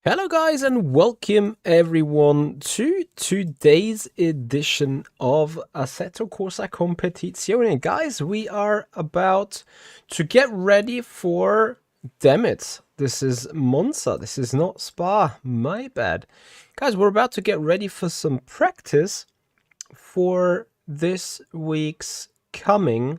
Hello guys and welcome everyone to today's edition of Assetto Corsa Competizione. Guys, we are about to get ready for, damn it, this is Monza, this is not Spa, my bad. Guys, we're about to get ready for some practice for this week's coming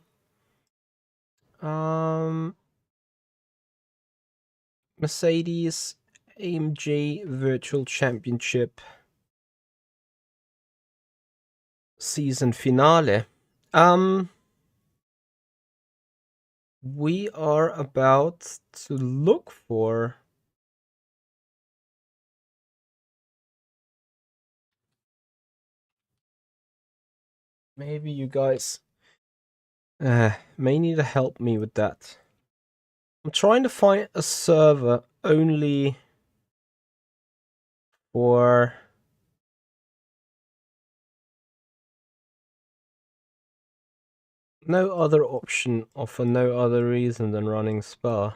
Mercedes AMG Virtual Championship season finale. We are about to look for maybe you guys may need to help me with that. I'm trying to find a server only for no other option or for no other reason than running Spa. Is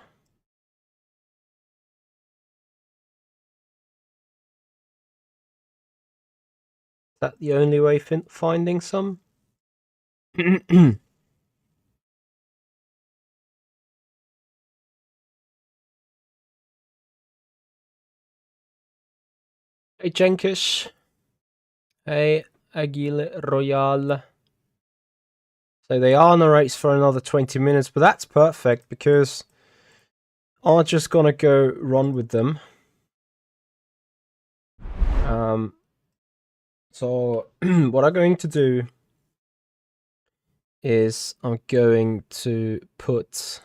that the only way finding some? Hey Jenkish. Hey Aguile Royale. So they are on the race for another 20 minutes, but that's perfect because I'm just gonna go run with them. So what I'm going to do is I'm going to put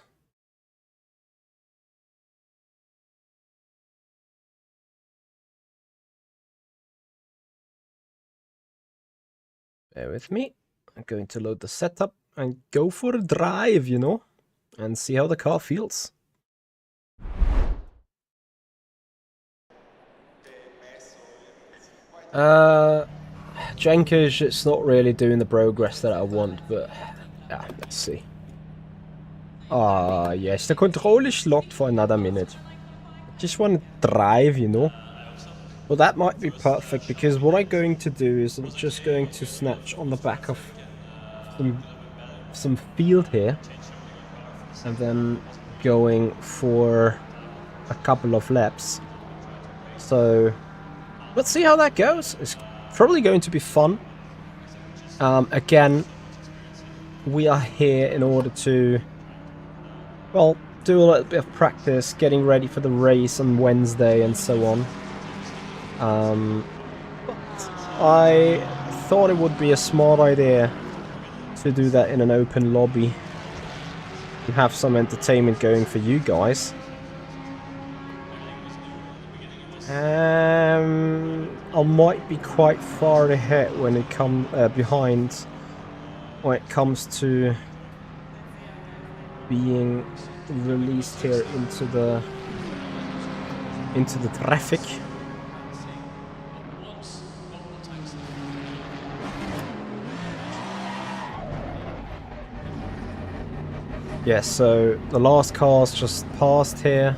bear with me. I'm going to load the setup and go for a drive, you know, and see how the car feels. Jenkins, it's not really doing the progress that I want, but yeah, let's see. Ah, yes, the control is locked for another minute. I just want to drive, you know. Well, that might be perfect, because what I'm going to do is I'm just going to snatch on the back of some field here, and then going for a couple of laps. So let's see how that goes. It's probably going to be fun. Again, we are here in order to, well, do a little bit of practice, getting ready for the race on Wednesday and so on. But I thought it would be a smart idea to do that in an open lobby and have some entertainment going for you guys. I might be quite far ahead when it comes behind when it comes to being released here into the traffic. Yeah, so the last cars just passed here.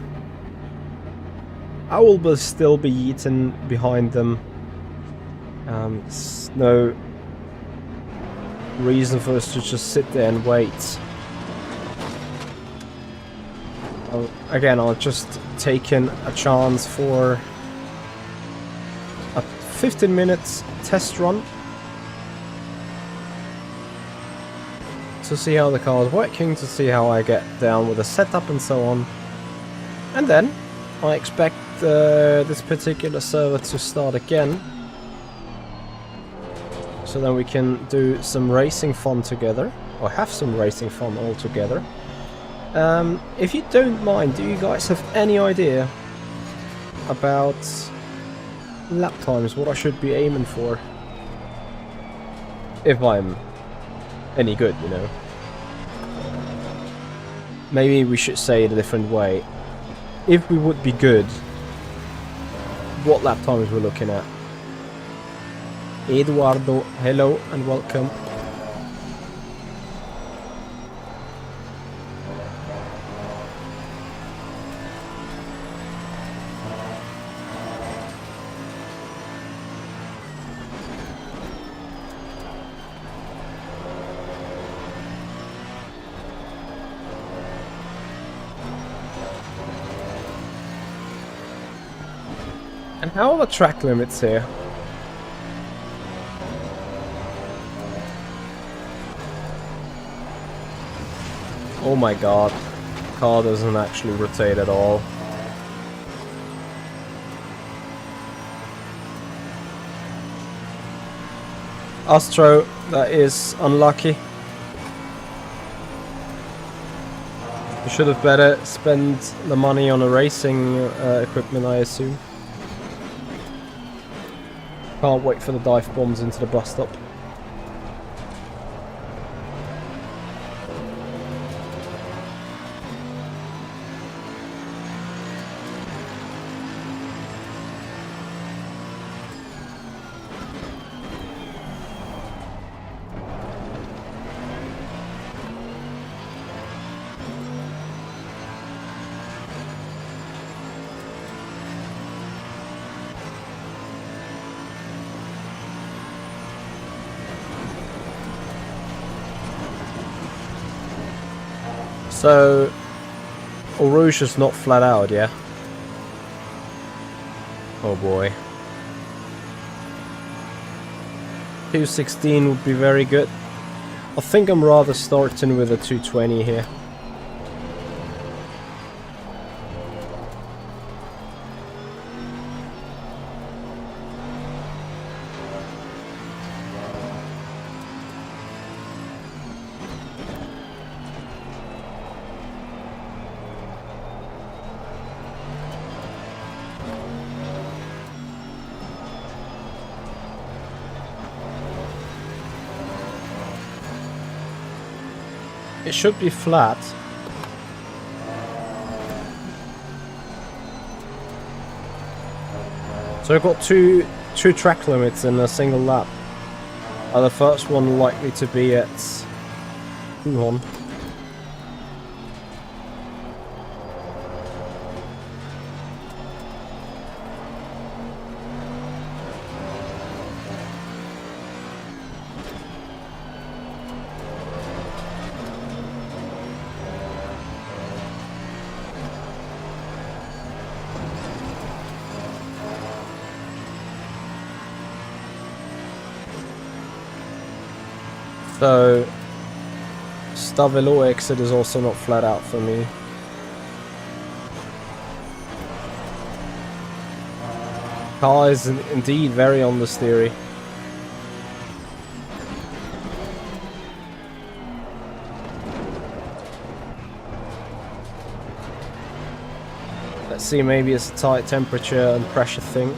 I will still be eaten behind them. There's no reason for us to just sit there and wait. Again, I've just taken a chance for a 15 minutes test run to see how the car is working, to see how I get down with the setup and so on. And then I expect this particular server to start again, so then we can do some racing fun together, or have some racing fun all together. If you don't mind, do you guys have any idea about lap times, what I should be aiming for? If I'm any good, you know. Maybe we should say it a different way. If we would be good, what lap times we're looking at. Eduardo, hello and welcome. And how are the track limits here? Oh my god. Car doesn't actually rotate at all. Astro, that is unlucky. You should have better spent the money on a racing equipment, I assume. Can't wait for the dive bombs into the bus stop. So, Eau Rouge is not flat out, yeah? Oh boy. 216 would be very good. I think I'm rather starting with a 220 here. It should be flat. So I've got two track limits in a single lap. The first one likely to be at Wuhan. So, Stavilo exit is also not flat out for me. Car is indeed very understeery. Let's see, maybe it's a tight temperature and pressure thing.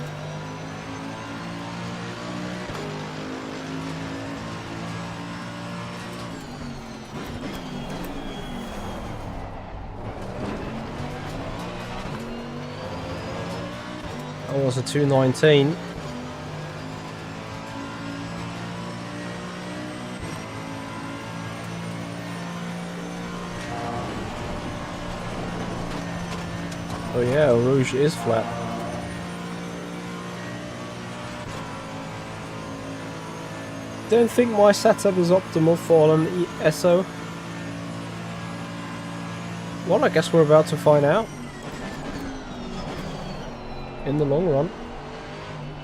That was a 219. Oh yeah, Rouge is flat. Don't think my setup is optimal for an ESO. Well, I guess we're about to find out. In the long run.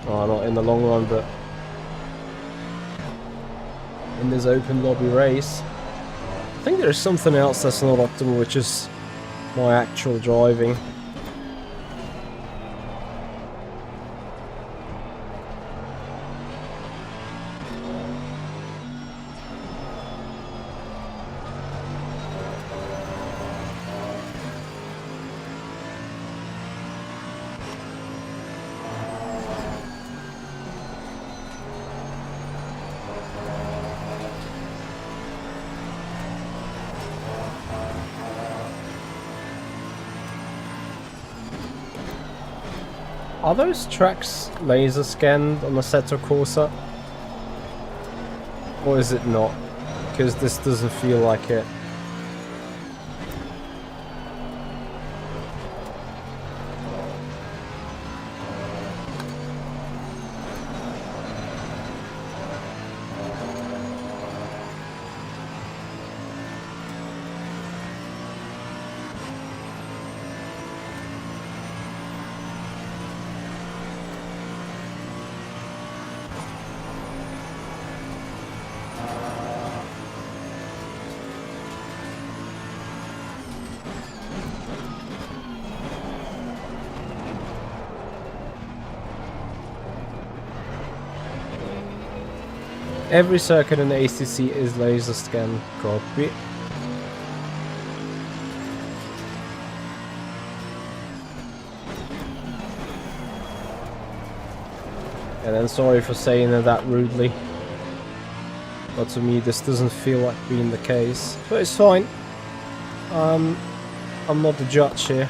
Oh, not in the long run, but in this open lobby race. I think there's something else that's not optimal, which is my actual driving. Are those tracks laser scanned on the Assetto Corsa? Or is it not? Because this doesn't feel like it. Every circuit in ACC is laser scan. Copy. And then sorry for saying it that rudely. But to me this doesn't feel like being the case. But it's fine. I'm not the judge here.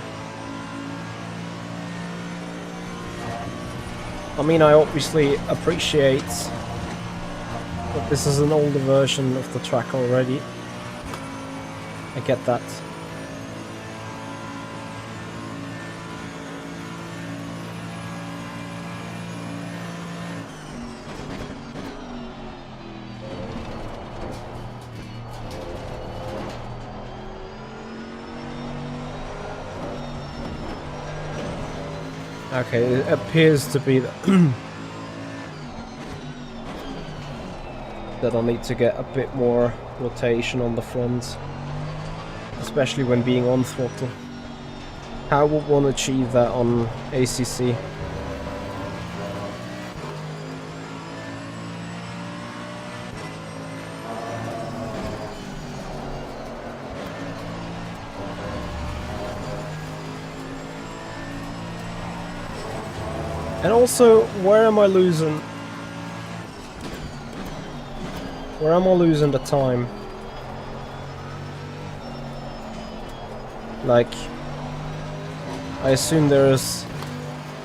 I mean, I obviously appreciate that this is an older version of the track already. I get that. Okay, it appears to be that that I'll need to get a bit more rotation on the front, especially when being on throttle. How would one achieve that on ACC? And also, where am I losing? Where am I losing the time? Like, I assume there's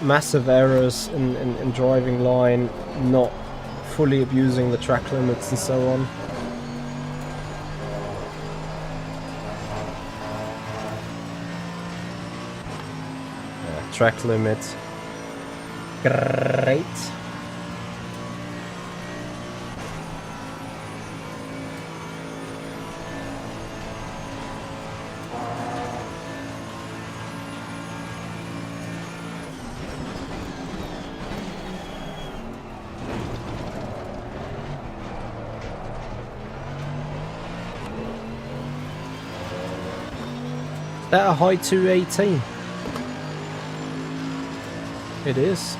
massive errors in driving line, not fully abusing the track limits and so on. Yeah, track limit. Great. That a high 218? It is.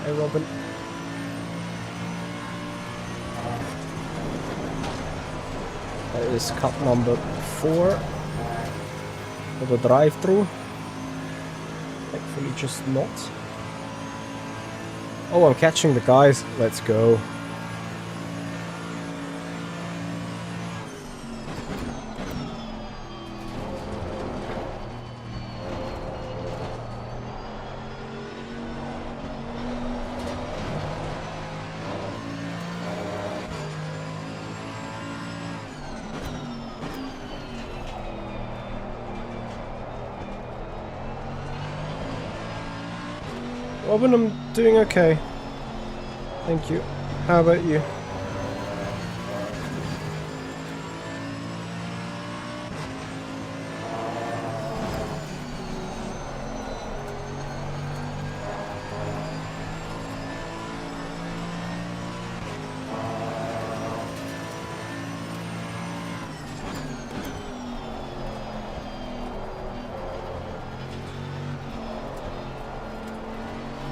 Hey Robin. That is cut number 4 for the drive-through. Hopefully just not. Oh, I'm catching the guys. Let's go. Robin, I'm doing okay. Thank you. How about you?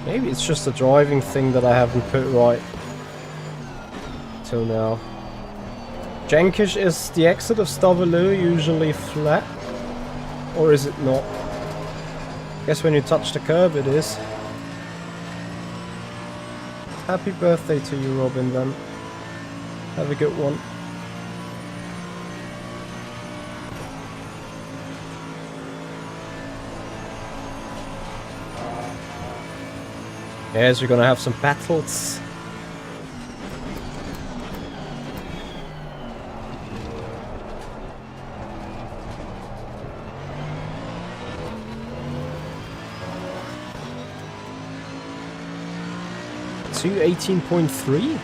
Maybe it's just a driving thing that I haven't put right till now. Jankish, is the exit of Stavelö usually flat? Or is it not? I guess when you touch the curb it is. Happy birthday to you, Robin, then. Have a good one. Yes, we're gonna have some battles. To 18.3?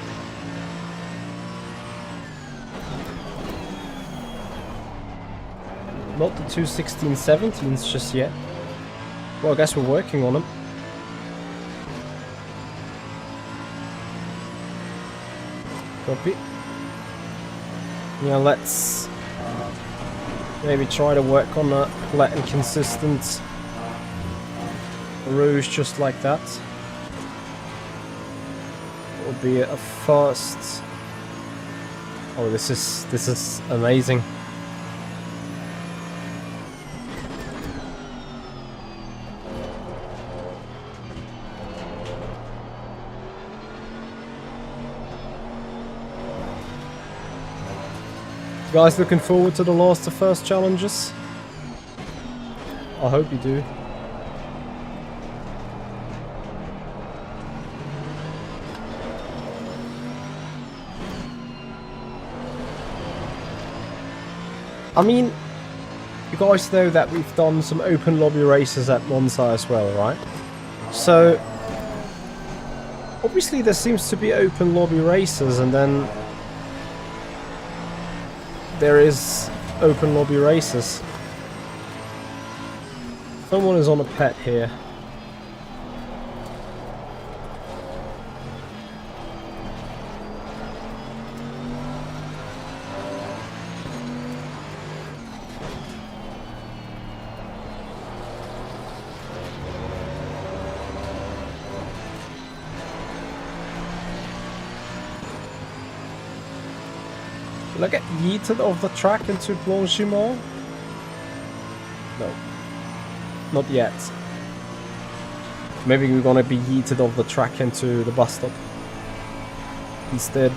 Not the 216-17s just yet. Well, I guess we're working on them. Copy. Yeah, let's maybe try to work on a flat and consistent rouge just like that. It will be a first. Oh, this is amazing. Guys, looking forward to the last of first challenges? I hope you do. I mean, you guys know that we've done some open lobby races at Monza as well, right? So, obviously there seems to be open lobby races, and then there is open lobby races. Someone is on a pet here. Will I get yeeted off the track into Blanchimont? No. Not yet. Maybe we're gonna be yeeted off the track into the bus stop instead.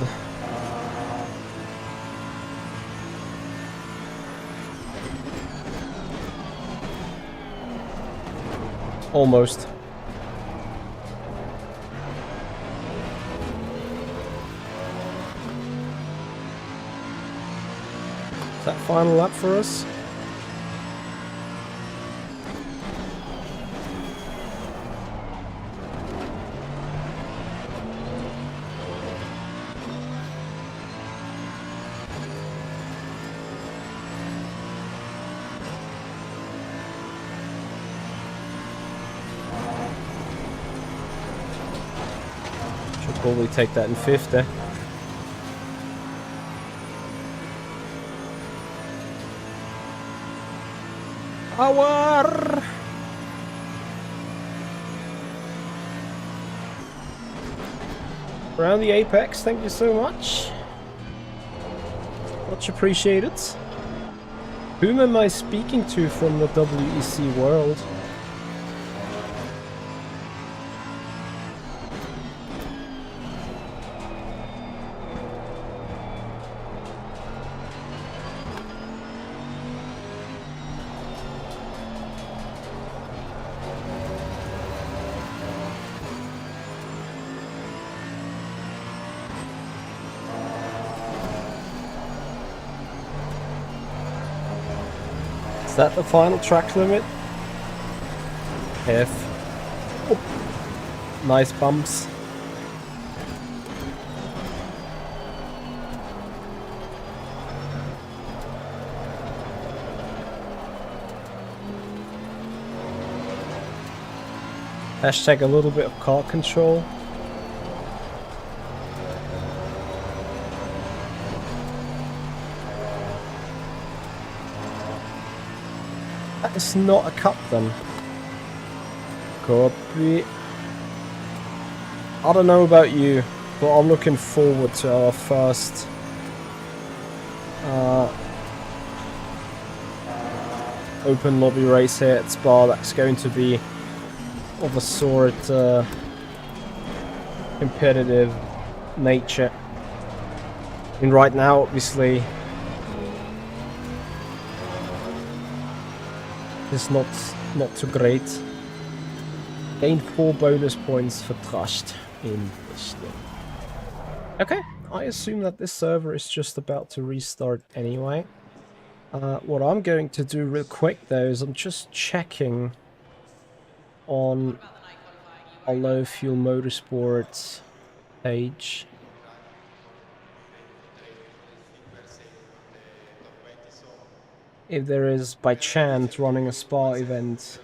Almost. Is that final lap for us? Should probably take that in fifth there. Power! Around the apex, thank you so much. Much appreciated. Whom am I speaking to from the WEC world? Is that the final track limit? F. Oh. Nice bumps. Hashtag a little bit of car control. That is not a cup then. Copy. I don't know about you, but I'm looking forward to our first open lobby race here at Spa. That's going to be of a sort competitive nature. And right now, obviously, it's not too great. Gained 4 bonus points for trust in this game. Okay, I assume that this server is just about to restart anyway. What I'm going to do real quick though is I'm just checking on a low fuel motorsports page. If there is by chance running a Spa event,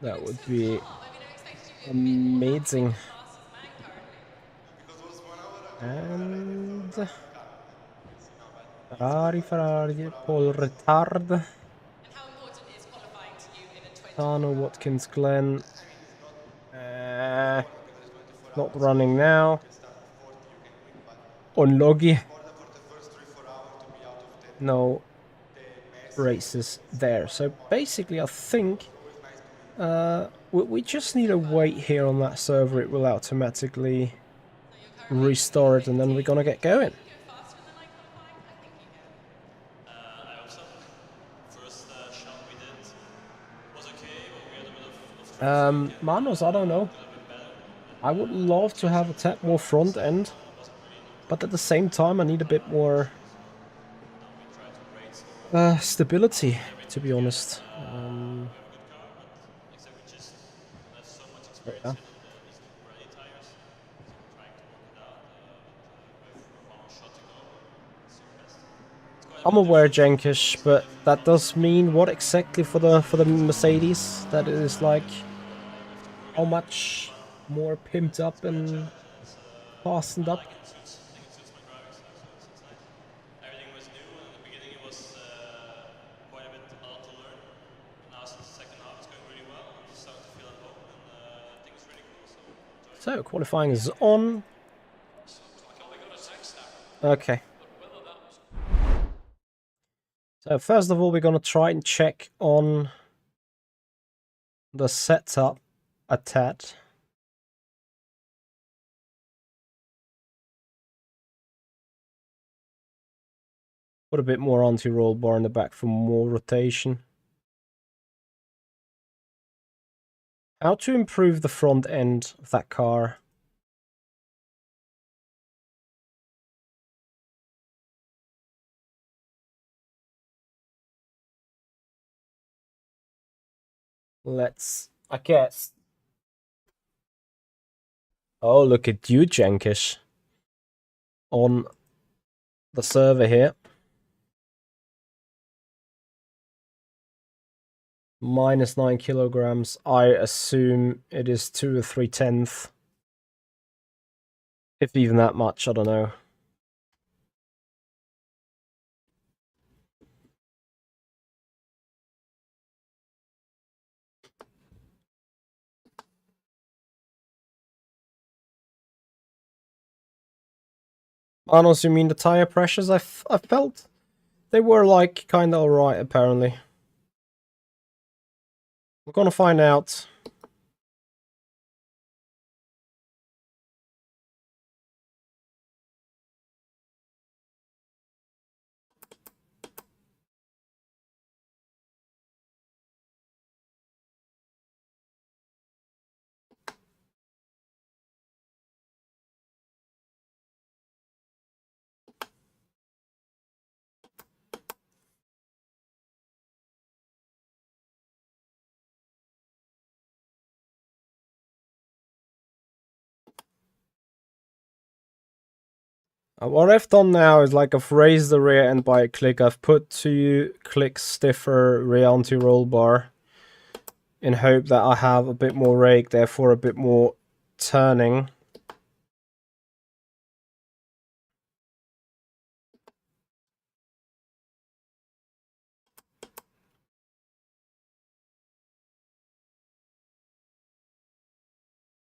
that would be amazing. And Ferrari, Paul Retard. Tano, Watkins, Glen. Not running now. On Logi. No races there. So basically, I think we just need to wait here on that server. It will automatically restore it, and then we're gonna get going. Manos, I don't know. I would love to have a tad more front end, but at the same time I need a bit more stability, to be honest. Yeah. I'm aware, Jenkish, but that does mean what exactly for the Mercedes? That is like how much more pimped up and fastened up? So, qualifying is on. Okay. So, first of all, we're going to try and check on the setup a tad. Put a bit more anti-roll bar in the back for more rotation. How to improve the front end of that car? Let's, I guess. Oh, look at you, Jenkish. On the server here. Minus 9 kilograms. I assume it is 2 or 3/10. If even that much, I don't know. Manos, you mean the tire pressures I felt? They were like kind of alright, apparently. We're gonna find out. What I've done now is like I've raised the rear end by a click. I've put 2 clicks stiffer rear anti-roll bar in hope that I have a bit more rake, therefore a bit more turning.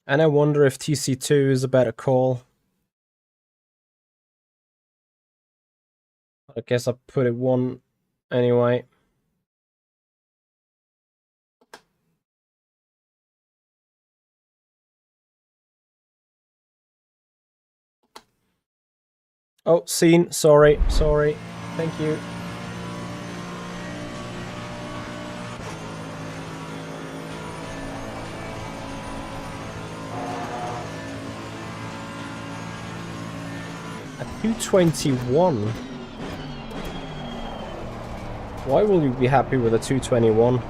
And I wonder if TC2 is a better call. I guess I put it 1 anyway. Oh, scene. Sorry. Thank you. A 221. Why will you be happy with a 221?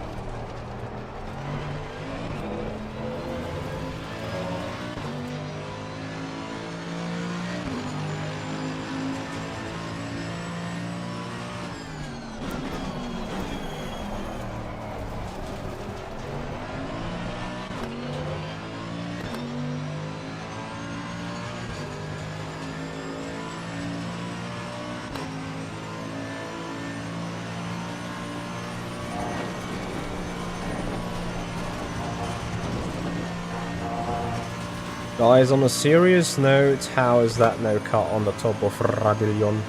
Guys, on a serious note, how is that no cut on the top of Radillon?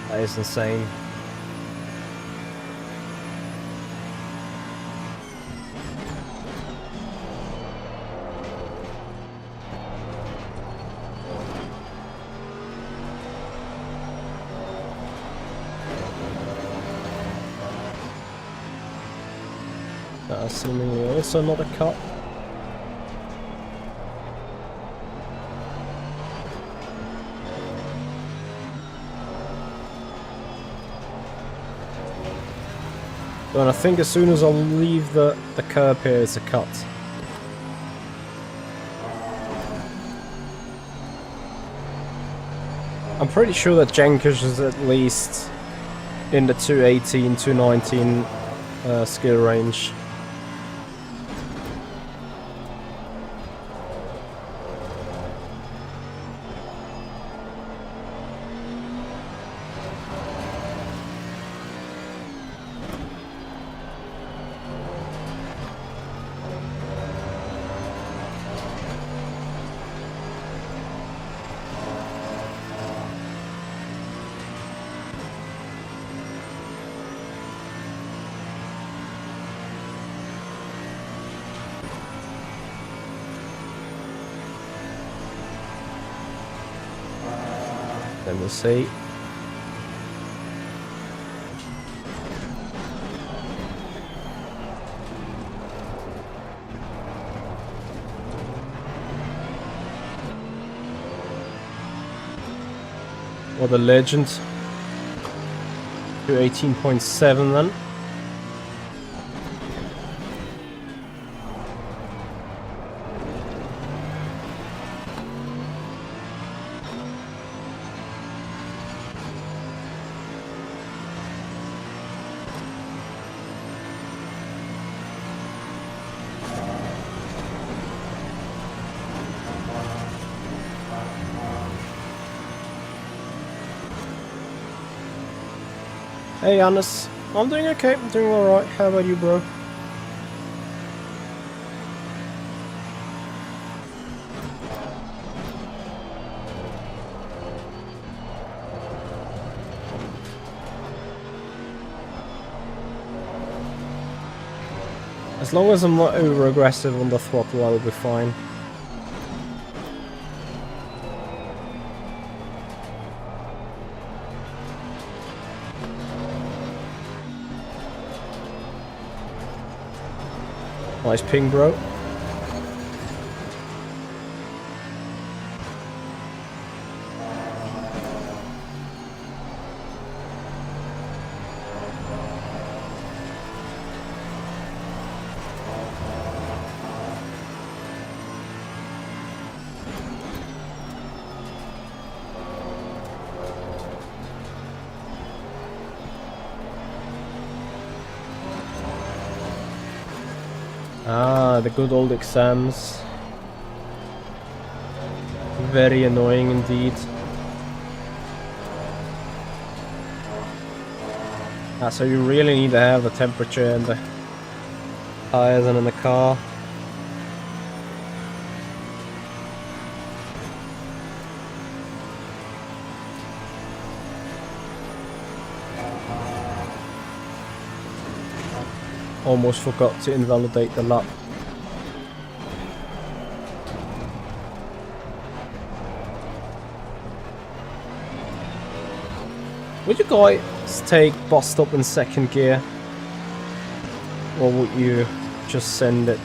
That is insane. That is seemingly also not a cut. And I think as soon as I leave the curb here, it's a cut. I'm pretty sure that Jenkins is at least in the 218, 219 skill range. Let me see. What a legend. 218.7 then. Hey Hannes, I'm doing okay, I'm doing alright. How about you, bro? As long as I'm not over aggressive on the throttle, I'll be fine. Nice ping, bro. Ah, the good old exams. Very annoying indeed. Ah, so you really need to have the temperature in the tires and in the car. Almost forgot to invalidate the lap. Would you guys take bus stop in second gear? Or would you just send it?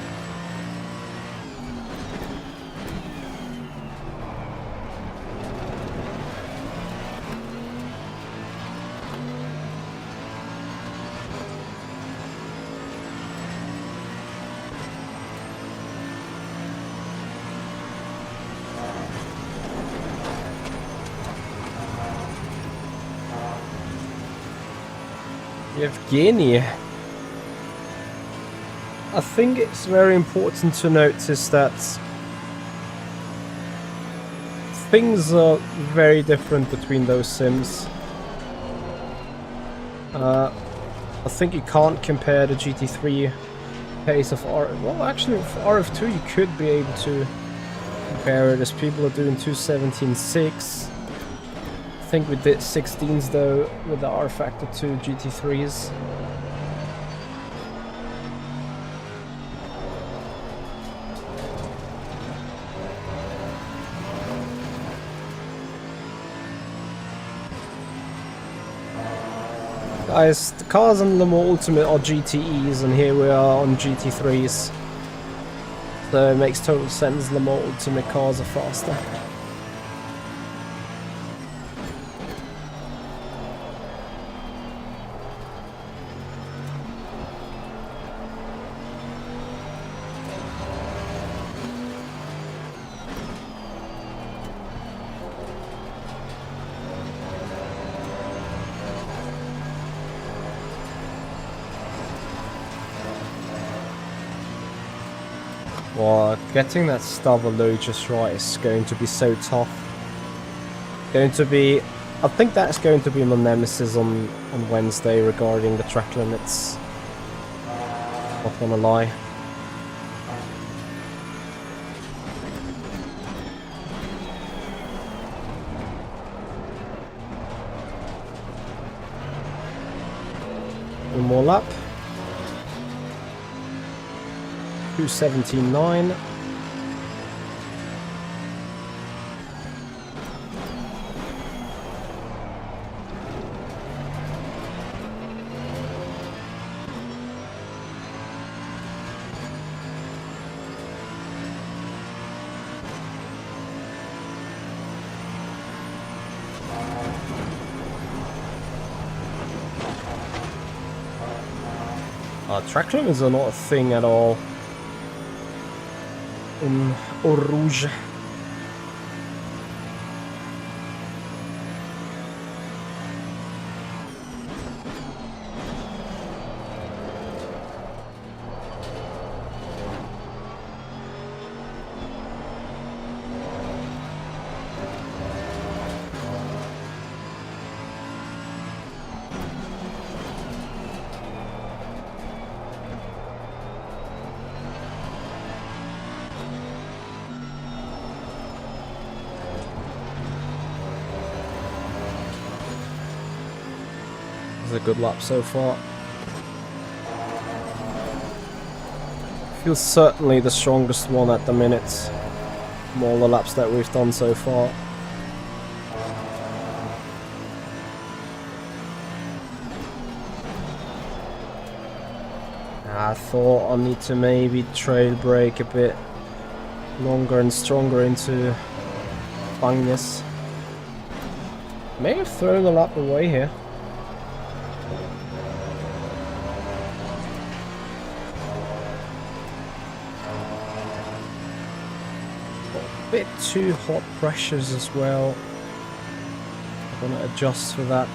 Evgeny. I think it's very important to notice that things are very different between those sims. I think you can't compare the GT3 pace of well, actually with RF2 you could be able to Compare it as people are doing 217.6. I think we did 16s though with the R Factor 2 GT3s. Guys, the cars on Le Mans Ultimate are GTEs and here we are on GT3s. So it makes total sense, Le Mans Ultimate cars are faster. Well, getting that Stavalo just right is going to be so tough. I think that's going to be my nemesis on Wednesday regarding the track limits. Not gonna lie. One more lap. 2:17.9. Track limits are not a thing at all in Eau Rouge. A good lap so far. Feels certainly the strongest one at the minute from all the laps that we've done so far. I thought I need to maybe trail brake a bit longer and stronger into Bagnes. May have thrown the lap away here. Bit too hot pressures as well. I'm gonna adjust for that.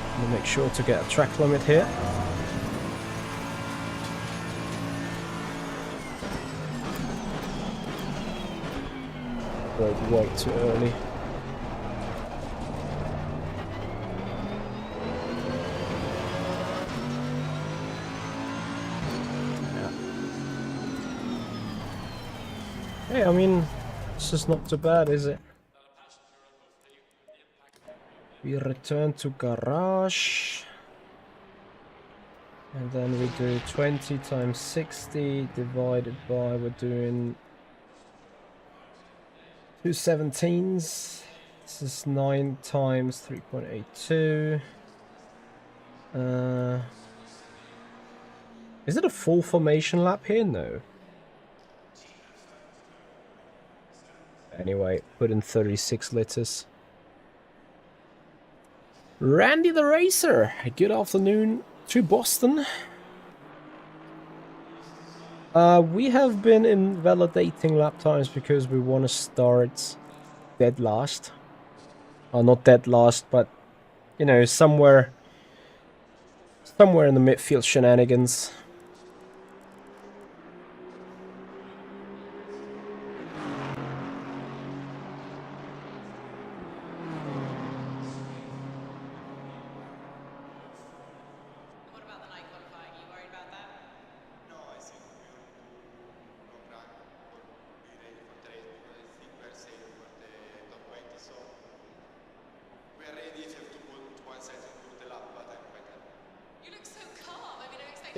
I'm gonna make sure to get a track limit here. Way too early. Hey, I mean, this is not too bad, is it? We return to garage. And then we do 20 times 60 divided by, we're doing 217s. This is 9 times 3.82. Is it a full formation lap here? No. Anyway, put in 36 liters. Randy the Racer, good afternoon to Boston. We have been invalidating lap times because we want to start dead last. Not dead last, but, you know, somewhere in the midfield shenanigans.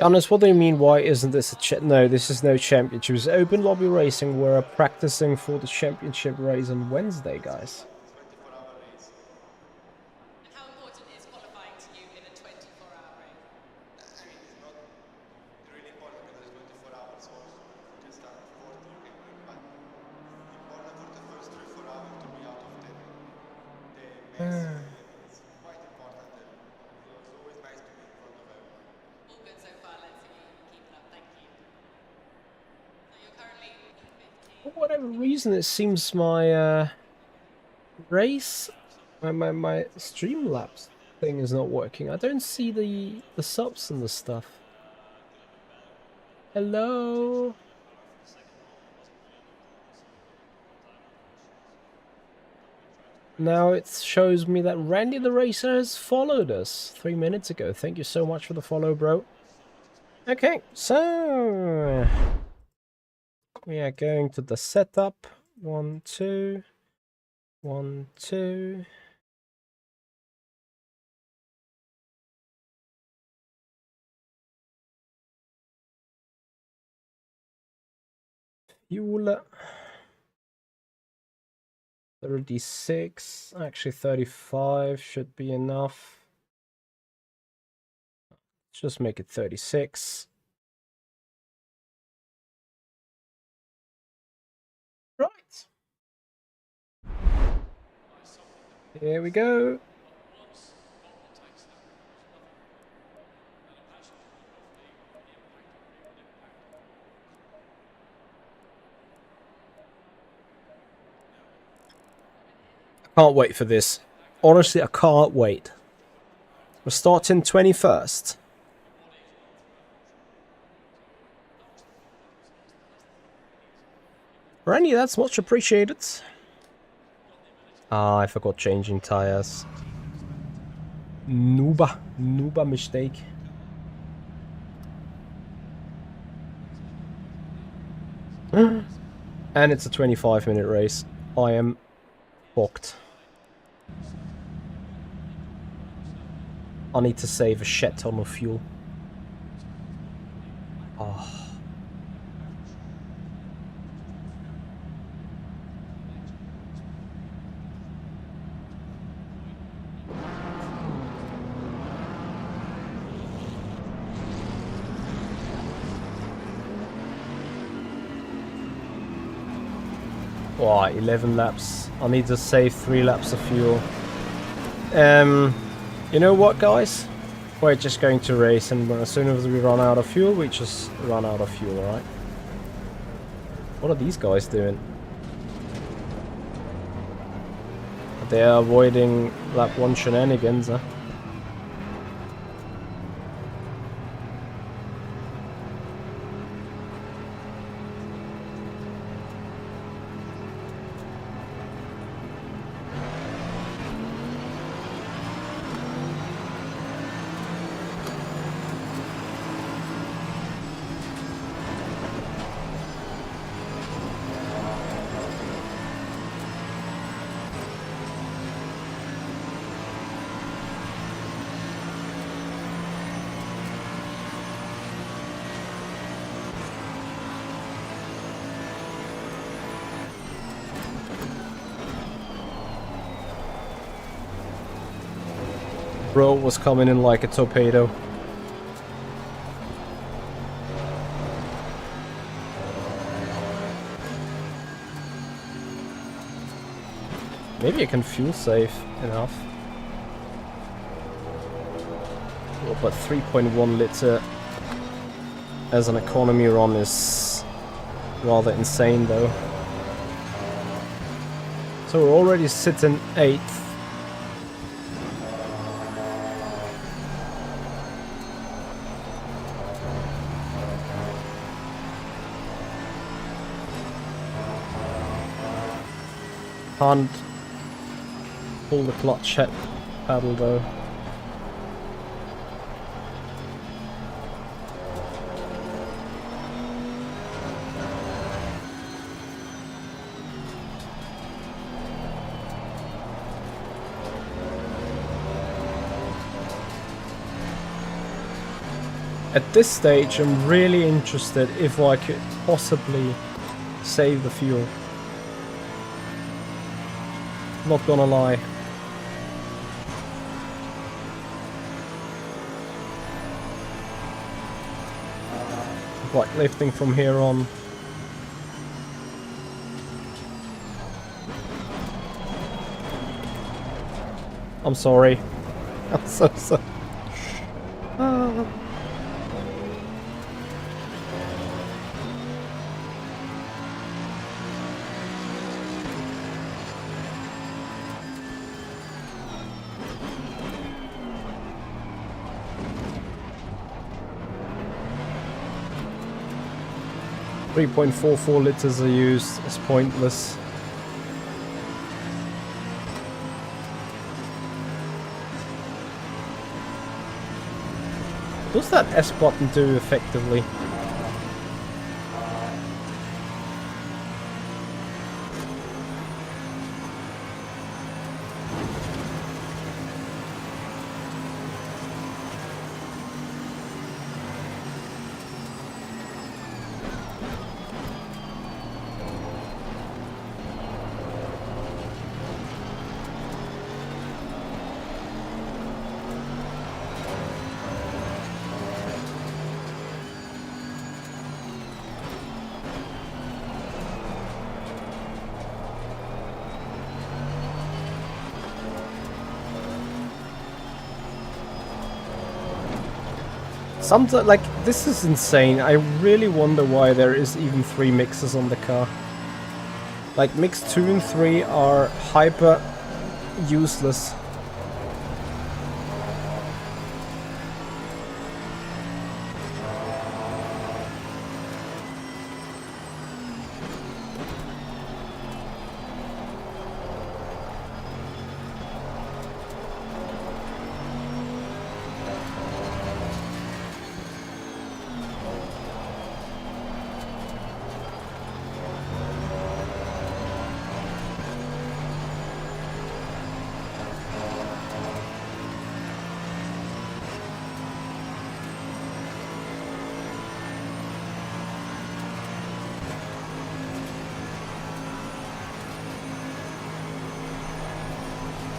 Honest, what do you mean? Why isn't this a no? This is no championship. It's open lobby racing. We're practicing for the championship race on Wednesday, guys. How important is qualifying to you in a 24-hour race? I mean, it's not really important because it's 24 hours also. You can start at 40, you can win, but important for the first 3-4 hours to be out of the mess. It's quite important and it's always nice to be in front of everyone. All good so far. Let's see you keep it up. Thank you. So you're currently 15. For whatever reason, it seems my race, my Streamlabs thing is not working. I don't see the subs and the stuff. Hello. Now it shows me that Randy the Racer has followed us 3 minutes ago. Thank you so much for the follow, bro. Okay, so we are going to the setup. 1, 2, 1, 2. Fuel. 36, actually 35 should be enough. Let's just make it 36. Right. Here we go. I can't wait for this. Honestly, I can't wait. We're starting 21st. Randy, that's much appreciated. Ah, I forgot changing tires. Nooba mistake. And it's a 25-minute race. I am fucked. I need to save a shit ton of fuel. Oh. Wow, 11 laps. I need to save 3 laps of fuel. You know what, guys? We're just going to race, and as soon as we run out of fuel, we just run out of fuel, right? What are these guys doing? They are avoiding lap 1 shenanigans, huh? Bro was coming in like a torpedo. Maybe I can fuel save enough. Oh, but 3.1 liter as an economy run is rather insane though. So we're already sitting 8th. Can't pull the clutch head pedal though. At this stage, I'm really interested if I could possibly save the fuel. Not gonna lie. Like lifting from here on. I'm sorry. I'm so sorry. 3.44 liters are used. It's pointless. What does that S button do effectively? Sometimes, like, this is insane. I really wonder why there is even 3 mixes on the car. Like, mix 2 and 3 are hyper useless.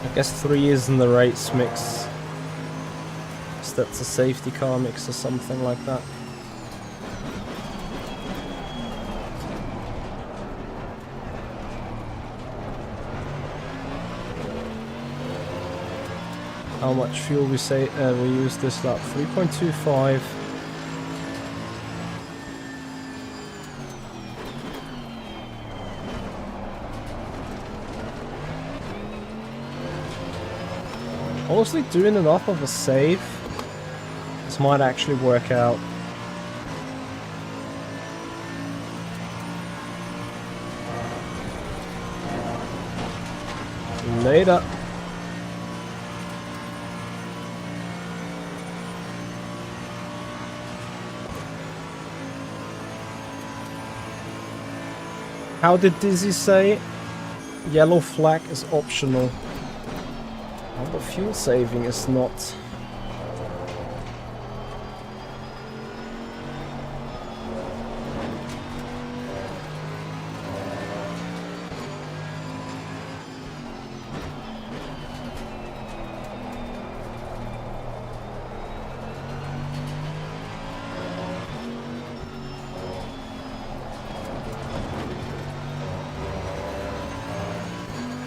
I guess 3 is in the race mix. So that's a safety car mix or something like that. How much fuel we say we use this lap? 3.25. Honestly, doing enough of a save, this might actually work out. Later. How did Dizzy say? Yellow flag is optional. Oh, but fuel saving is not.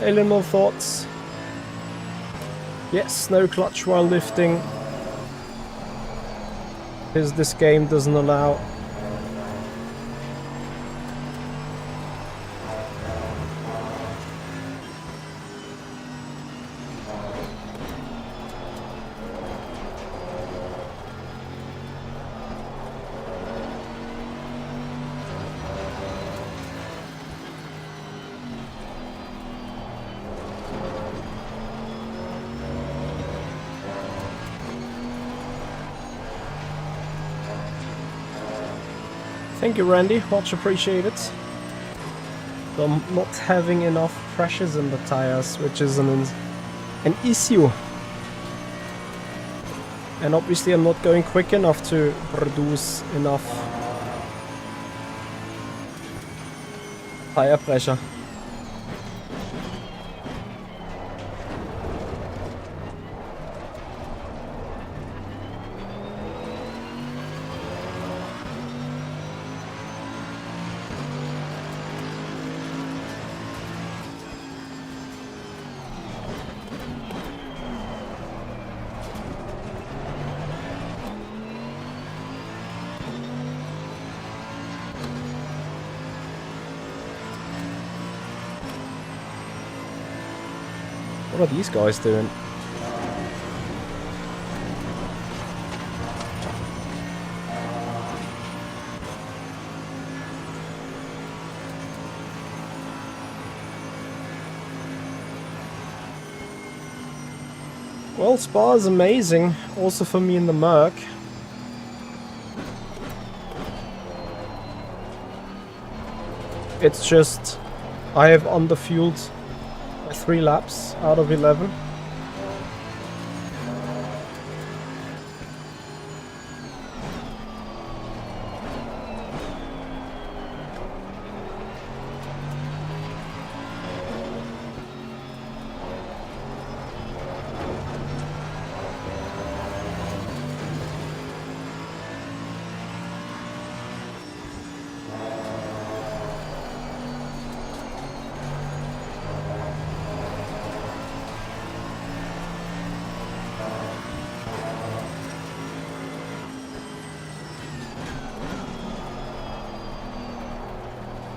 Eleanor thoughts? Yes, no clutch while lifting, because this game doesn't allow. Thank you, Randy. Much appreciated. So I'm not having enough pressures in the tires, which is an issue. And obviously I'm not going quick enough to produce enough tire pressure. What are these guys doing? Well, Spa is amazing, also for me in the Merc. It's just, I have underfueled 3 laps out of 11.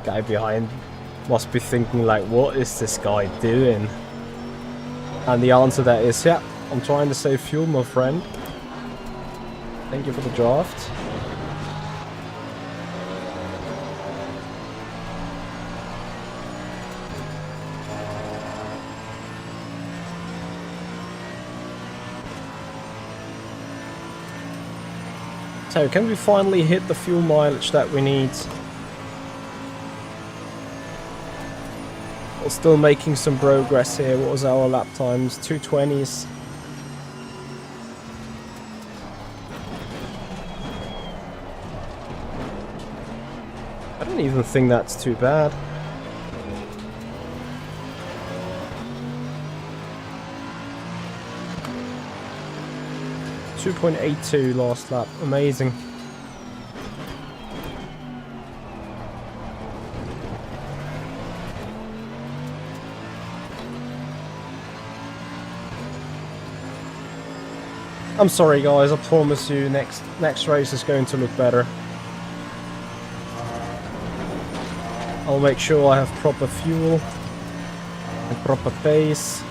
Guy behind must be thinking like, what is this guy doing? And the answer to that is, yeah, I'm trying to save fuel, my friend. Thank you for the draft. So, can we finally hit the fuel mileage that we need? We're still making some progress here. What was our lap times? 2:20s. I don't even think that's too bad. .82 last lap. Amazing. I'm sorry guys, I promise you next race is going to look better. I'll make sure I have proper fuel and proper pace.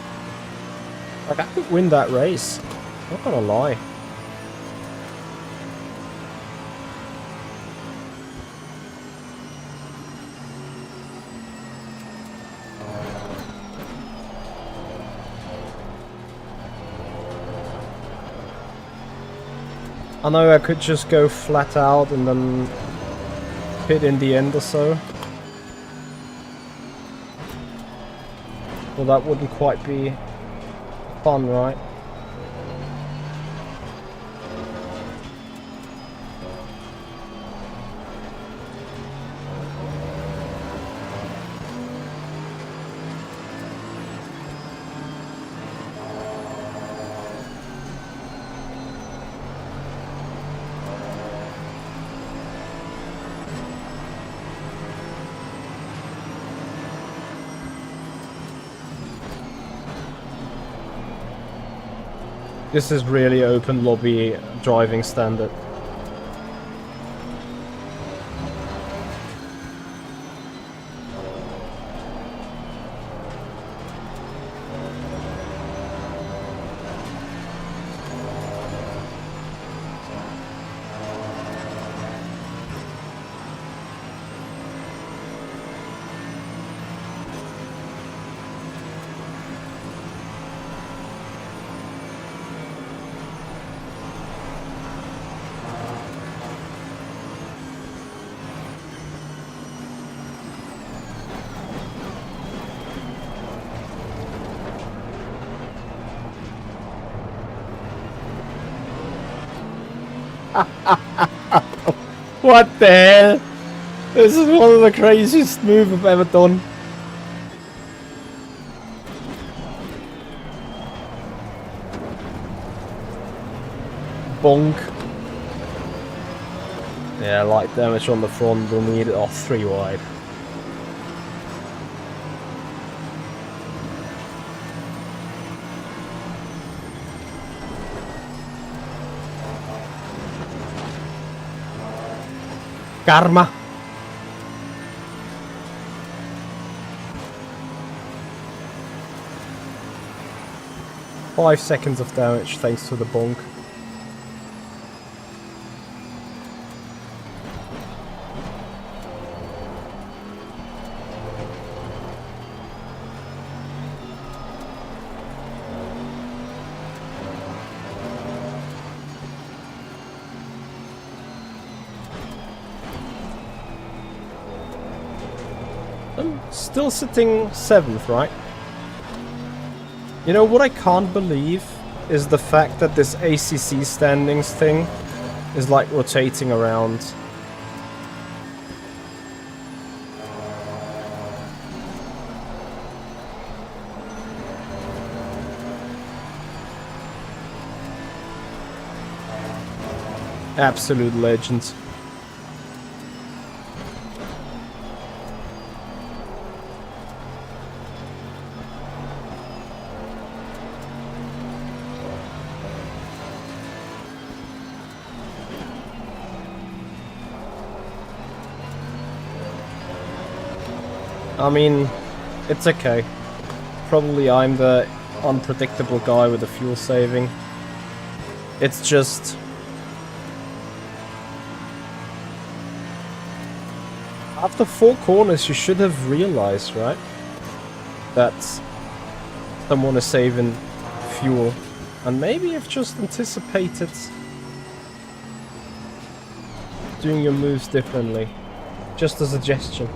Like, I could win that race, not gonna lie. I know I could just go flat out and then pit in the end or so. Well, that wouldn't quite be fun, right? This is really open lobby driving standard. What the hell? This is one of the craziest moves I've ever done. Bonk. Yeah, light damage on the front, we'll need it off 3 wide. Karma. Five seconds of damage thanks to the bonk. I'm still sitting 7th, right? You know what I can't believe is the fact that this ACC standings thing is like rotating around. Absolute legend. I mean, it's okay. Probably I'm the unpredictable guy with the fuel saving. It's just... after 4 corners you should have realized, right? That someone is saving fuel. And maybe you've just anticipated doing your moves differently. Just a suggestion.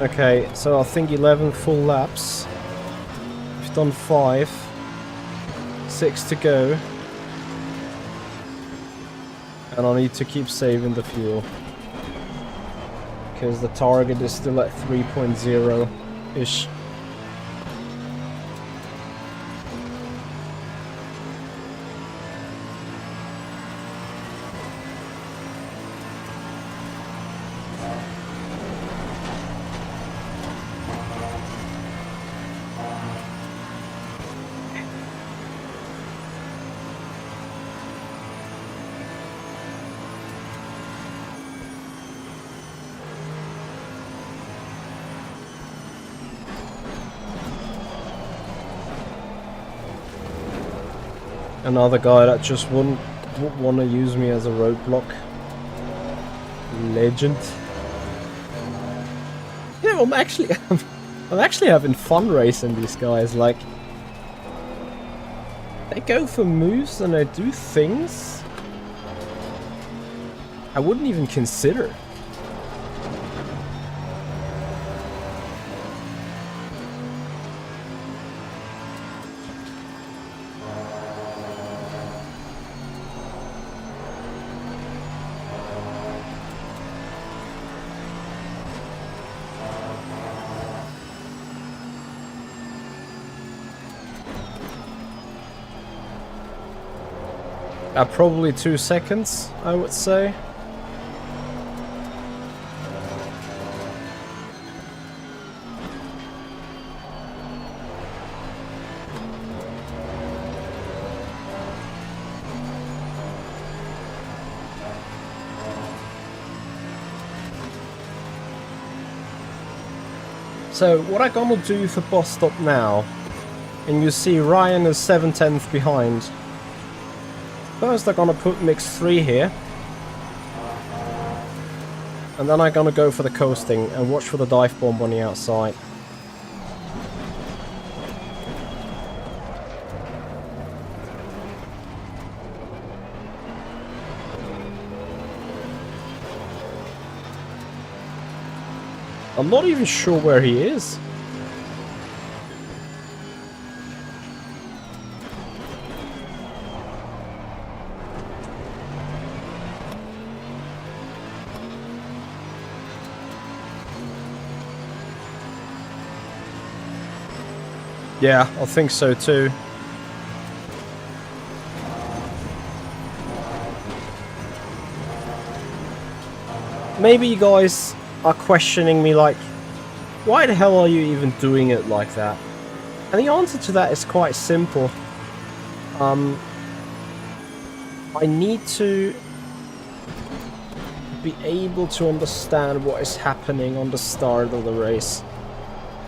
Okay, so I think 11 full laps. We've done 5. 6 to go. And I need to keep saving the fuel. Because the target is still at 3.0-ish. Another guy that just wouldn't want to use me as a roadblock. Legend. Yeah, I'm actually having fun racing these guys. Like, they go for moves and they do things I wouldn't even consider. Probably 2 seconds, I would say. So what I'm gonna do for bus stop now, and you see Ryan is 7/10 behind. First I'm gonna put mix 3 here. And then I'm gonna go for the coasting and watch for the dive bomb on the outside. I'm not even sure where he is. Yeah, I think so too. Maybe you guys are questioning me like, why the hell are you even doing it like that? And the answer to that is quite simple. I need to be able to understand what is happening on the start of the race.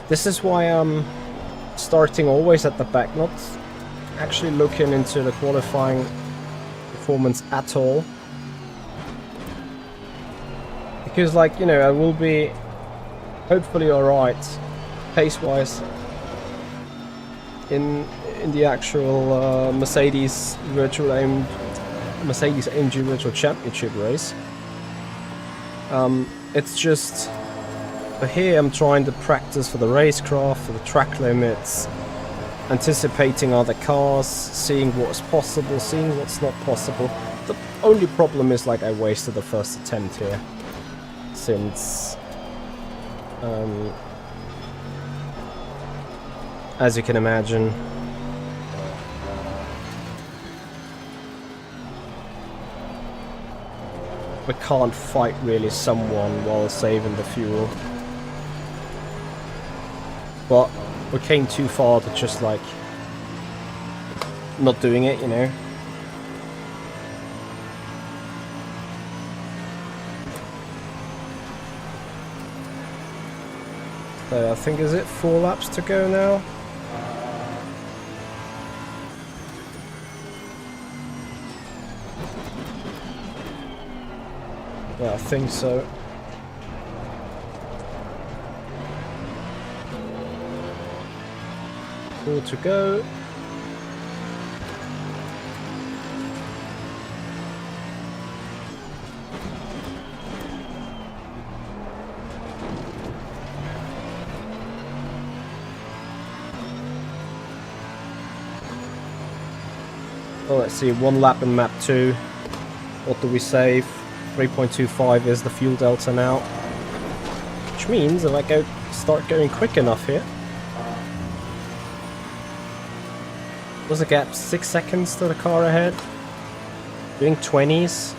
This is why I'm starting always at the back, not actually looking into the qualifying performance at all. Because, like, you know, I will be hopefully alright pace-wise in the actual Mercedes AMG Virtual Championship race. It's just here I'm trying to practice for the racecraft, for the track limits, anticipating other cars, seeing what's possible, seeing what's not possible. The only problem is, like, I wasted the first attempt here, since as you can imagine, we can't fight really someone while saving the fuel. But we came too far to just, like, not doing it, you know. So I think, is it 4 laps to go now? Yeah, I think so. Four to go. Oh, let's see, 1 lap in map 2. What do we save? 3.25 is the fuel delta now. Which means if I start going quick enough here. Was the gap 6 seconds to the car ahead? Doing 20s.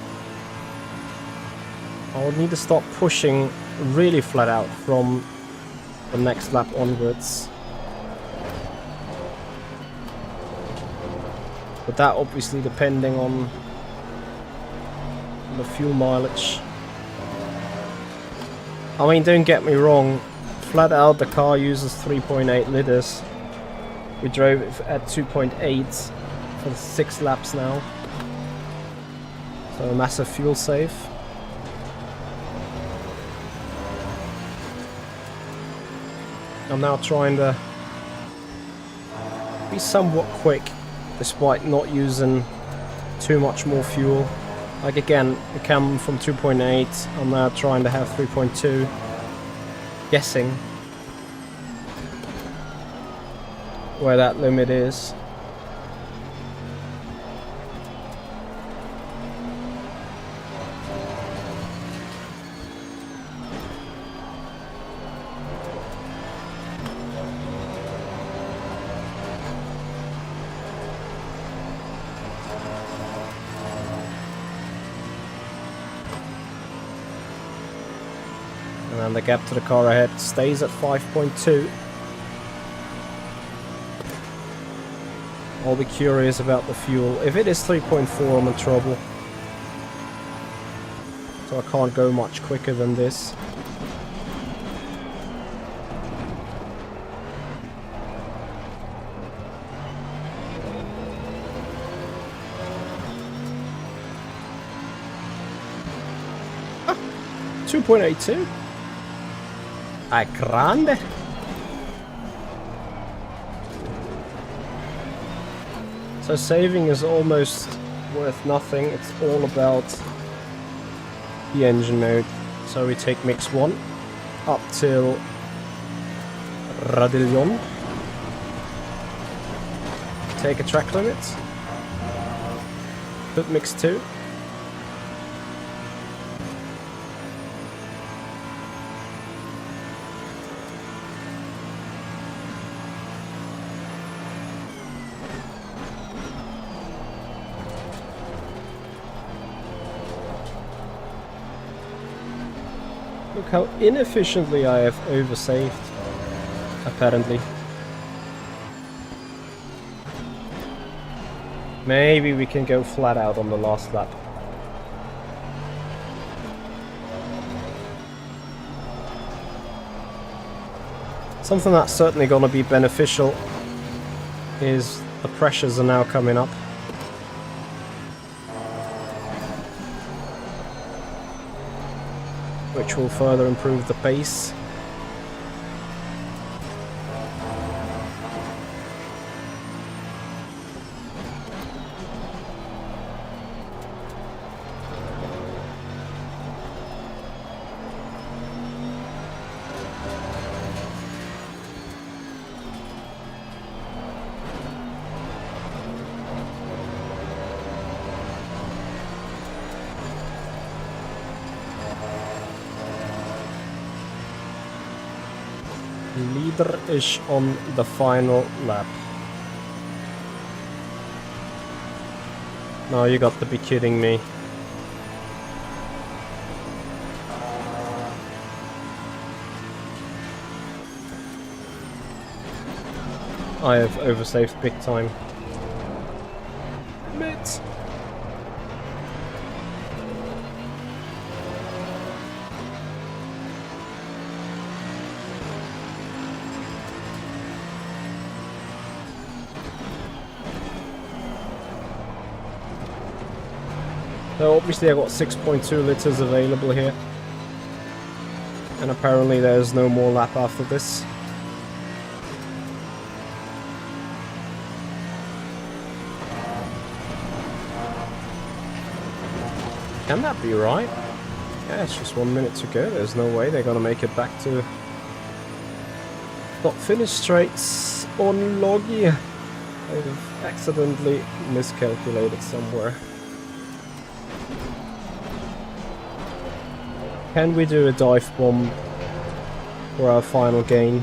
I would need to start pushing really flat out from the next lap onwards. But that obviously depending on the fuel mileage. I mean, don't get me wrong, flat out the car uses 3.8 liters. We drove it at 2.8 for 6 laps now. So a massive fuel save. I'm now trying to be somewhat quick despite not using too much more fuel. Like, again, we come from 2.8, I'm now trying to have 3.2, guessing where that limit is. And the gap to the car ahead stays at 5.2. I'll be curious about the fuel. If it is 3.4, I'm in trouble. So I can't go much quicker than this. Ah, 2.82. A grande. So saving is almost worth nothing. It's all about the engine mode. So we take mix 1 up till Radillon. Take a track limit. Put mix 2. Look how inefficiently I have oversaved, apparently. Maybe we can go flat out on the last lap. Something that's certainly going to be beneficial is the pressures are now coming up. Which will further improve the pace. Leader is on the final lap. No, you got to be kidding me. I have oversaved big time. Admit. So obviously I got 6.2 liters available here. And apparently there's no more lap after this. Can that be right? Yeah, it's just 1 minute to go. There's no way they're gonna make it back to not finish straights on loggy. I've accidentally miscalculated somewhere. Can we do a dive bomb for our final gain?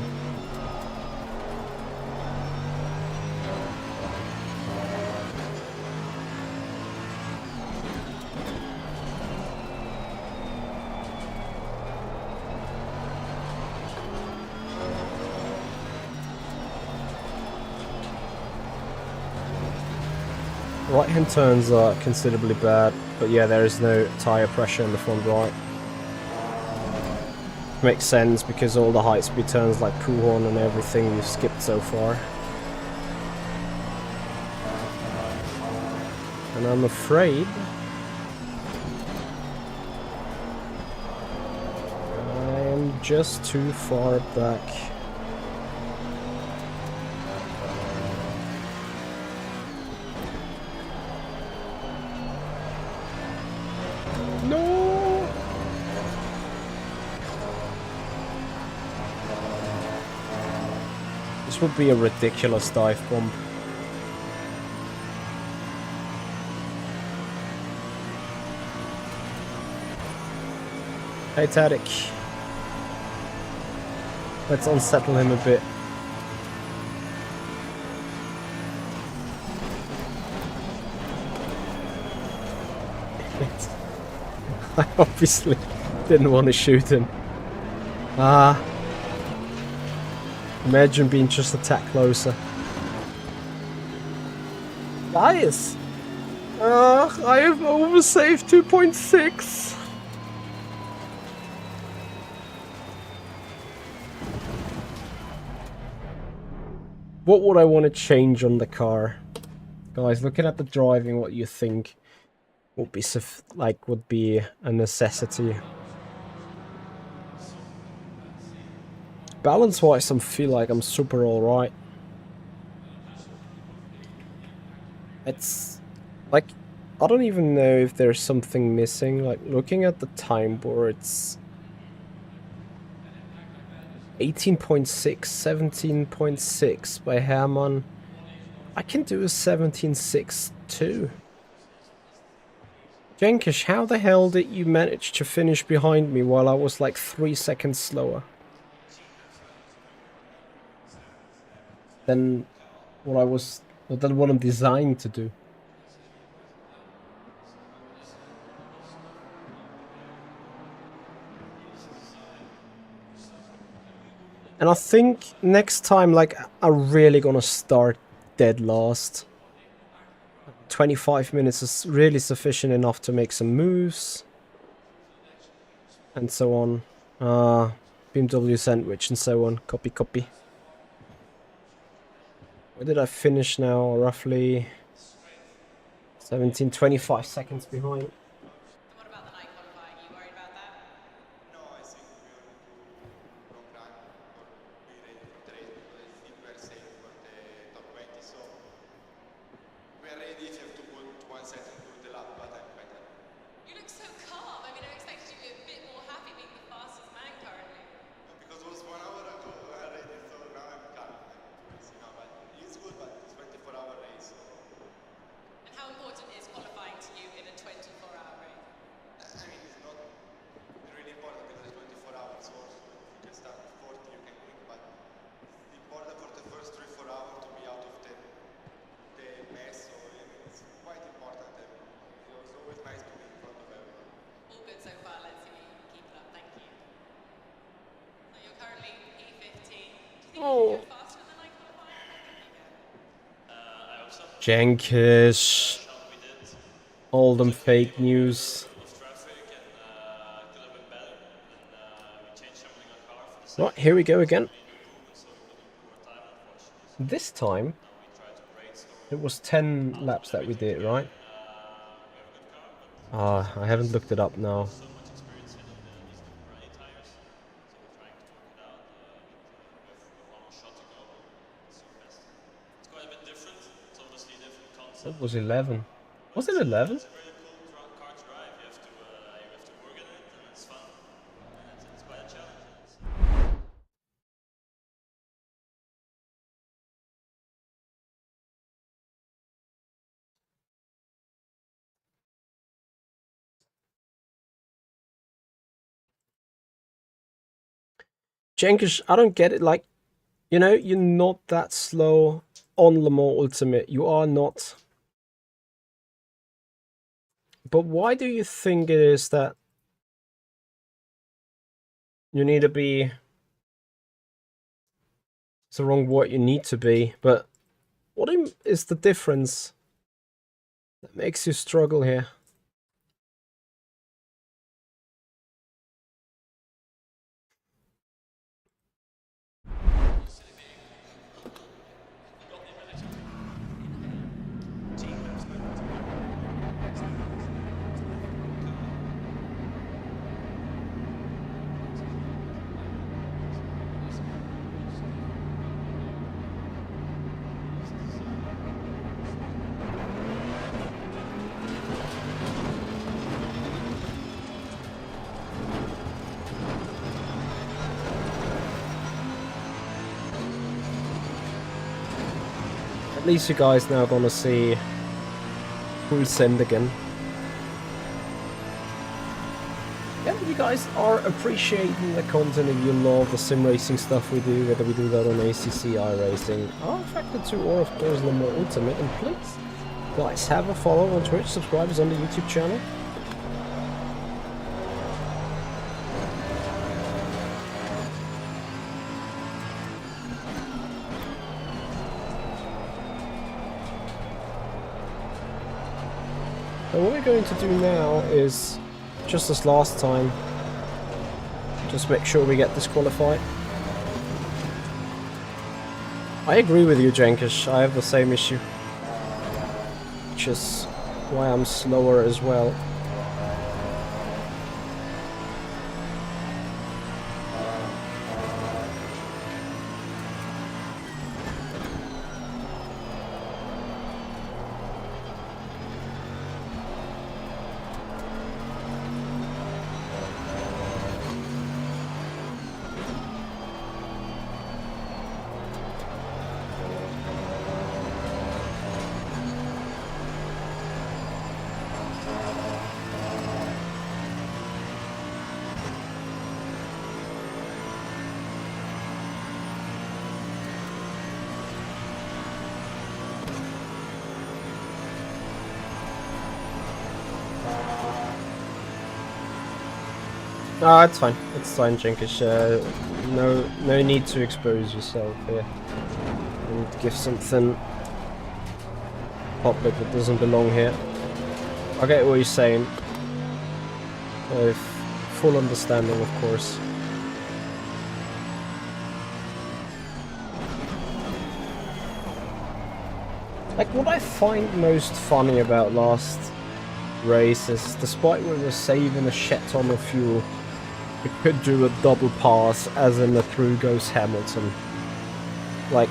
Right-hand turns are considerably bad, but yeah, there is no tyre pressure in the front right. Makes sense because all the high speed turns like Puhon and everything we've skipped so far. And I'm afraid I am just too far back. This would be a ridiculous dive bomb. Hey Tadic. Let's unsettle him a bit. I obviously didn't want to shoot him. Imagine being just a tad closer. Guys! I have oversaved 2.6. What would I want to change on the car? Guys, looking at the driving, what you think would be a necessity? Balance-wise, I feel like I'm super alright. It's like, I don't even know if there's something missing. Like, looking at the time boards, 18.6, 17.6 by Hermann. I can do a 17.6 too. Jenkish, how the hell did you manage to finish behind me while I was like 3 seconds slower than what I'm designed to do? And I think next time, like, I'm really gonna start dead last. 25 minutes is really sufficient enough to make some moves. And so on. BMW sandwich and so on. Copy, copy. Where did I finish now? Roughly 17, 25 seconds behind. And what about the night qualifying? Are you worried about that? No, I think we only do long run or be ready for the race because I think we are safe for the top 20. So we are ready if you have to put 1 second to the lap, but I'm better. You look so calm. I mean, I expected you to be a bit more happy being the fastest man currently. Because it was 1 hour ago we are ready, so now I'm calm. You know, but it's good, but it's 24-hour race. So And how important is qualifying to you in a 24-hour race? I mean, it's not really important because it's 24 hours also. If you can start at 40, you can win, but it's important for the first 3-4 hours to be out of the mess. So I mean, it's quite important. And it was always nice to be in front of everyone. All good so far. Let's see what you can keep it up. Thank you. So you're currently P15. Do you think you can go faster than night qualifying? I think you can. Jankish. All them fake news. Right, here we go again. This time, it was 10 laps that we did, right? I haven't looked it up now. That was 11. Was it 11? Jankish, I don't get it. Like, you know, you're not that slow on Le Mans Ultimate. You are not. But why do you think it is that you need to be... It's the wrong word, you need to be. But what is the difference that makes you struggle here? At least you guys now gonna see full send again. Yeah, you guys are appreciating the content and you love the sim racing stuff we do, whether we do that on ACC, iRacing, Factor 2 or of course Le Mans Ultimate. And please, guys, have a follow on Twitch, subscribe us on the YouTube channel. And what we're going to do now is, just as last time, just make sure we get disqualified. I agree with you, Jankish. I have the same issue. Which is why I'm slower as well. It's fine. It's fine, Jankish. no need to expose yourself here and give something public that doesn't belong here. I get what you're saying. With full understanding, of course. Like, what I find most funny about last race is, despite we were saving a shit ton of fuel, we could do a double pass as in the through goes Hamilton. Like,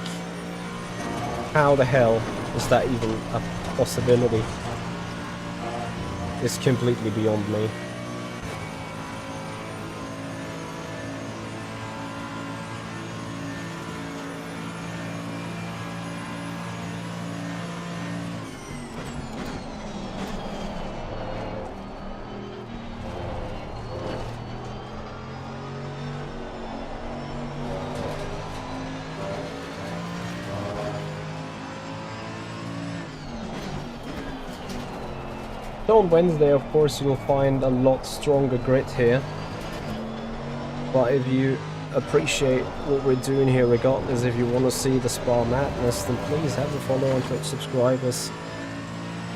how the hell is that even a possibility? It's completely beyond me. So on Wednesday, of course, you'll find a lot stronger grid here. But if you appreciate what we're doing here, regardless, if you want to see the Spa madness, then please have a follow on Twitch, subscribe us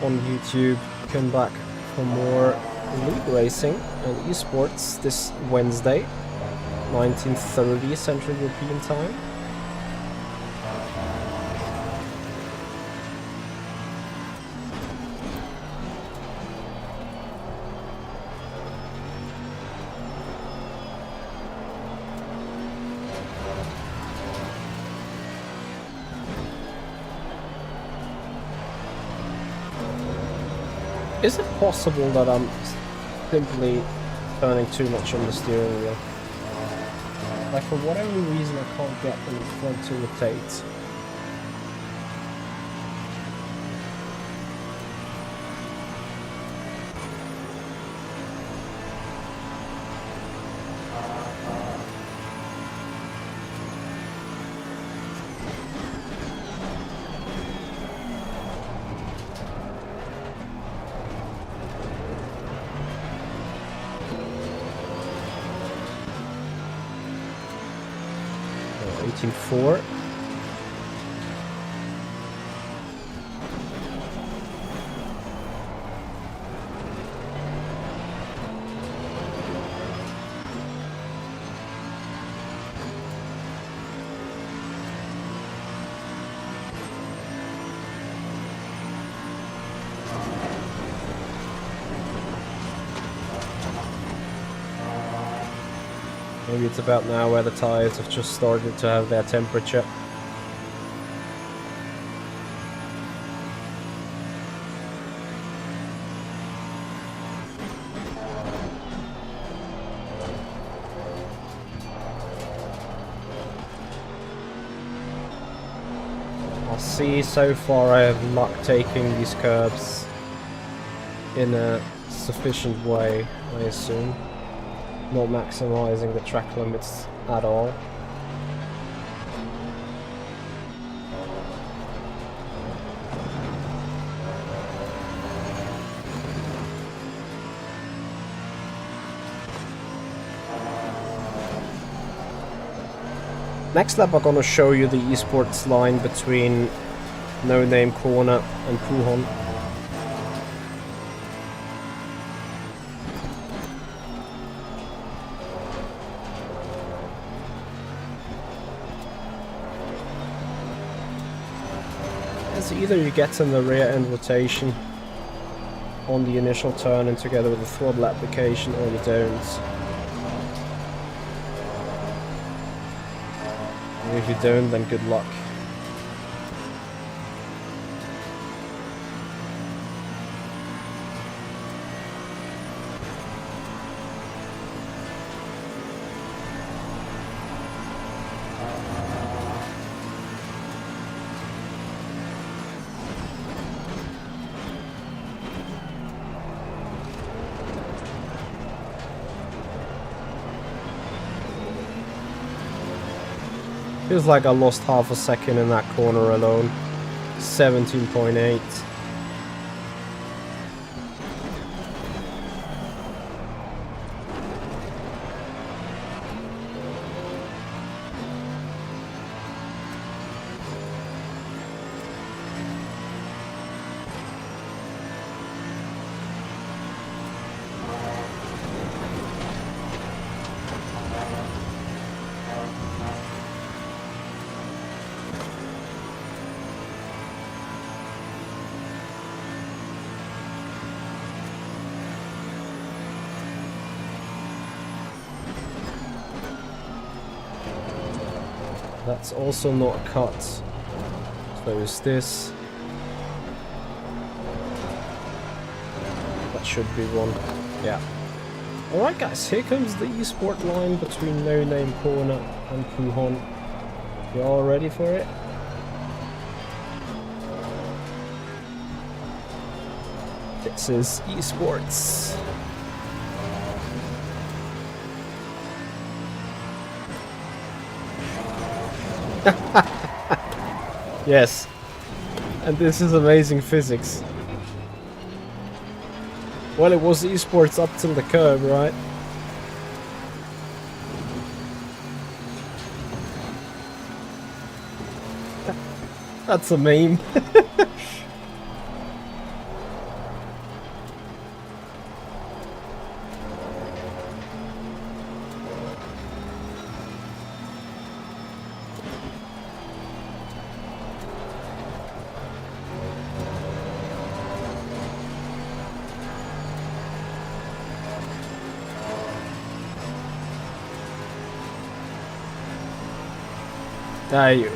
on YouTube. Come back for more league racing and esports this Wednesday, 19:30 Central European Time. Is it possible that I'm simply turning too much on the steering wheel? Like, for whatever reason, I can't get the front to rotate. Oh, 18.4. Maybe it's about now where the tires have just started to have their temperature. I'll see, so far I have luck taking these curbs in a sufficient way, I assume. Not maximizing the track limits at all. Next lap I'm gonna show you the esports line between No Name Corner and Puhon. So either you get in the rear end rotation on the initial turn and together with the throttle application, or you don't. And if you don't, then good luck. Feels like I lost half a second in that corner alone. 17.8. That's also not a cut. So is this. That should be one. Yeah. Alright guys, here comes the esport line between No Name Corner and Puhon. You all ready for it? This is esports. Yes. And this is amazing physics. Well, it was esports up till the curb, right? That's a meme.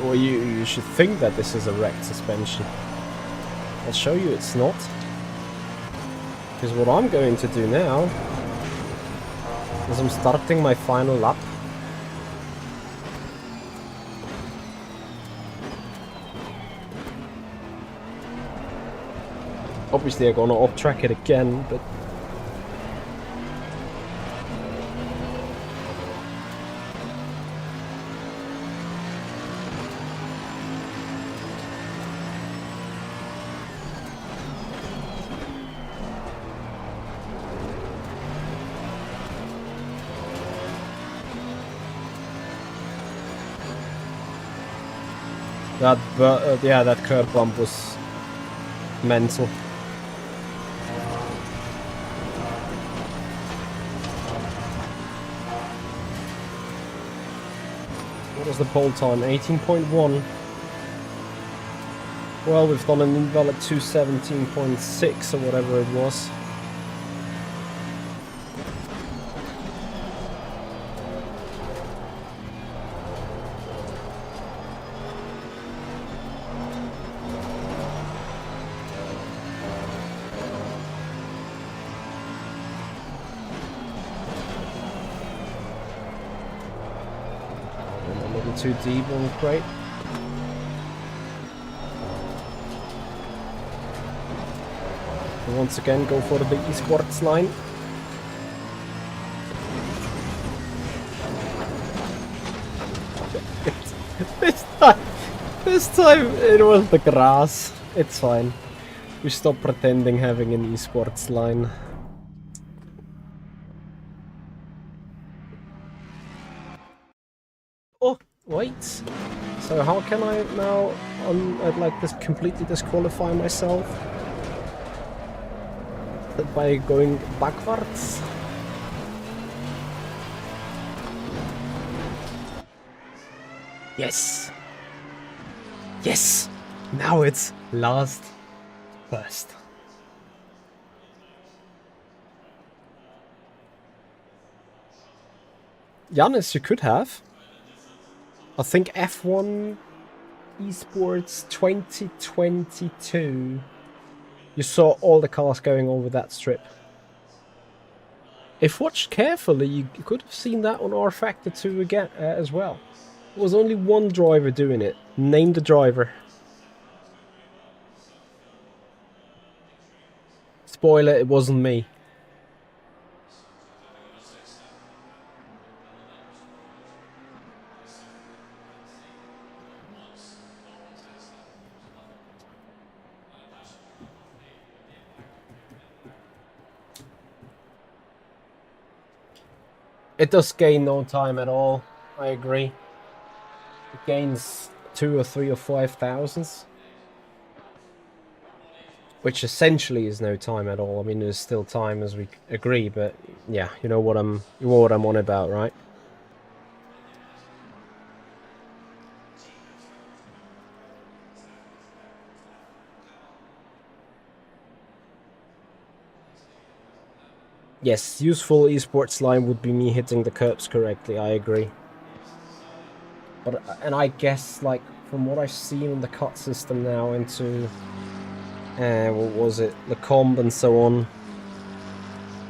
Well, you should think that this is a wrecked suspension. I'll show you it's not. Because what I'm going to do now is I'm starting my final lap. Obviously I'm gonna off track it again, but yeah, that curb bump was mental. What was the pole time? 18.1. Well, we've done an invalid 217.6 or whatever it was. Too deep on the crate. And once again, go for the big esports line. this time it was the grass. It's fine. We stop pretending having an esports line. Oh. Wait, so how can I now, like, this completely disqualify myself? By going backwards? Yes! Yes! Now it's last first. Giannis, you could have. I think F1 Esports 2022, you saw all the cars going over that strip. If watched carefully, you could have seen that on R Factor 2 again as well. There was only one driver doing it. Name the driver. Spoiler, it wasn't me. It does gain no time at all, I agree. It gains 2 or 3 or 5 thousandths. Which essentially is no time at all. I mean, there's still time as we agree, but yeah, you know what I'm on about, right? Yes, useful esports line would be me hitting the curbs correctly, I agree. But and I guess like from what I've seen in the cut system now into what was it, the comb and so on,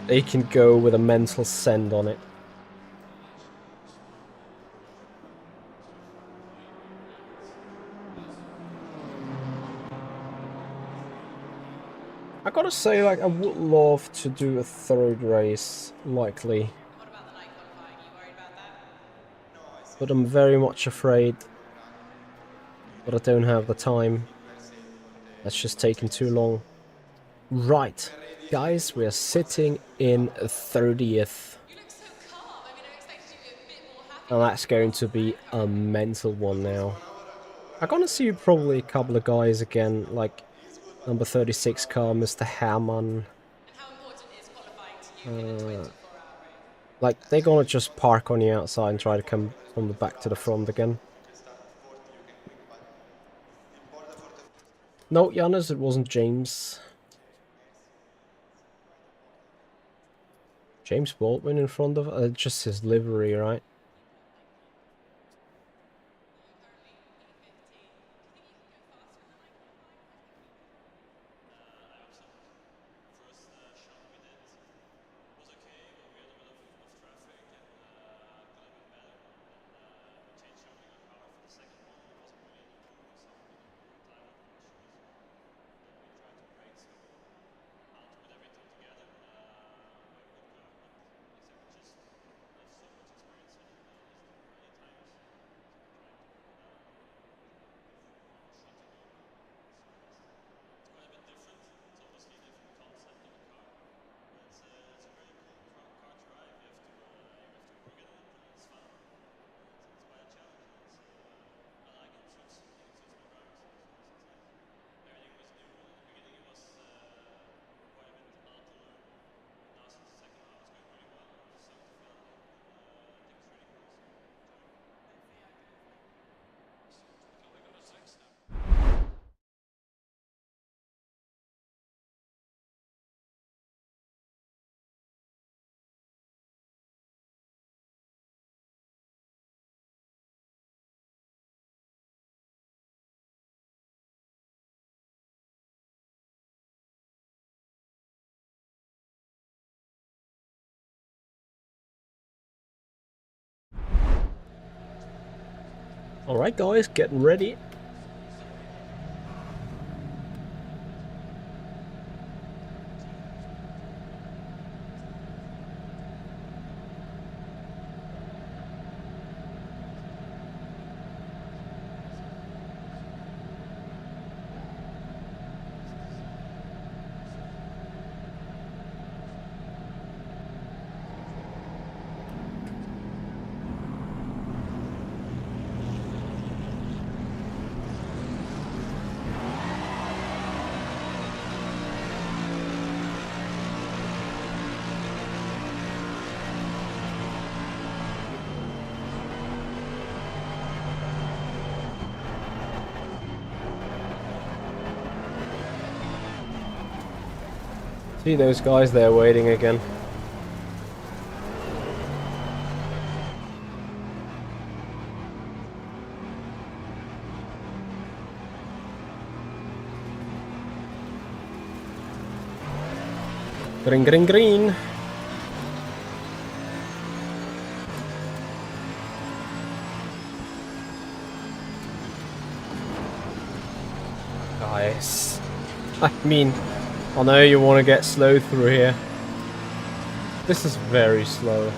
they can go with a mental send on it. I gotta say, like, I would love to do a third race, likely. What about the night qualifying? Are you worried about that? But I'm very much afraid that I don't have the time. That's just taking too long. Right, guys, we are sitting in 30th. You look so calm. I mean, I expected you to be a bit more happy. And that's going to be a mental one now. I'm gonna see probably a couple of guys again, like number 36 car, Mr. Hammond. And how important is qualifying to you in a 24-hour race? Like, they're gonna just park on the outside and try to come from the back to the front again. No, Giannis, it wasn't James. James Baldwin in front of just his livery, right? Alright guys, getting ready. See those guys there waiting again. Green, green, green. Guys, I mean, I know you want to get slow through here. This is very slow.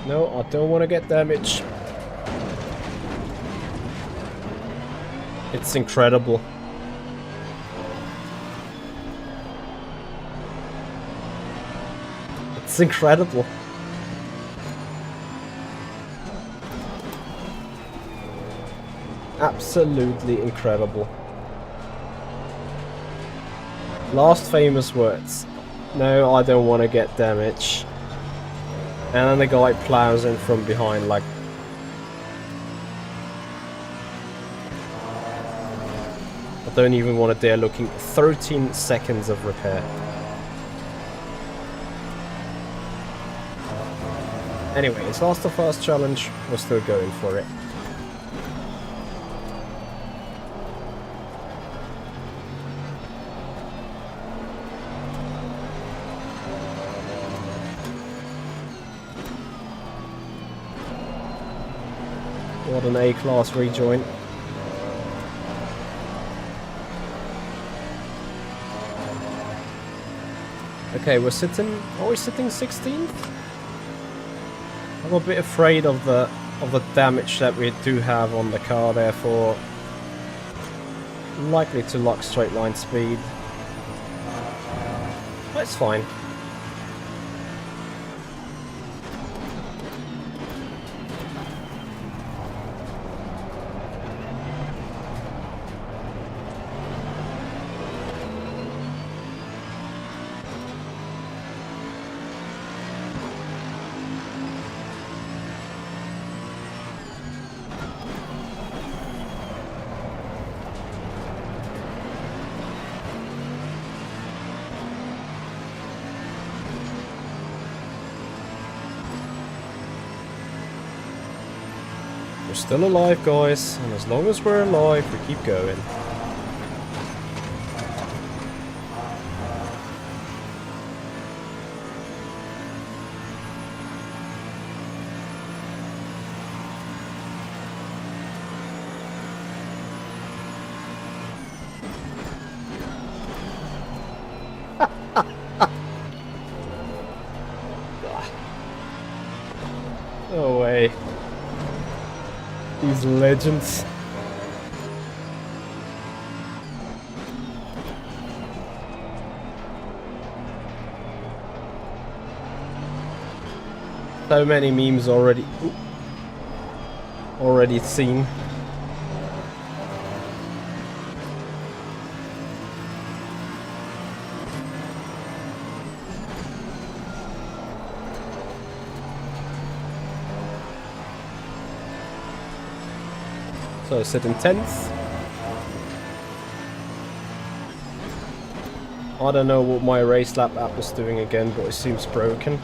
No, I don't want to get damaged. It's incredible. It's incredible. Absolutely incredible. Last famous words. No, I don't want to get damaged. And then the guy plows in from behind like... I don't even want to dare looking. 13 seconds of repair. Anyway, it's last the first challenge. We're still going for it. What an A-class rejoin. Okay, are we sitting 16th? I'm a bit afraid of the damage that we do have on the car, therefore likely to lock straight line speed. But it's fine. We're still alive, guys, and as long as we're alive, we keep going. No way. These legends. So many memes already seen. So sitting 10th. I don't know what my race lap app was doing again, but it seems broken.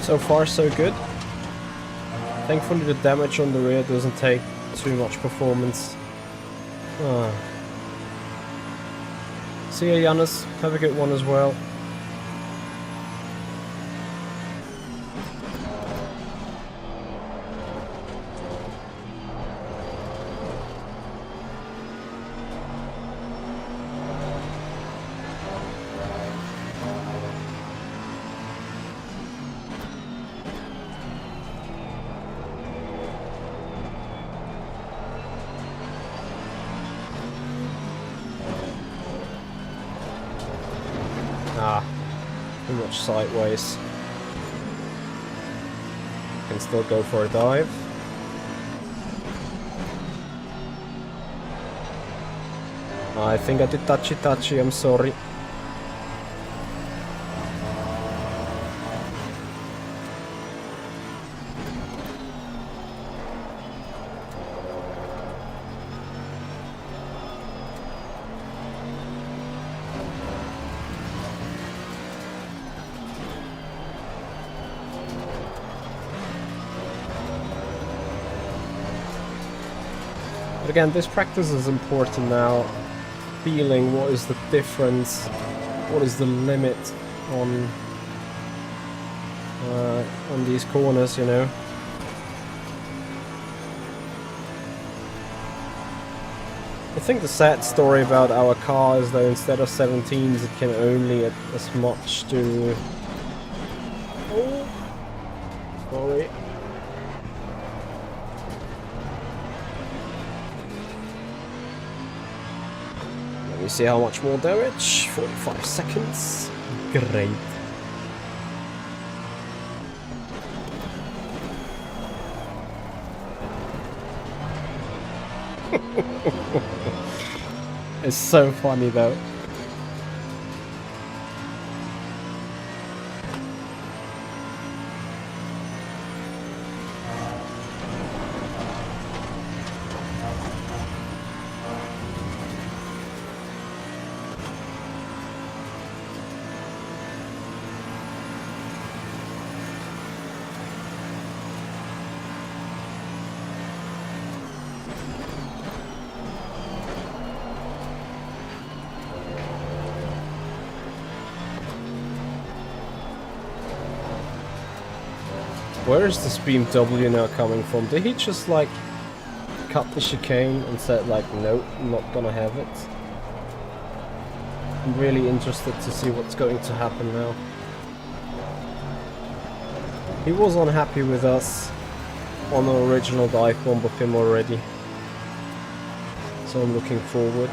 So far, so good. Thankfully, the damage on the rear doesn't take too much performance. See ya, Janus. Have a good one as well. Too much sideways. Can still go for a dive. I think I did touchy, I'm sorry. again, this practice is important now. Feeling what is the difference, what is the limit on these corners, you know. I think the sad story about our car is that instead of 17s, it can only as much do. Oh, sorry. Let me see how much more damage. 45 seconds. Great. It's so funny though. Where is this BMW now coming from? Did he just like cut the chicane and said like, nope, I'm not gonna have it? I'm really interested to see what's going to happen now. He was unhappy with us on the original dive bomb of him already. So I'm looking forward.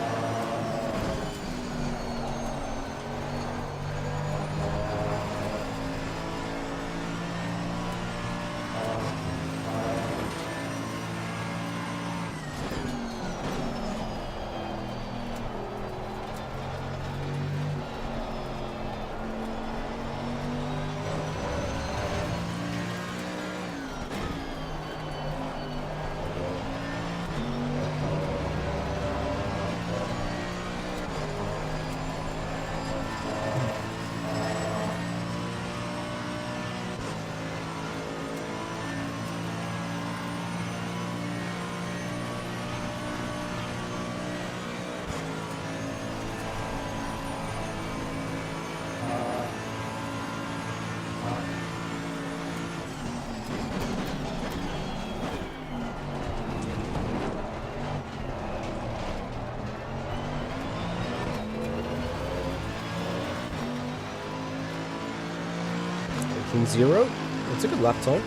Zero. It's a good lap time.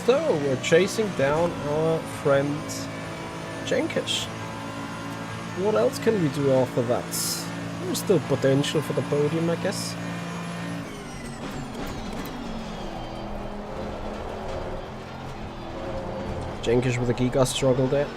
So we're chasing down our friend Jenkish. What else can we do after that? There's still potential for the podium, I guess. Jenkish with a giga struggle there.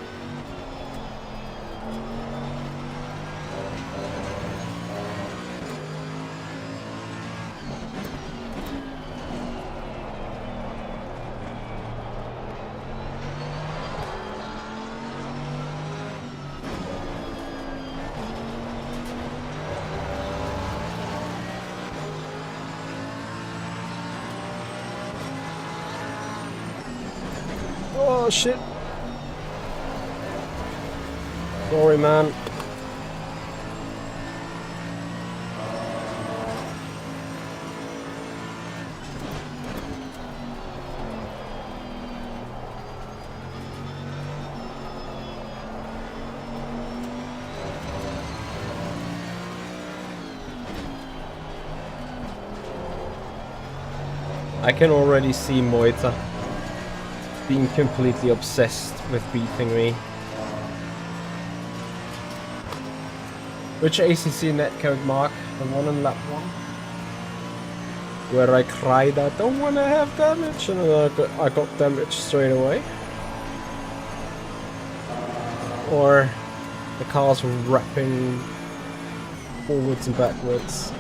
Oh shit. Sorry, man. I can already see Moita being completely obsessed with beating me. Which ACC netcode mark? The one in lap 1? Where I cried, I don't want to have damage, and then I got damage straight away. Or the car's wrapping forwards and backwards.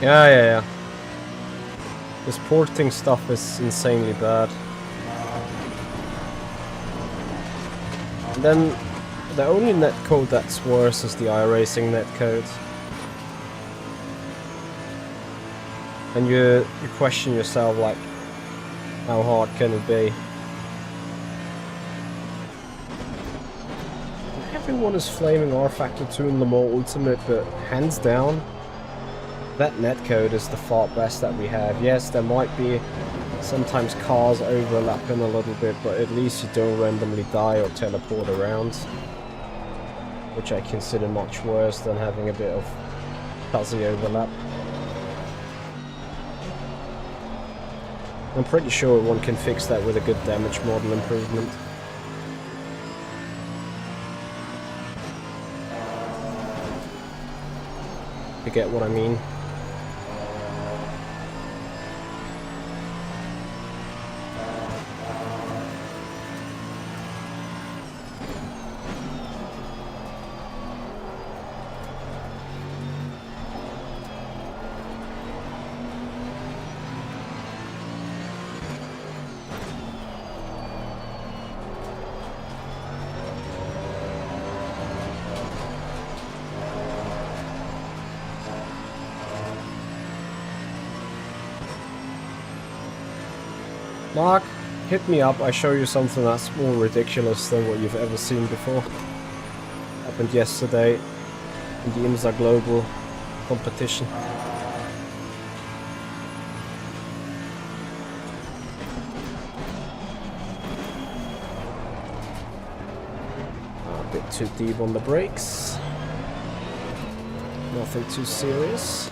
Yeah. This porting stuff is insanely bad. And then the only netcode that's worse is the iRacing netcode. And you question yourself, like, how hard can it be? Everyone is flaming R-Factor 2 in Le Mans Ultimate, but hands down, that netcode is the far best that we have. Yes, there might be sometimes cars overlapping a little bit, but at least you don't randomly die or teleport around, which I consider much worse than having a bit of fuzzy overlap. I'm pretty sure one can fix that with a good damage model improvement. You get what I mean? Mark, hit me up, I show you something that's more ridiculous than what you've ever seen before. Happened yesterday in the IMSA Global competition. A bit too deep on the brakes. Nothing too serious.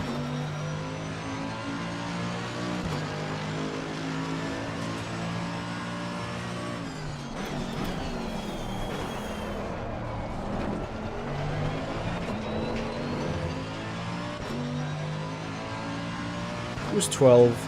Was 12.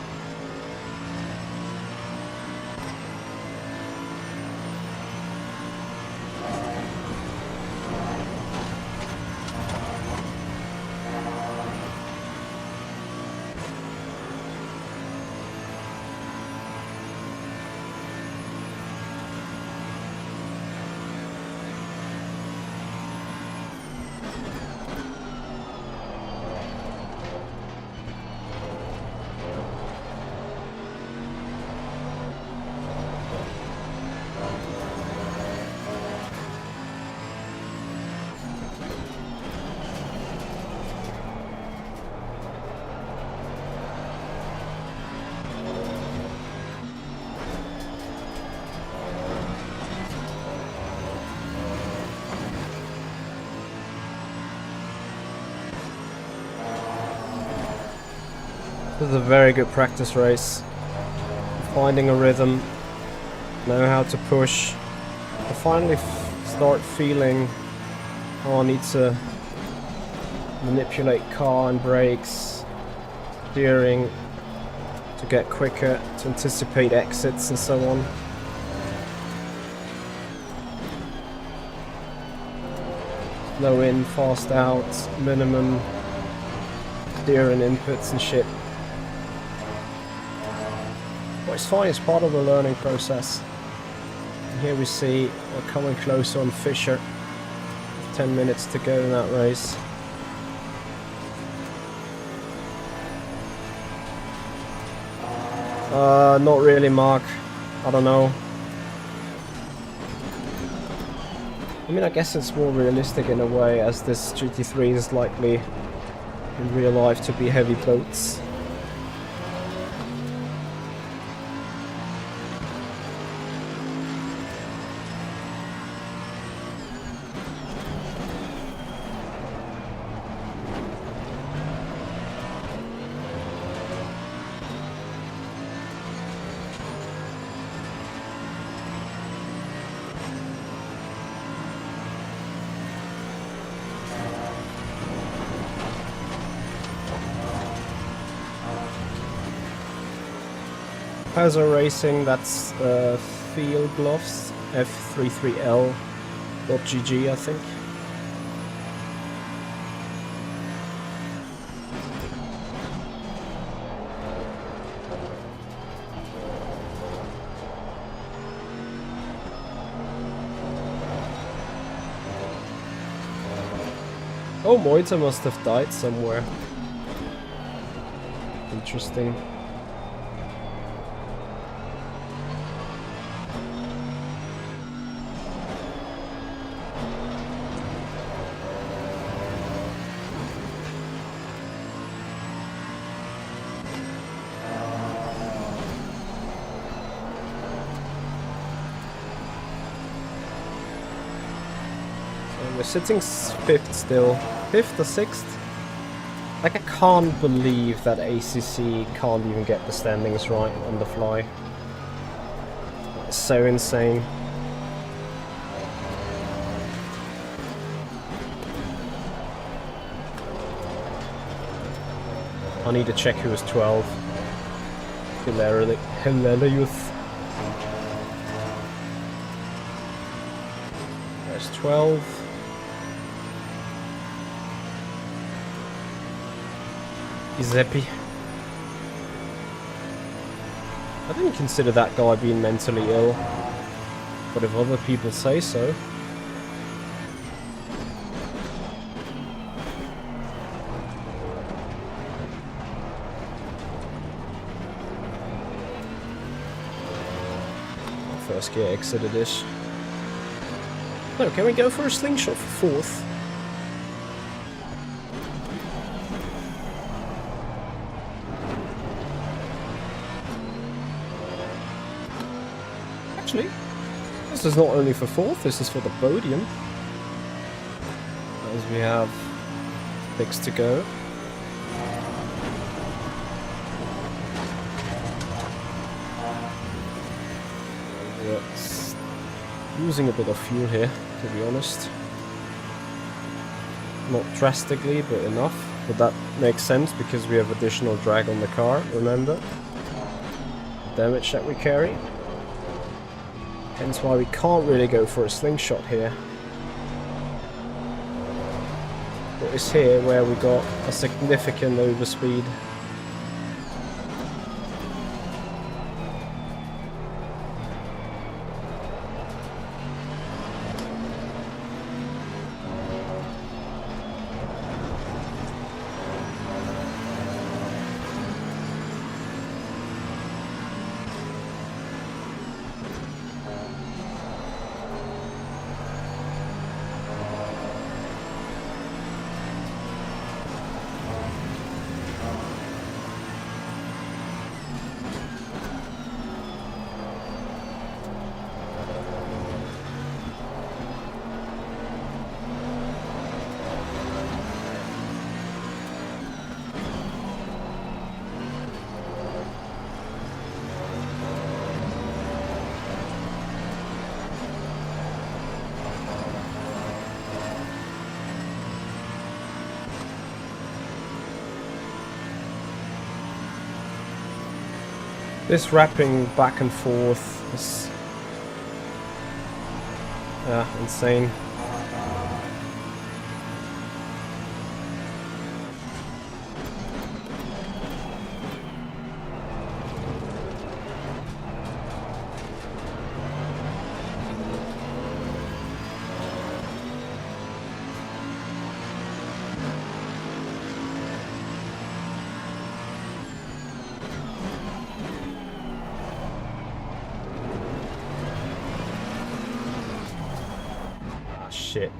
This is a very good practice race. Finding a rhythm, know how to push. I finally start feeling how I need to manipulate car and brakes, steering to get quicker, to anticipate exits and so on. Slow in, fast out, minimum steering inputs and shit. But it's fine, it's part of the learning process. And here we see we're coming closer on Fisher. 10 minutes to go in that race. Not really, Mark. I don't know. I mean, I guess it's more realistic in a way, as this GT3 is likely in real life to be heavy boats. Pazzo Racing, that's Field Gloves, F33L.GG, I think. Oh, Moita must have died somewhere. Interesting. We're sitting 5th still. 5th or 6th? Like, I can't believe that ACC can't even get the standings right on the fly. It's so insane. I need to check who was 12. Hilarious. There's 12. Zeppi. I didn't consider that guy being mentally ill, but if other people say so. First gear exited ish. No, can we go for a slingshot for 4th? Actually, this is not only for 4th, this is for the podium. As we have 6 to go. We're using a bit of fuel here, to be honest. Not drastically, but enough. But that makes sense because we have additional drag on the car, remember? The damage that we carry. Hence why we can't really go for a slingshot here. But it's here where we got a significant overspeed. This wrapping back and forth is insane. Shit.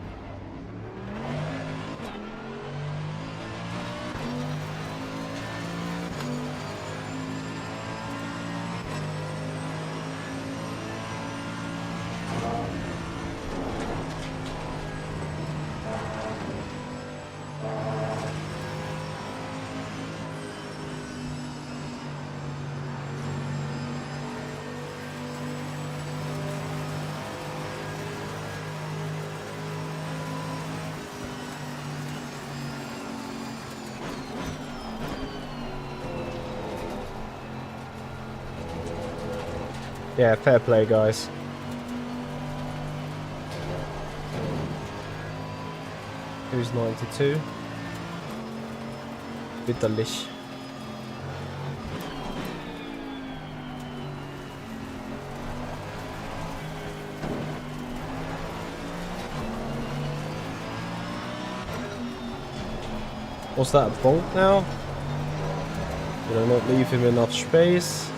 Yeah, fair play, guys. Who's 92? Bitterlich. Was that a bonk now? Did I not leave him enough space?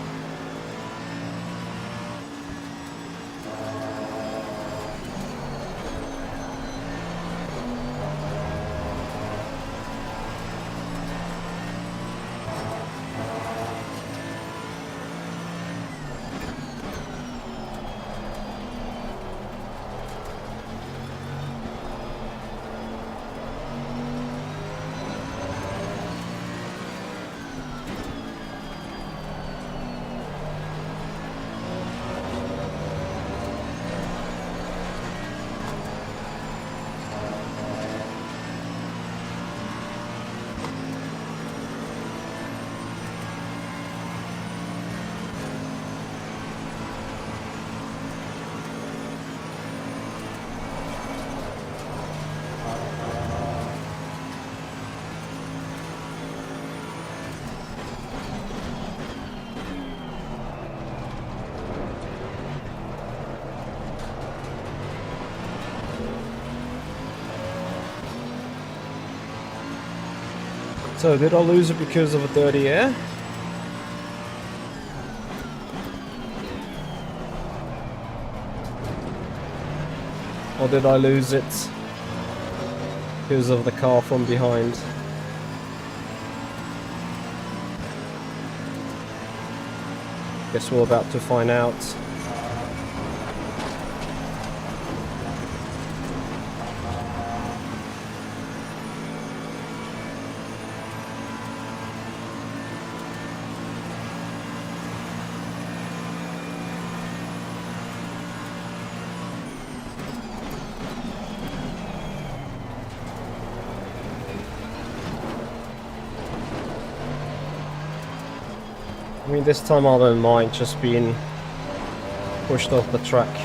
So, did I lose it because of a dirty air? Or did I lose it because of the car from behind? Guess we're about to find out. I mean, this time I don't mind just being pushed off the track.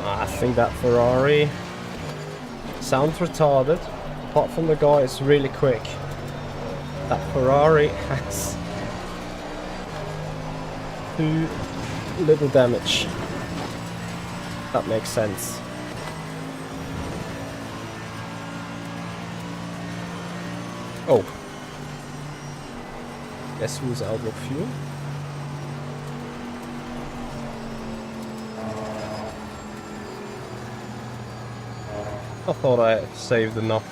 I think that Ferrari sounds retarded. Apart from the guy, it's really quick. That Ferrari has too little damage. That makes sense. Oh. Guess who's out of fuel? I thought I saved enough.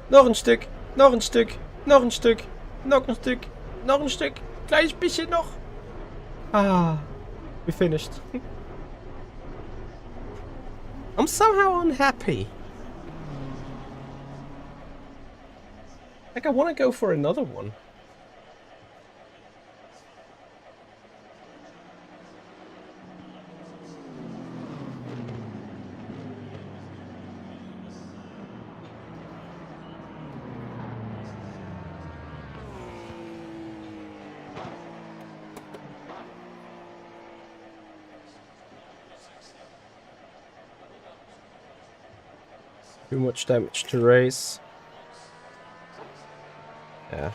Nog een stuk, nog een stuk, nog een stuk, nog een stuk, nog een stuk. Klein beetje nog. Ah, we finished. I'm somehow unhappy. Like, I want to go for another one. Too much damage to race. Yeah.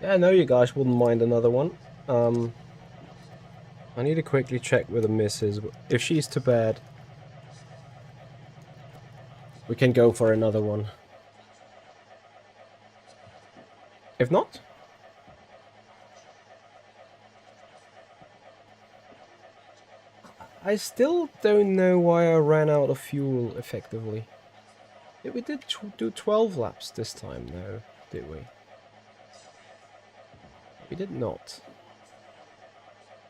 Yeah, I know you guys wouldn't mind another one. I need to quickly check with the missus. If she's too bad, we can go for another one. If not, I still don't know why I ran out of fuel effectively. We did do 12 laps this time, though, did we? We did not.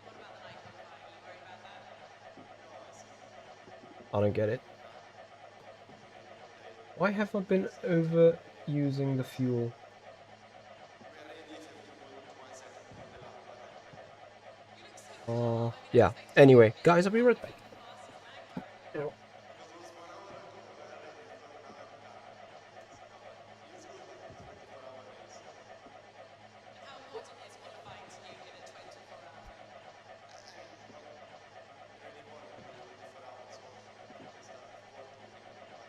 What about the night qualifying? Are you worried about that? I don't get it. Why have I been overusing the fuel? We are ready if you have to go to 1 second on the lap, but I'm ready. You look so calm. I mean, I Yeah. expected you Anyway, maybe guys, I'll to be not right be back. the fastest man car. Because it was 1 hour ago, we are ready, so now I'm calm. No, but it's good, but it's 24-hour race. So, And how important is qualifying to you in a 24-hour? I mean, it's not really important because 24 hours also. If you can start at 40, you can win.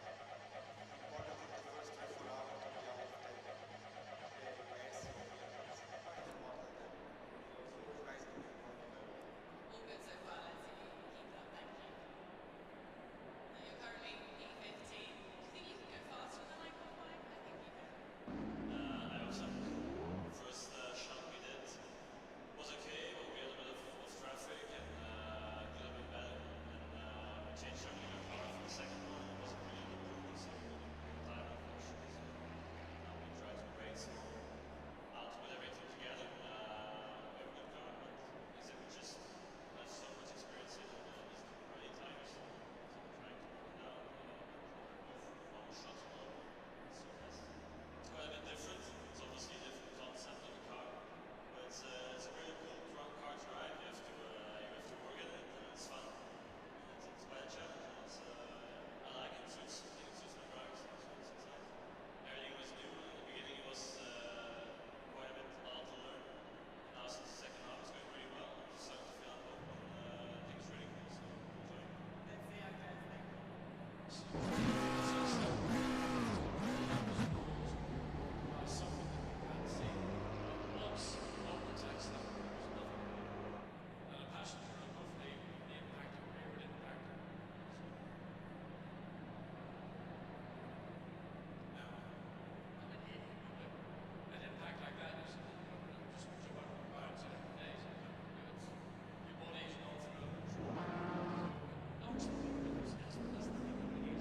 But important for the first 3-4 hours to be out of the mess of it's quite important. And it's always nice to win one of them. All good so far. Let's see if you can keep it up. Thank you. Now you're currently P15. Do you think you can go faster in the night qualifying? I think you can. I hope so. First shot we did was okay, but we had a bit of traffic and could have been better. And we changed our leader car for the second one. It wasn't really improving, so we got a tire infection. So now we try to race out with everything together. We have a good car, but like I said, we just have so much experience in these early tires. So we're trying to work it out. Both long shots low. So it's quite a bit different. It's obviously a different concept of the car, but it's a really cool car to ride. You have to work at it, and it's fun. It's quite a challenge. And I like it. I think it suits my driving style. So it's nice. Everything was new, and in the beginning it was quite a lot to learn. And now since the second half, it's going really well. I'm starting to feel at home, and I think it's really cool. So I'm enjoying it. Let's see how it goes. Thank you. Something that we can't see. Once overtakes them, there's nothing to do. And a passenger above the impactor, rear impactor. Now, an impact like that is just 200 pounds in every day. So your body's not through. So, no explosive, that's the thing that we need.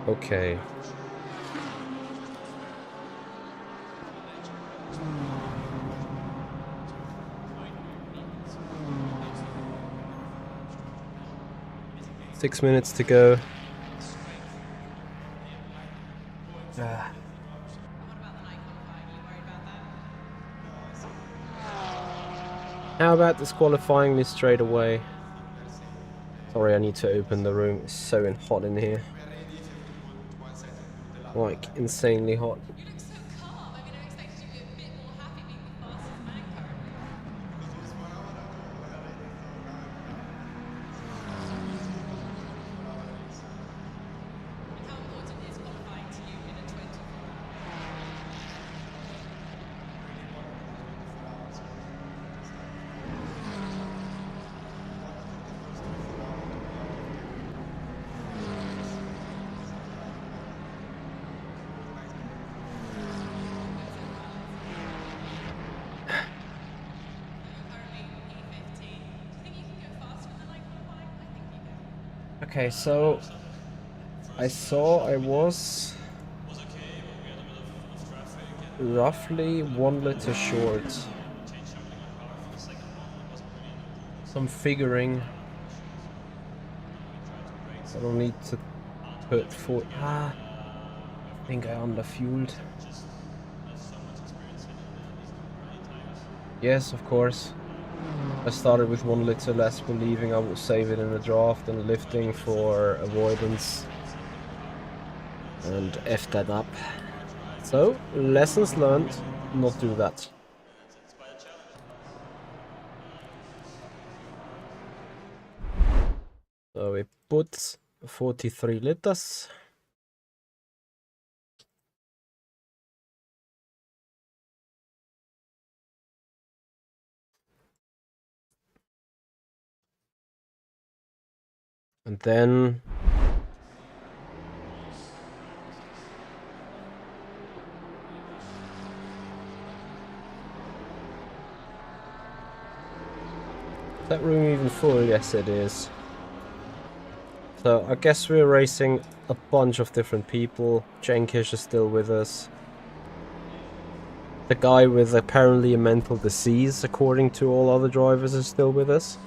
Okay. Six minutes to go. And what about the night qualifying? Are you worried about that? How about disqualifying me straight away? Sorry, I need to open the room. It's so hot in here. We are ready if you put 1 second to the lap. Like, insanely hot. You look so calm. I mean, I expected you to be a bit more happy being the fastest man currently. Because it was 1 hour ago we are ready, so now I'm race. And how important is qualifying to you in a 24-hour? Okay, so I saw I was roughly 1 liter short. Some figuring. I don't need to put for. I think I underfueled. Yes, of course. I started with 1 liter less, believing I would save it in the draft and lifting for avoidance. And F that up. So, lessons learned, not do that. So we put 43 liters. And then is that room even full? Yes, it is. So I guess we're racing a bunch of different people. Jenkish is still with us. The guy with apparently a mental disease, according to all other drivers, is still with us.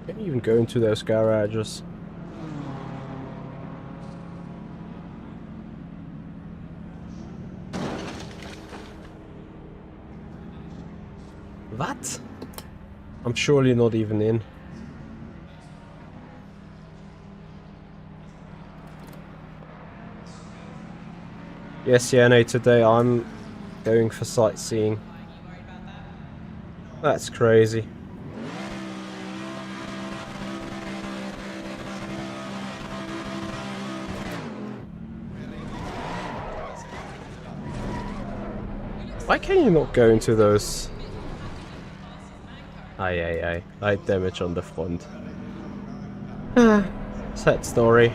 Can't even go into those garages. What? I'm surely not even in. Yes, yeah, no, today I'm going for sightseeing. That's crazy. Why can you not go into those? Aye. Light damage on the front. Sad story.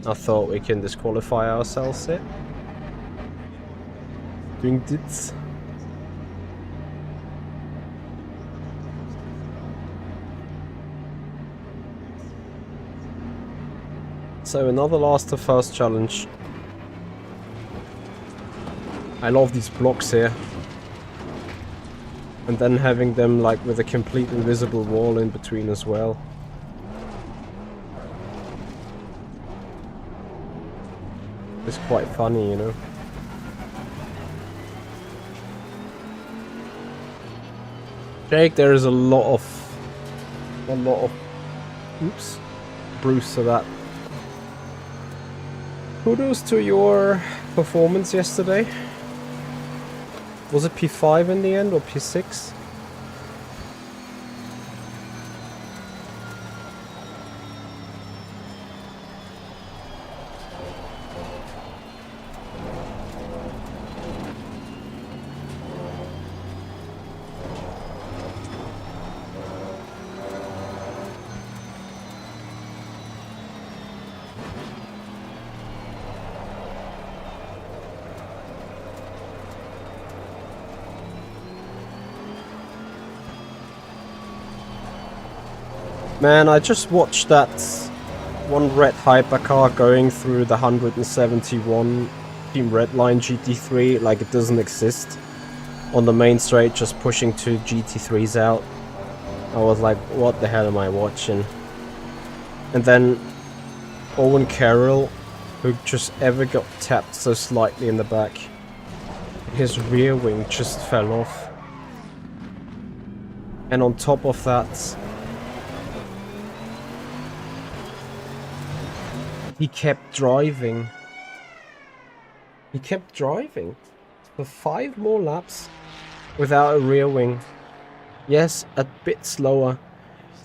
I thought we can disqualify ourselves here. Doing this. So another last to first challenge. I love these blocks here. And then having them like with a complete invisible wall in between as well. It's quite funny, you know. Jake, there is a lot of oops, Bruce to that. Kudos to your performance yesterday. Was it P5 in the end or P6? Man, I just watched that one red hypercar going through the 171 Team Redline GT3 like it doesn't exist. On the main straight, just pushing two GT3s out. I was like, what the hell am I watching? And then Owen Carroll, who just ever got tapped so slightly in the back, his rear wing just fell off. And on top of that, he kept driving. He kept driving for 5 more laps without a rear wing. Yes, a bit slower,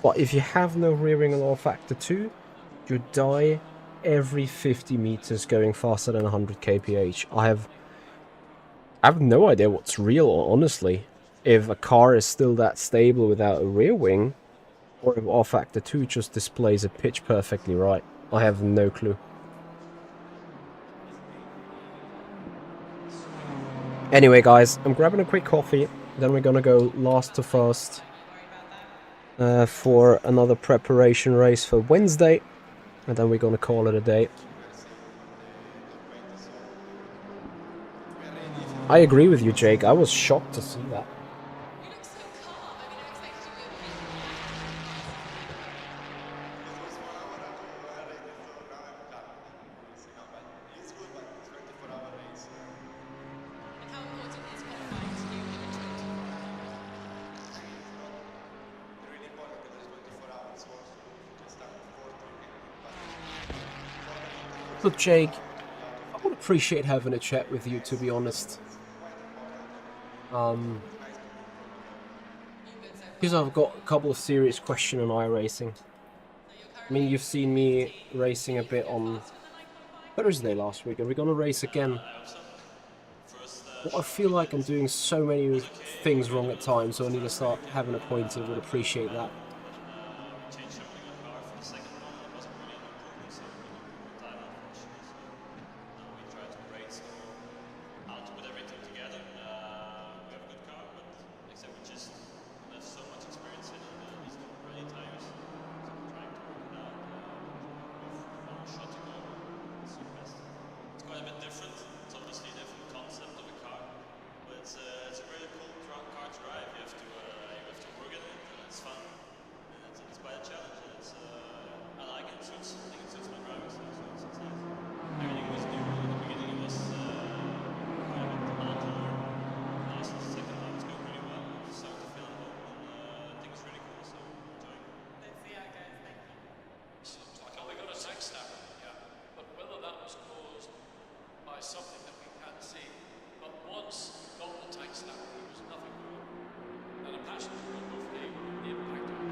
but if you have no rear wing on factor 2, you die every 50 meters going faster than 100 kph. I have no idea what's real, honestly. If a car is still that stable without a rear wing, or if R factor 2 just displays a pitch perfectly right. I have no clue. Anyway, guys, I'm grabbing a quick coffee. Then we're gonna go last to first for another preparation race for Wednesday. And then we're gonna call it a day. I agree with you, Jake. I was shocked to see that. You look so calm. I mean, I expected you to be a bit more happy being the fastest man currently. It was 1 hour ago already, so now I'm calm. See, no, but it's good, but it's 24-hour race. And how important is qualifying to you in a 24-hour race? It's not really important because there's 24 hours also. If you can start at 40, you can win. But for Look, Jake, I would appreciate having a chat with you, to be honest. Because I've got a couple of serious questions on iRacing. I mean, you've seen me racing a bit on Thursday last week. Are we gonna race again? Well, I feel like I'm doing so many things wrong at times, so I need to start having a pointer. Would appreciate that. We changed everything on the car for the second one. It wasn't really an improvement, so we couldn't put time unfortunately. So now we try to race out with everything together. We have a good car, but like I said, we just don't have so much experience in these early tires. So we're trying to work it out with one shot to go. It's the best. It's quite a bit different. It's obviously a different concept of a car, but it's a really cool car to drive. You have to work at it, and it's fun. And it's quite a challenge. And it's I like it. I think it suits my driving style. So it's nice. Everything was new in the beginning. It was quite a bit hard to learn. Now since the second half, it's going really well. I'm starting to feel at home, and I think it's really cool. So I'm enjoying it. Let's see how it goes. Thank you. So we got a tank snapper, yeah. But whether that was caused by something that we can't see. But once we got the tank snapper, there was nothing more. And a passenger will go for the impact of the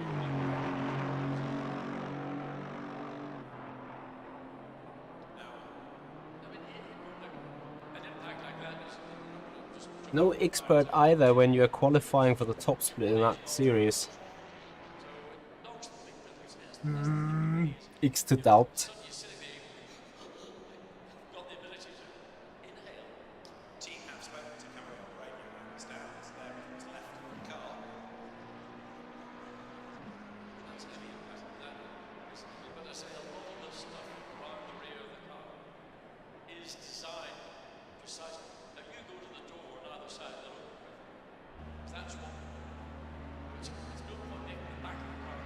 Now, I mean, an impact like that is just No expert either when you're qualifying for the top split in that series. X to doubt. you're sitting there, you've got the ability to inhale. team have spoken to camera on radio, I understand it's there, it's left of the car. That's heavy impact. That is, but I say a lot of the stuff around the rear of the car is designed precisely. Now you go to the door on either side of the road. That's what it's built on the back of the car,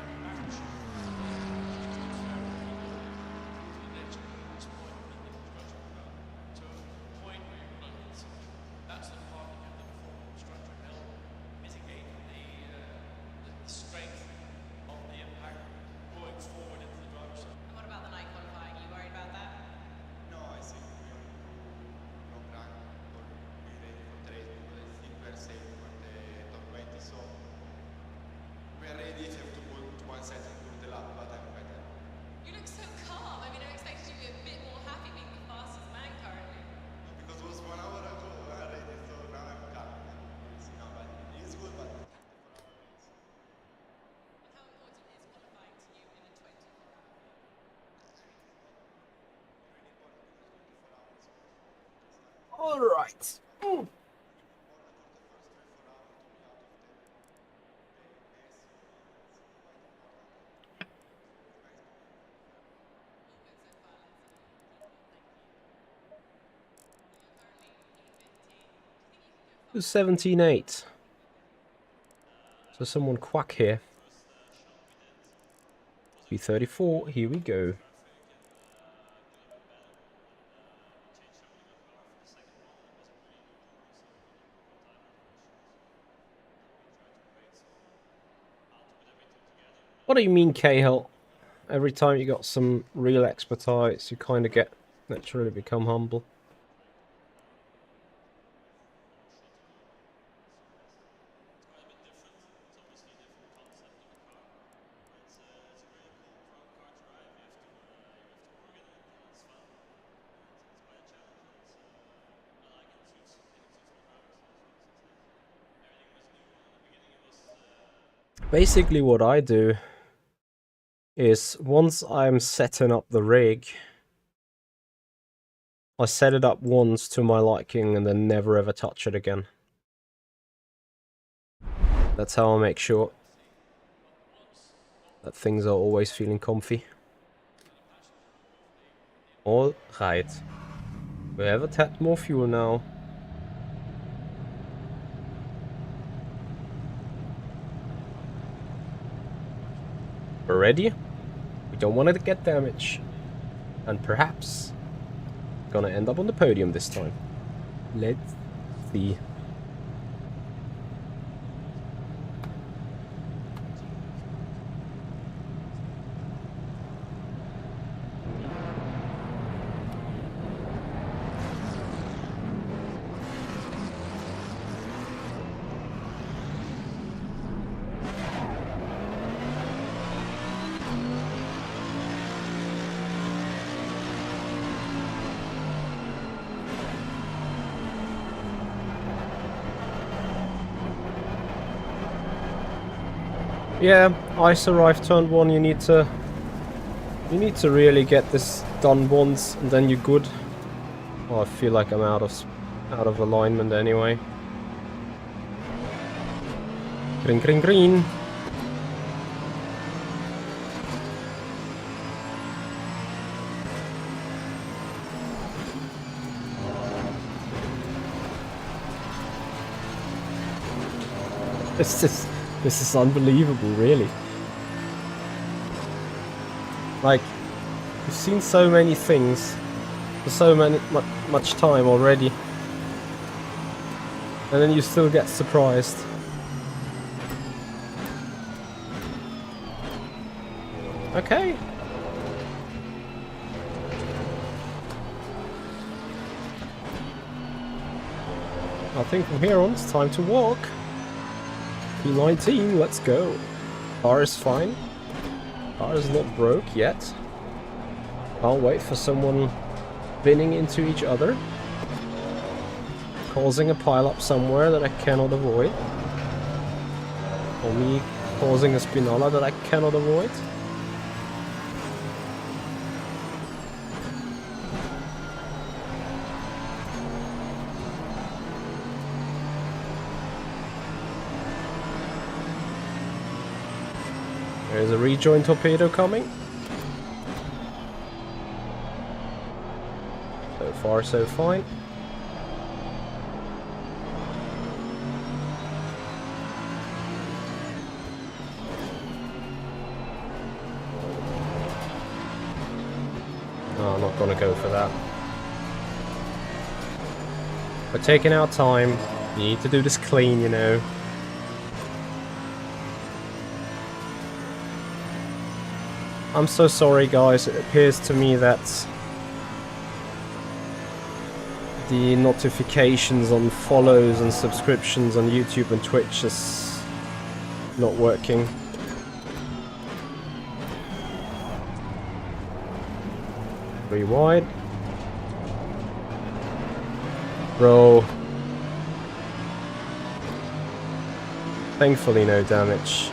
like a back shop. To the next point in the construction of the car. So the point where you're going to hit something, that's the part that you have the performance structure to help mitigate the strength of the impact going forward into the driver's side. And what about the night qualifying? Are you worried about that? No, I think we are no plan or be ready for the race because I think we are safe for the top 20. So we are ready if you have to put one second to the lap, but I'm better. You look so calm. I mean, I expected you to be a bit more happy being the fastest man currently. Because it was 1 hour ago already, so now I'm calm. See, no, but it's good, but And how important is qualifying to you in a 24-hour race? All right. 17.8. So someone quack here. B34, here we go. What do you mean, Cahill? Every time you got some real expertise, you kind of get naturally become humble. Basically what I do is once I'm setting up the rig, I set it up once to my liking and then never ever touch it again. That's how I make sure that things are always feeling comfy. Alright. We have a tad more fuel now. We're ready. We don't want it to get damaged. And perhaps gonna end up on the podium this time. Let's see. Yeah, ice arrived turn 1, you need to really get this done once and then you're good. Oh, I feel like I'm out of alignment anyway. Green, green, green. This is unbelievable, really. Like, you've seen so many things for so much time already, and then you still get surprised. Okay. I think from here on it's time to walk. P19, let's go. Car is fine. Car is not broke yet. I'll wait for someone binning into each other, causing a pile-up somewhere that I cannot avoid. Or me causing a spinola that I cannot avoid. There's a rejoin torpedo coming. So far, so fine. No, I'm not gonna go for that. We're taking our time. You need to do this clean, you know. I'm so sorry, guys. It appears to me that the notifications on follows and subscriptions on YouTube and Twitch is not working. Three wide. Bro. Thankfully, no damage.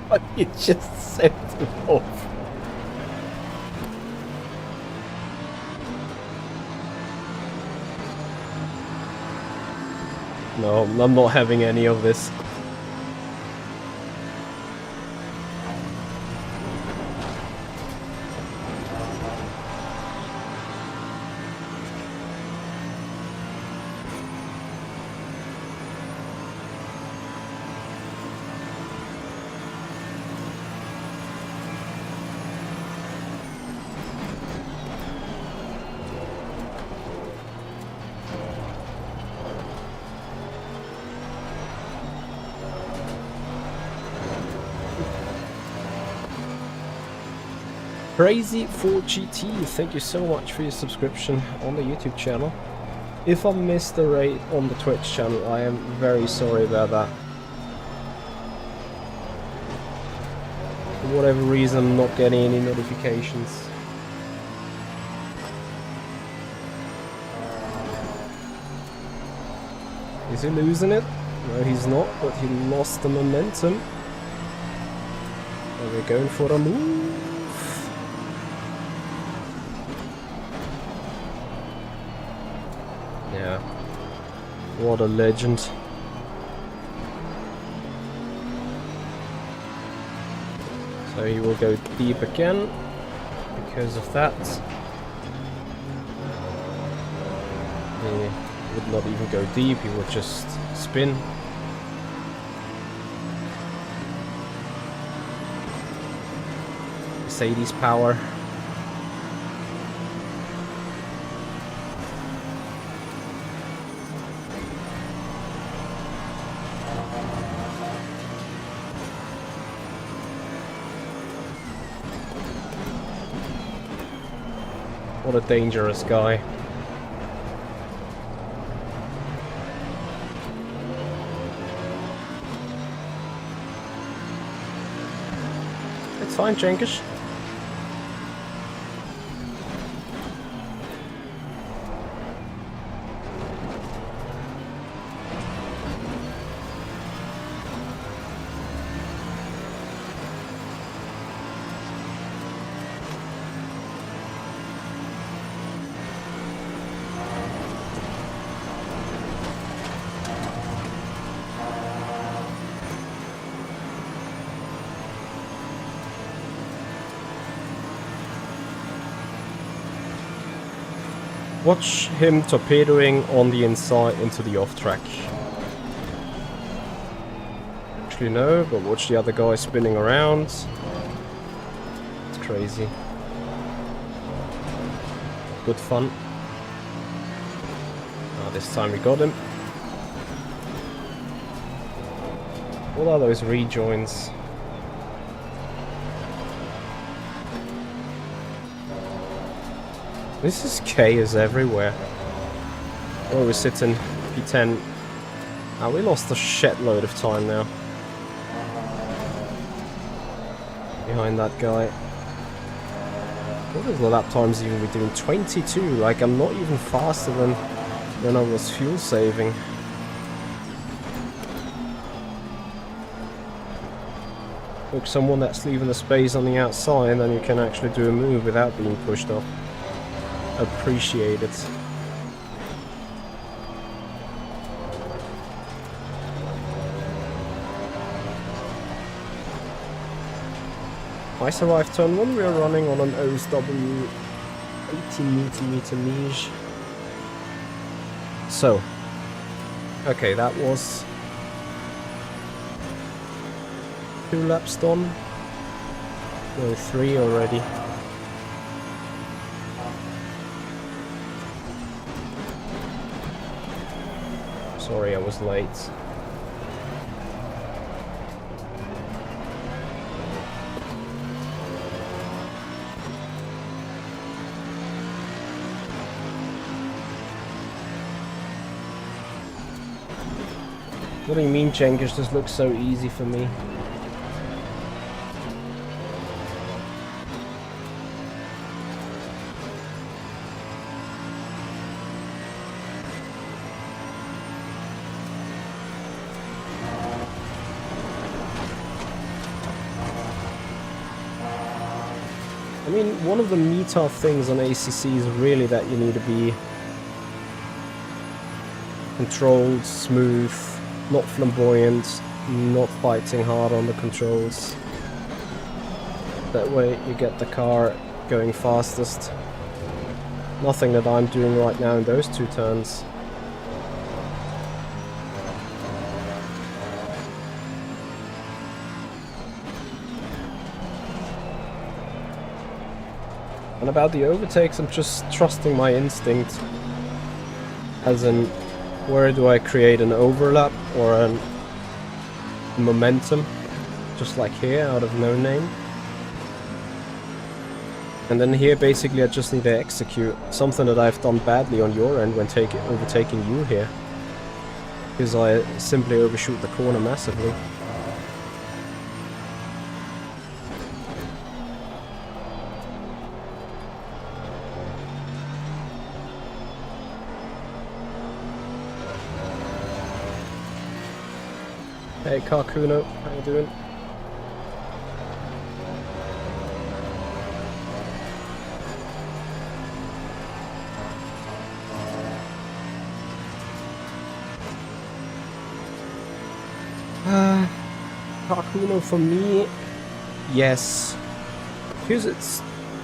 What you just sent him off. No, I'm not having any of this. Crazy4GT, thank you so much for your subscription on the YouTube channel. If I missed the raid on the Twitch channel, I am very sorry about that. For whatever reason, I'm not getting any notifications. Is he losing it? No, he's not, but he lost the momentum. And we're going for a move. Yeah. What a legend. So he will go deep again because of that. He would not even go deep, he would just spin. Mercedes power. What a dangerous guy. It's fine, Cengiz. Watch him torpedoing on the inside into the off track. Actually no, but watch the other guy spinning around. It's crazy. Good fun. This time we got him. What are those rejoins? This is chaos everywhere. Oh, we're sitting P10. Ah, we lost a shitload of time now. Behind that guy. What is the lap times even we're doing? 22. Like, I'm not even faster than when I was fuel saving. Look, someone that's leaving the space on the outside, and then you can actually do a move without being pushed off. Appreciate it. I survived turn 1, we are running on an OSW 18mm Liège. So, okay, that was 2 laps done. No, 3 already. Sorry, I was late. What do you mean, Cengiz? This looks so easy for me. I mean, one of the meta things on ACC is really that you need to be controlled, smooth, not flamboyant, not fighting hard on the controls. That way you get the car going fastest. Nothing that I'm doing right now in those 2 turns. And about the overtakes, I'm just trusting my instinct. As in, where do I create an overlap or a momentum? Just like here, out of no name. And then here basically I just need to execute something that I've done badly on your end when overtaking you here. Because I simply overshoot the corner massively. Hey Karkuno, how you doing? Karkuno for me, yes. Because it's,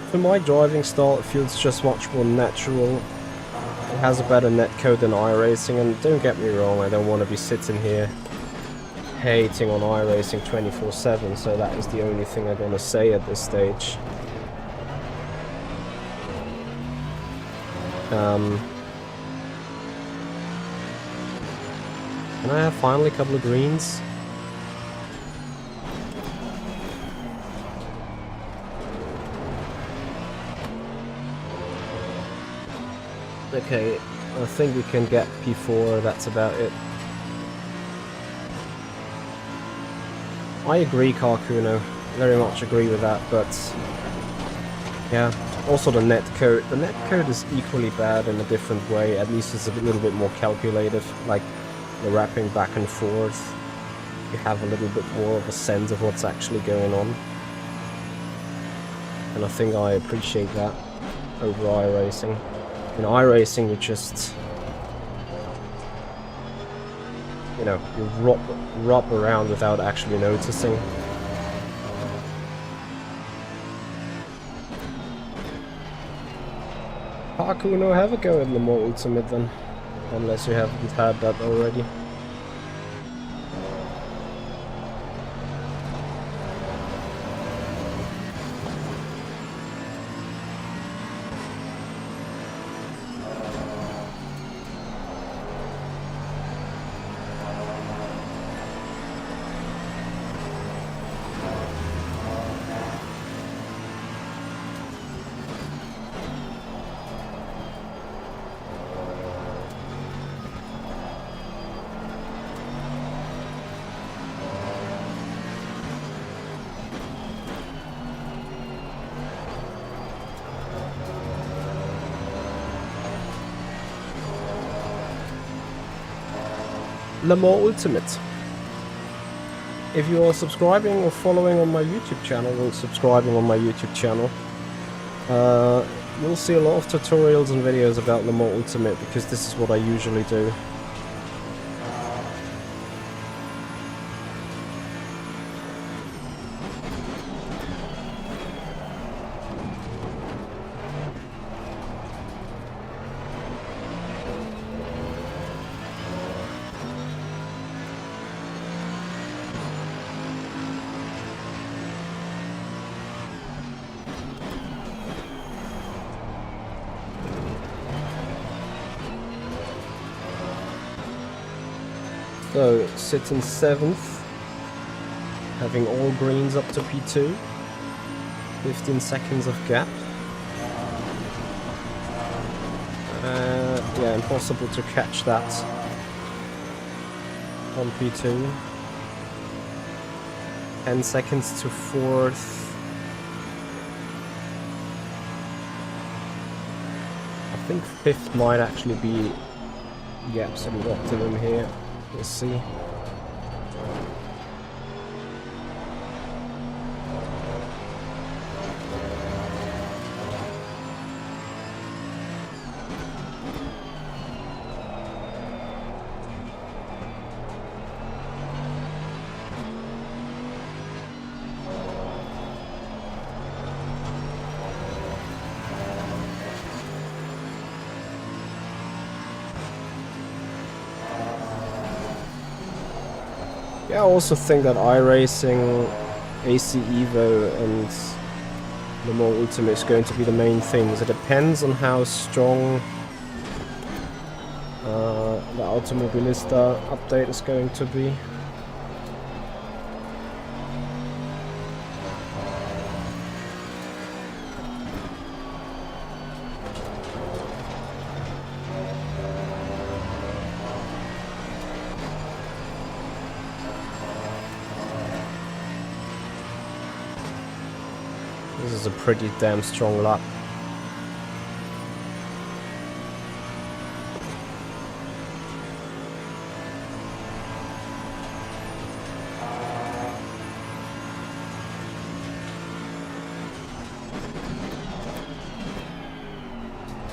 for my driving style, it feels just much more natural. It has a better netcode than iRacing, and don't get me wrong, I don't want to be sitting here hating on iRacing 24/7, so that is the only thing I'm gonna say at this stage. Can I have finally a couple of greens? Okay, I think we can get P4, that's about it. I agree, Karkuno. Very much agree with that, but yeah. Also the netcode. The netcode is equally bad in a different way. At least it's a little bit more calculative, like the wrapping back and forth. You have a little bit more of a sense of what's actually going on. And I think I appreciate that over iRacing. In iRacing you just, you know, you rub around without actually noticing. Hakuno, have a go at Le Mans Ultimate then, unless you haven't had that already. Le Mans Ultimate. If you are subscribing or following on my YouTube channel, or subscribing on my YouTube channel, you'll see a lot of tutorials and videos about Le Mans Ultimate, because this is what I usually do. So, sitting 7th, having all greens up to P2, 15 seconds of gap. Yeah, impossible to catch that on P2. 10 seconds to 4th. I think 5th might actually be the absolute optimum here. We'll see. Yeah, I also think that iRacing, AC Evo and Le Mans Ultimate is going to be the main things. It depends on how strong the Automobilista update is going to be. is a pretty damn strong lap.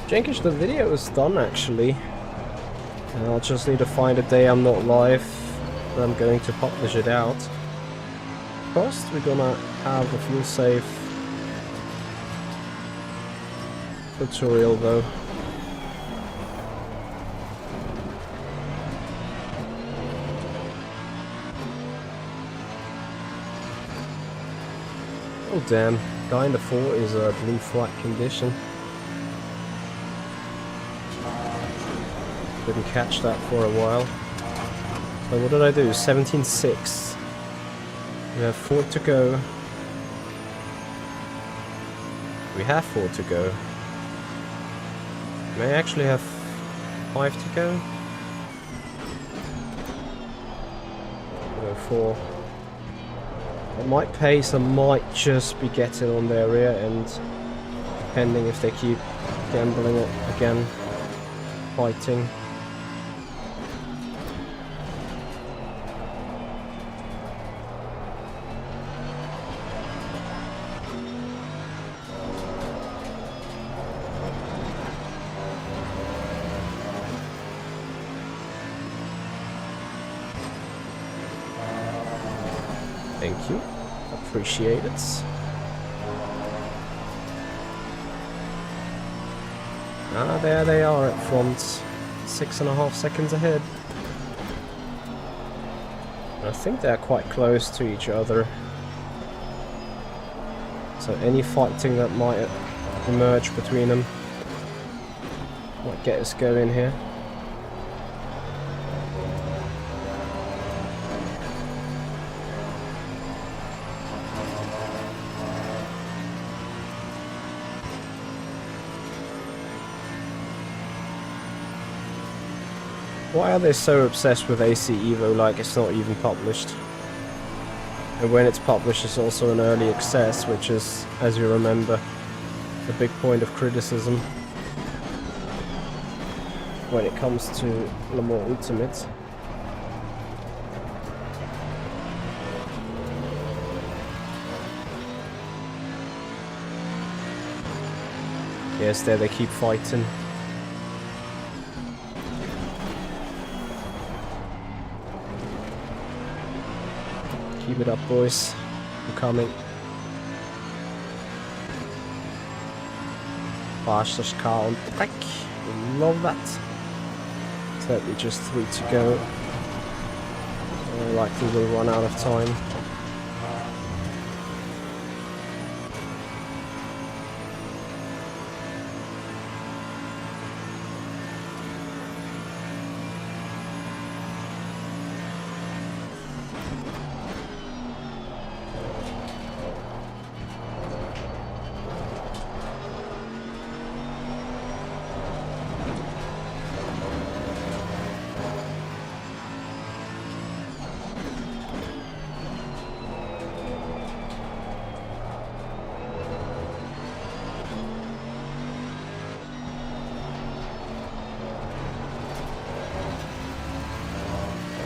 Jenkish, the video is done actually. And I'll just need to find a day I'm not live, that I'm going to publish it out. First, we're gonna have a fuel safe tutorial though. Oh damn, guy in the 4 is a blue flag condition. Didn't catch that for a while. So what did I do? 17.6. We have 4 to go. We have 4 to go. May I actually have 5 to go? No, 4. At my pace, I might just be getting on their rear end, depending if they keep gambling it again, fighting. Thank you. Appreciate it. Ah, there they are at front. 6.5 seconds ahead. I think they're quite close to each other. So any fighting that might emerge between them might get us going here. Why are they so obsessed with AC Evo like it's not even published? And when it's published it's also an early access, which is, as you remember, a big point of criticism when it comes to Le Mans Ultimate. Yes, there they keep fighting. Keep it up, boys. I'm coming. Fastest car on track. Love that. Totally just 3 to go. Likely we'll run out of time.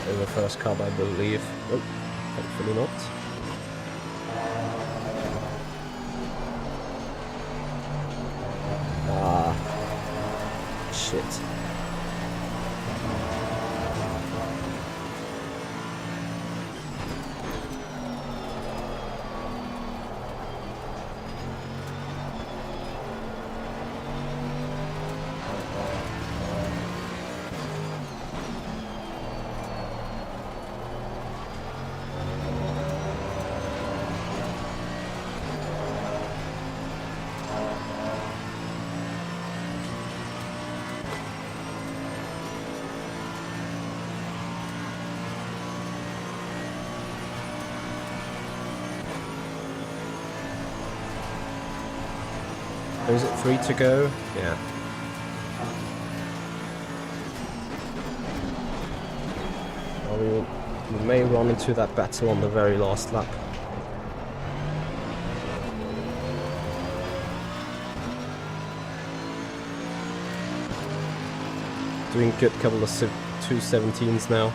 In the first cab, I believe. Oh, hopefully not. Ah, shit. Is it 3 to go? Yeah. Well, we may run into that battle on the very last lap. Doing good, couple of 217s now.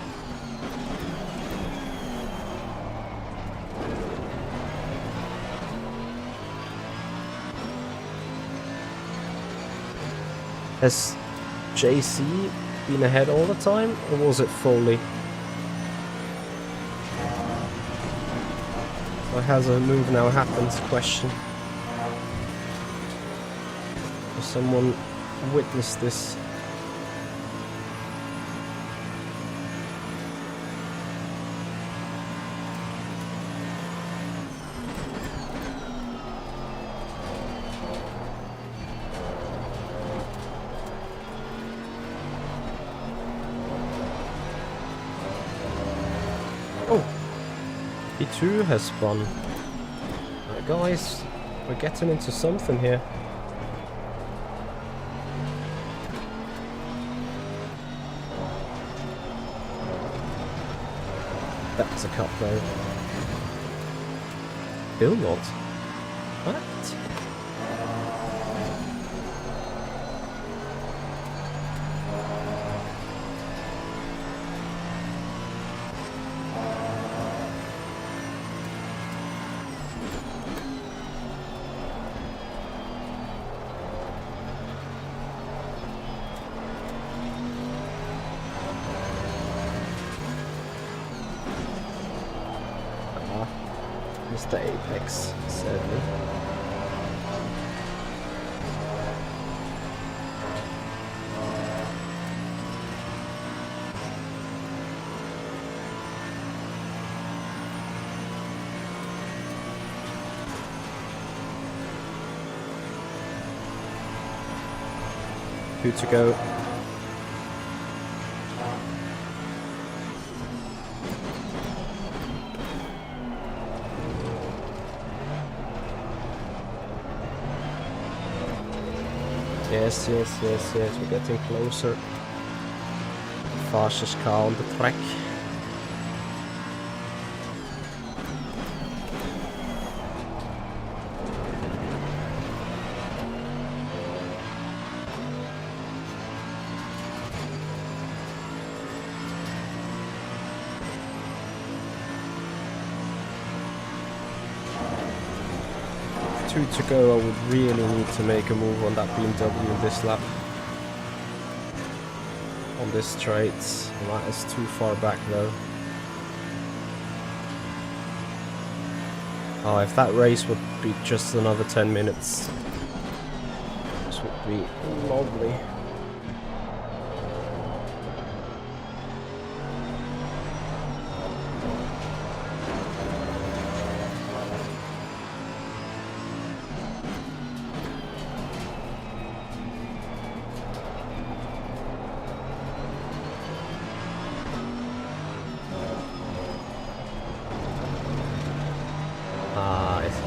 Has JC been ahead all the time, or was it Foley? Or has a move now happened? Question. Does someone witness this? Oh, P2 has spun. Guys, we're getting into something here. That's a cut though. Still not. What? Mr. Apex, sadly. Two to go. Yes, we're getting closer. Fastest car on the track. Two to go. I would really need to make a move on that BMW this lap. On this straight. That is too far back though. Oh, if that race would be just another 10 minutes, this would be lovely.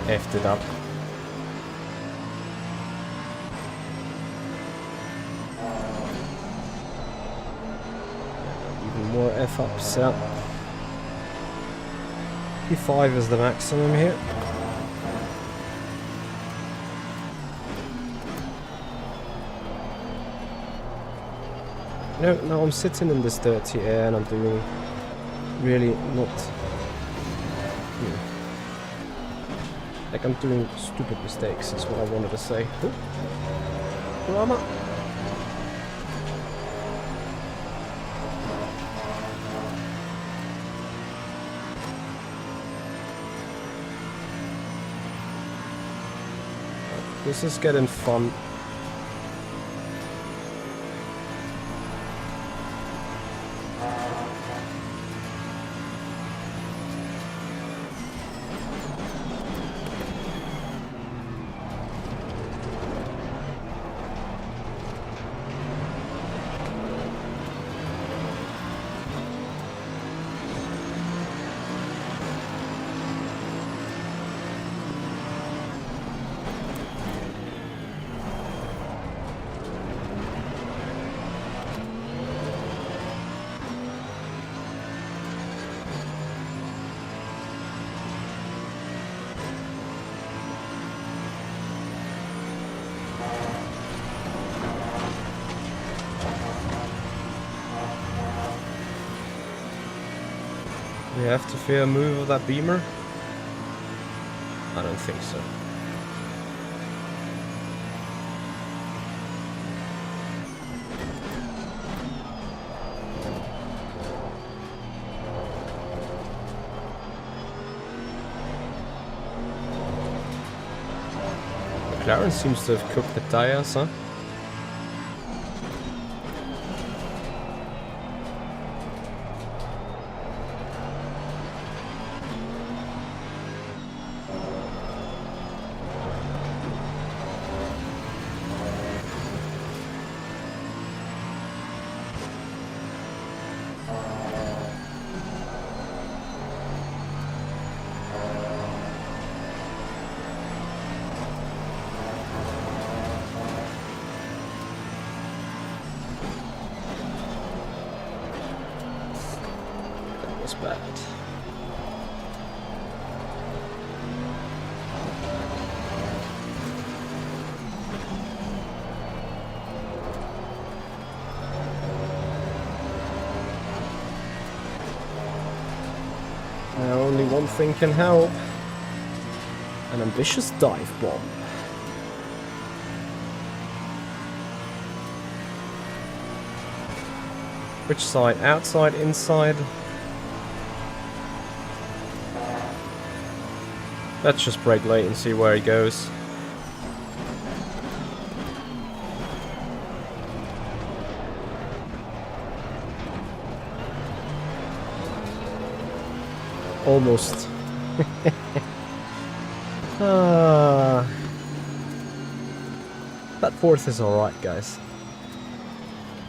Effed it up. Even more F-ups, yeah. P5 is the maximum here. No, I'm sitting in this dirty air and I'm doing really not... Like, I'm doing stupid mistakes, is what I wanted to say. Oh. Drama. This is getting fun. We have to fear a move of that Beamer? I don't think so. McLaren seems to have cooked the tires, huh? That was bad. Now only one thing can help. An ambitious dive bomb. Which side? Outside, inside? Let's just brake late and see where he goes. Almost. That fourth is alright, guys.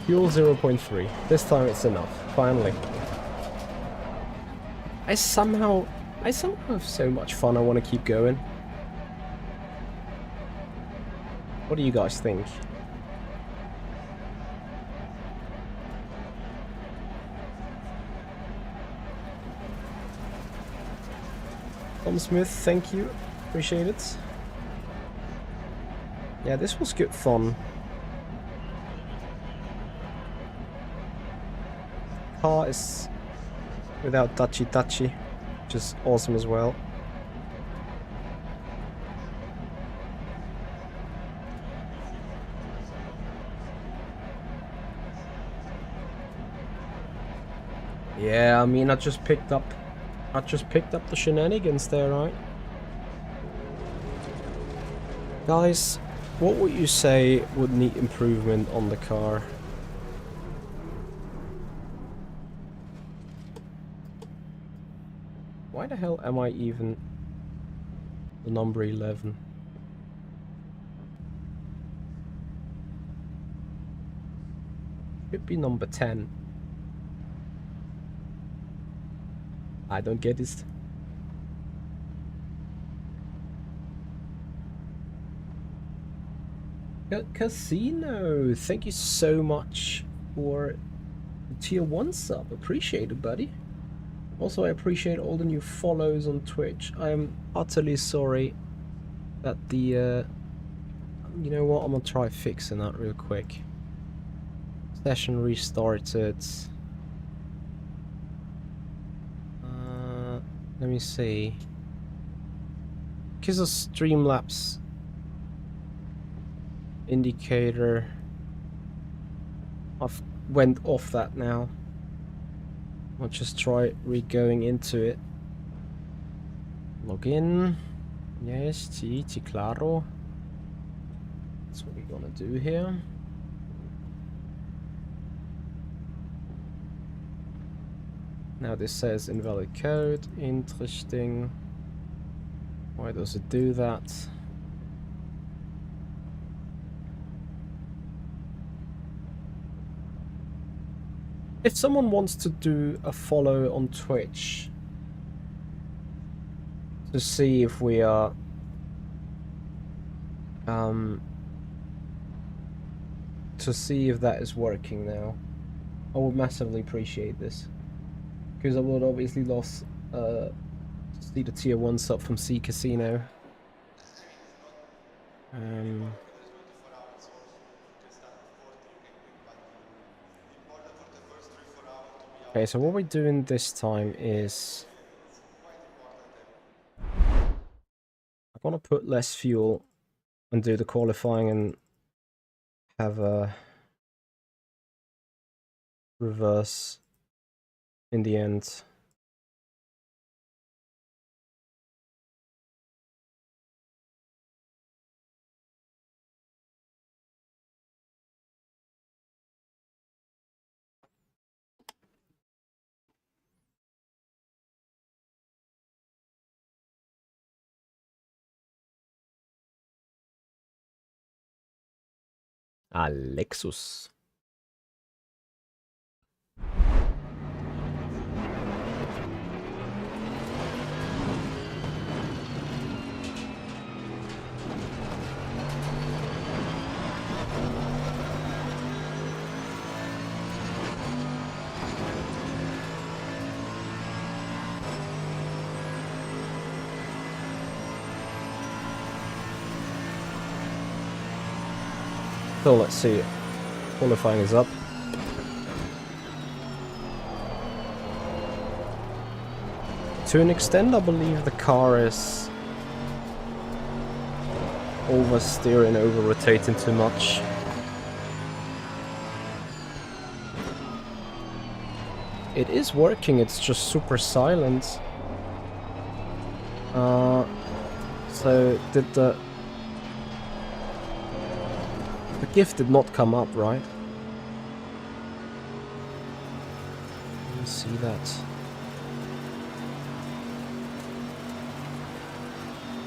Fuel 0.3. This time it's enough. Finally. I somehow have so much fun. I want to keep going. What do you guys think? Tom Smith, thank you. Appreciate it. Yeah, this was good fun. Car is without touchy, which is awesome as well. Yeah, I mean, I just picked up the shenanigans there, right? Guys, what would you say would need improvement on the car? Why the hell am I even the number 11? Should be number 10. I don't get this. Casino, thank you so much for the tier 1 sub. Appreciate it, buddy. Also, I appreciate all the new follows on Twitch. I am utterly sorry that the... you know what? I'm gonna try fixing that real quick. Session restarted. Let me see. Because of Streamlabs indicator, I've went off that now. I'll just try re-going into it. Log in. Yes, sí, claro. That's what we're gonna do here. Now this says invalid code. Interesting. Why does it do that? If someone wants to do a follow on Twitch to see if we are to see if that is working now, I would massively appreciate this. Because I would obviously love to see the tier 1 sub from C Casino. Okay, so what we're doing this time is I'm gonna put less fuel and do the qualifying and have a reverse in the end. Lexus. So let's see, qualifying is up. To an extent, I believe the car is oversteering, over-rotating too much. It is working, it's just super silent. So did the gift did not come up, right? Let me see that.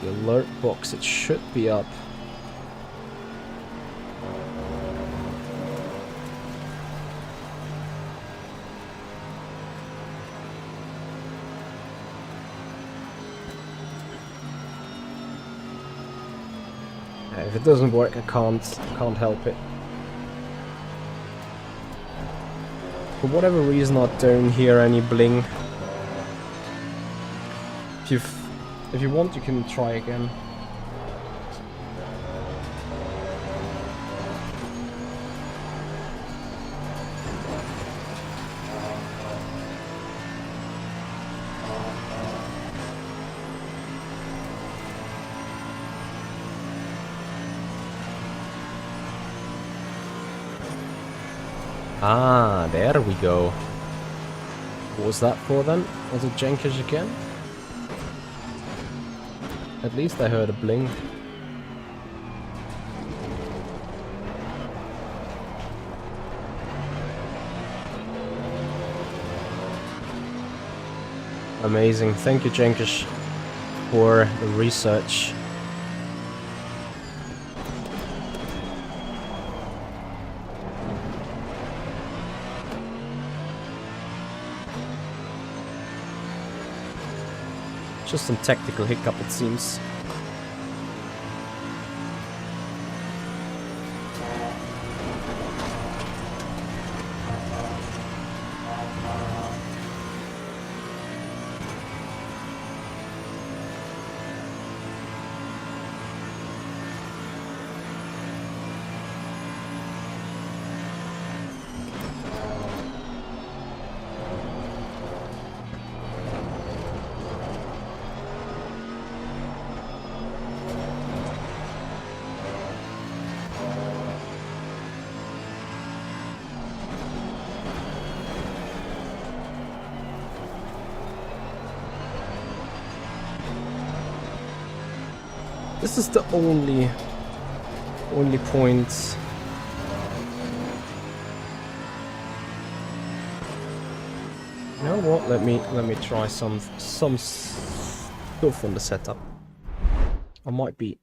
The alert box, it should be up. If it doesn't work, I can't help it. For whatever reason, I don't hear any bling. If you want, you can try again. Ah, there we go. What was that for then? Was it Jenkins again? At least I heard a bling. Amazing. Thank you, Jenkins, for the research. Just some technical hiccup, it seems. This is the only point. You know what? Let me try some stuff on the setup. I might be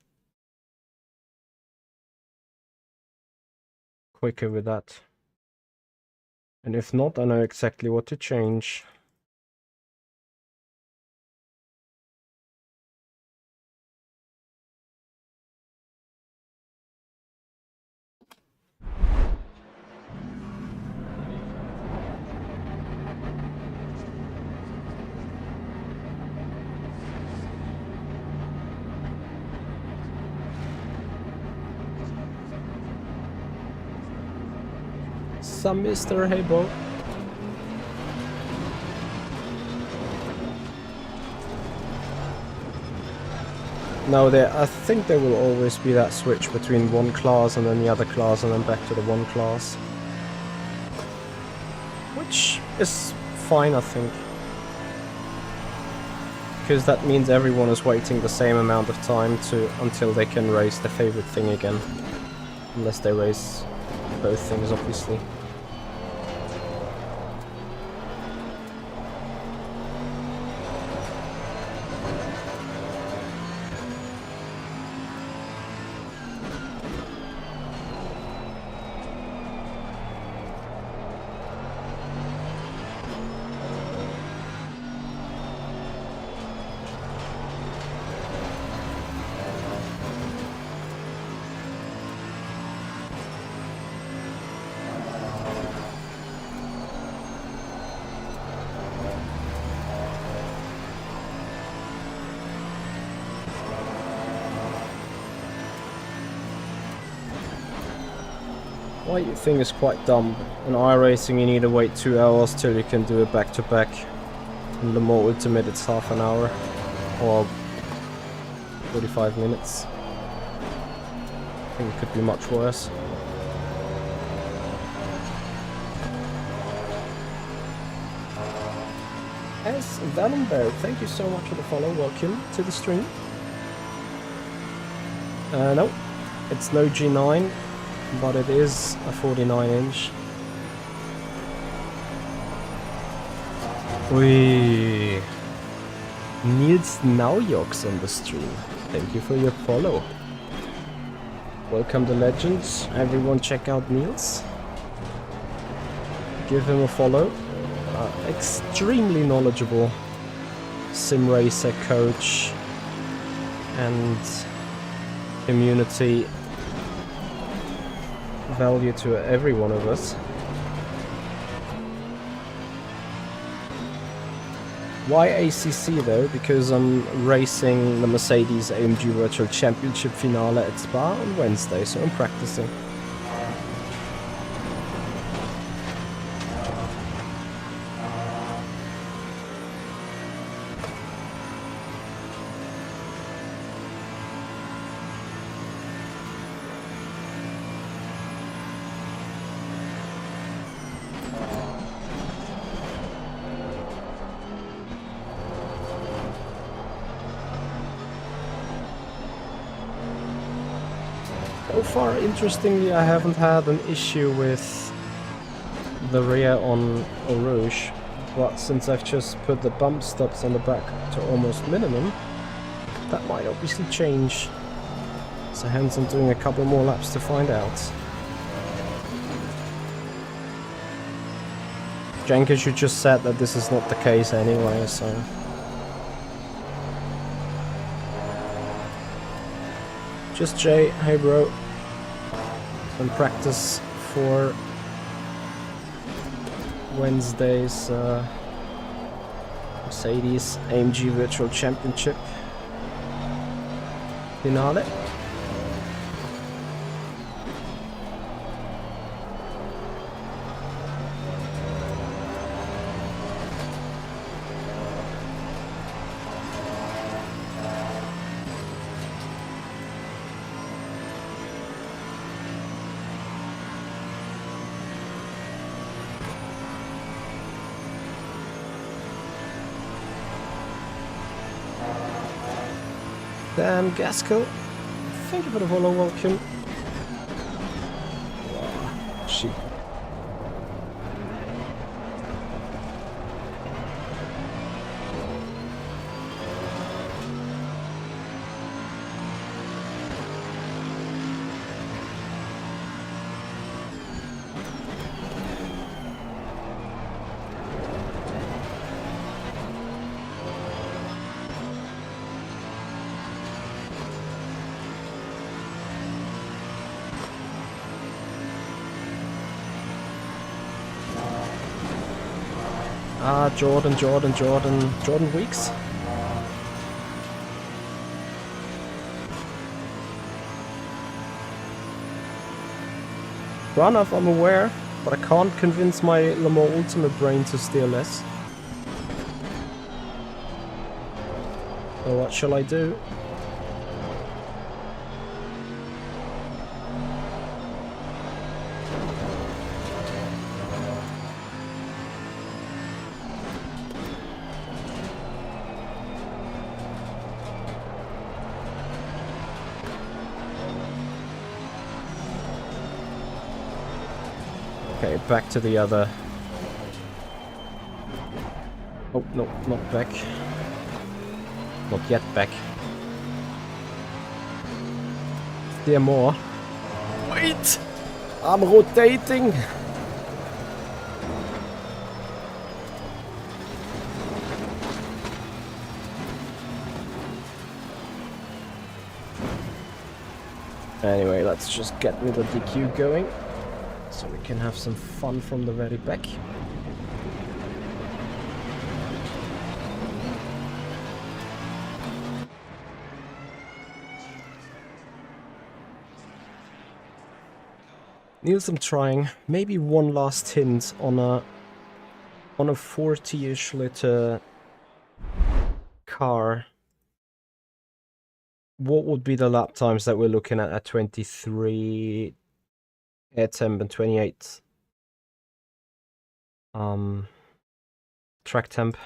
quicker with that. And if not, I know exactly what to change. Some Mr. Hey Bo. No, I think there will always be that switch between one class and then the other class and then back to the one class. Which is fine, I think. Because that means everyone is waiting the same amount of time until they can race their favorite thing again. Unless they race both things, obviously. What you think is quite dumb. In iRacing you need to wait 2 hours till you can do a back-to-back. In Le Mans Ultimate it's half an hour. Or 45 minutes. I think it could be much worse. As Valenberg, thank you so much for the follow. Welcome to the stream. No, it's no G9. But it is a 49-inch. Ui. Niels Naujoks on the stream. Thank you for your follow. Welcome to Legends. Everyone check out Niels. Give him a follow. Extremely knowledgeable sim racer coach and community value to every one of us. Why ACC though? Because I'm racing the Mercedes AMG Virtual Championship finale at Spa on Wednesday, so I'm practicing. So far, interestingly, I haven't had an issue with the rear on Eau Rouge, but since I've just put the bump stops on the back to almost minimum, that might obviously change. So hence I'm doing a couple more laps to find out. Jenkins, you just said that this is not the case anyway, so... Just Jay, hey bro. Some practice for Wednesday's Mercedes AMG Virtual Championship finale. Dan Gaskell, thank you for the follow, welcome. Wow, shit. Jordan Weeks. Runoff, I'm aware, but I can't convince my Le Mans Ultimate brain to steer less. So what shall I do? Okay, back to the other. Oh, no, not back. Not yet back. There more. Wait! I'm rotating! Anyway, let's just get with the DQ going, so we can have some fun from the very back. Niels, I'm trying. Maybe one last hint on a 40-ish liter car. What would be the lap times that we're looking at 23 air temp and 28 track temp?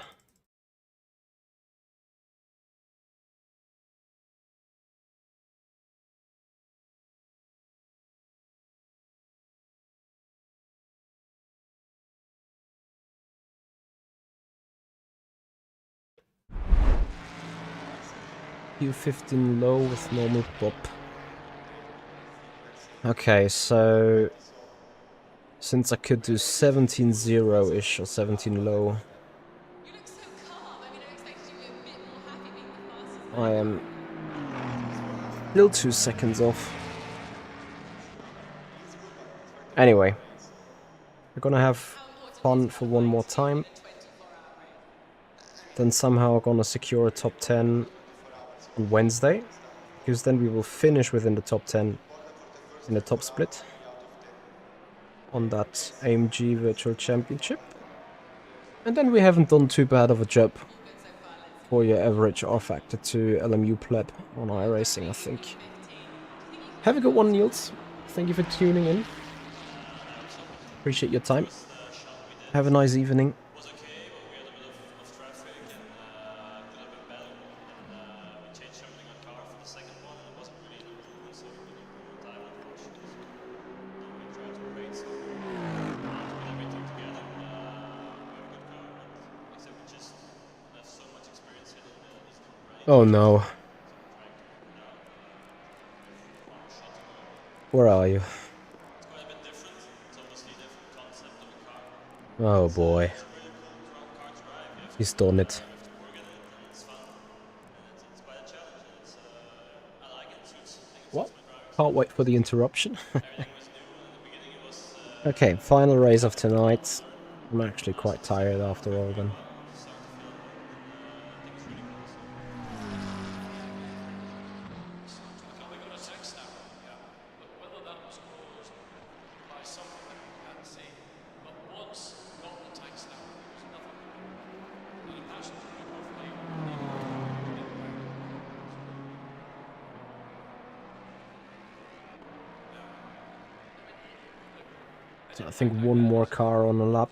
Q15 low with normal pop. Okay, so since I could do 17-0-ish or 17 low, You look so calm. I mean, I expected you to be a bit more happy being the fastest. I am still 2 seconds off. Anyway, we're gonna have fun for one more time. Then somehow I'm gonna secure a top 10 on Wednesday, because then we will finish within the top 10 in the top split on that AMG Virtual Championship. And then we haven't done too bad of a job for your average R-Factor to LMU pleb on iRacing, I think. Have a good one, Niels. Thank you for tuning in. Appreciate your time. Have a nice evening. Was okay, but we had a bit of traffic and could have been better. And we changed everything on car for the second one, and it wasn't really an improvement, so we couldn't improve on time, unfortunately. So we tried to rate, so we put everything together. We have a good car, and like I said, we just have so much experience in these Nürburgring. Oh no. Where are you? It's quite a bit different. It's obviously a different concept of a car. Oh boy. It's a really cool car to drive. You have He's done it. to work at it, and it's fun. And it's quite a challenge. And it's I like it. I think it What? suits my driving. Can't wait for the interruption. Everything was new, and in the beginning it was Okay, final race of tonight. I'm actually quite tired after all then. starting to feel it. I think it's really cool. We got a text now, yeah. But whether that was caused by something that we can't see, but once we got the text now, there was nothing. And the passenger were hopefully So I think one more car on a lap.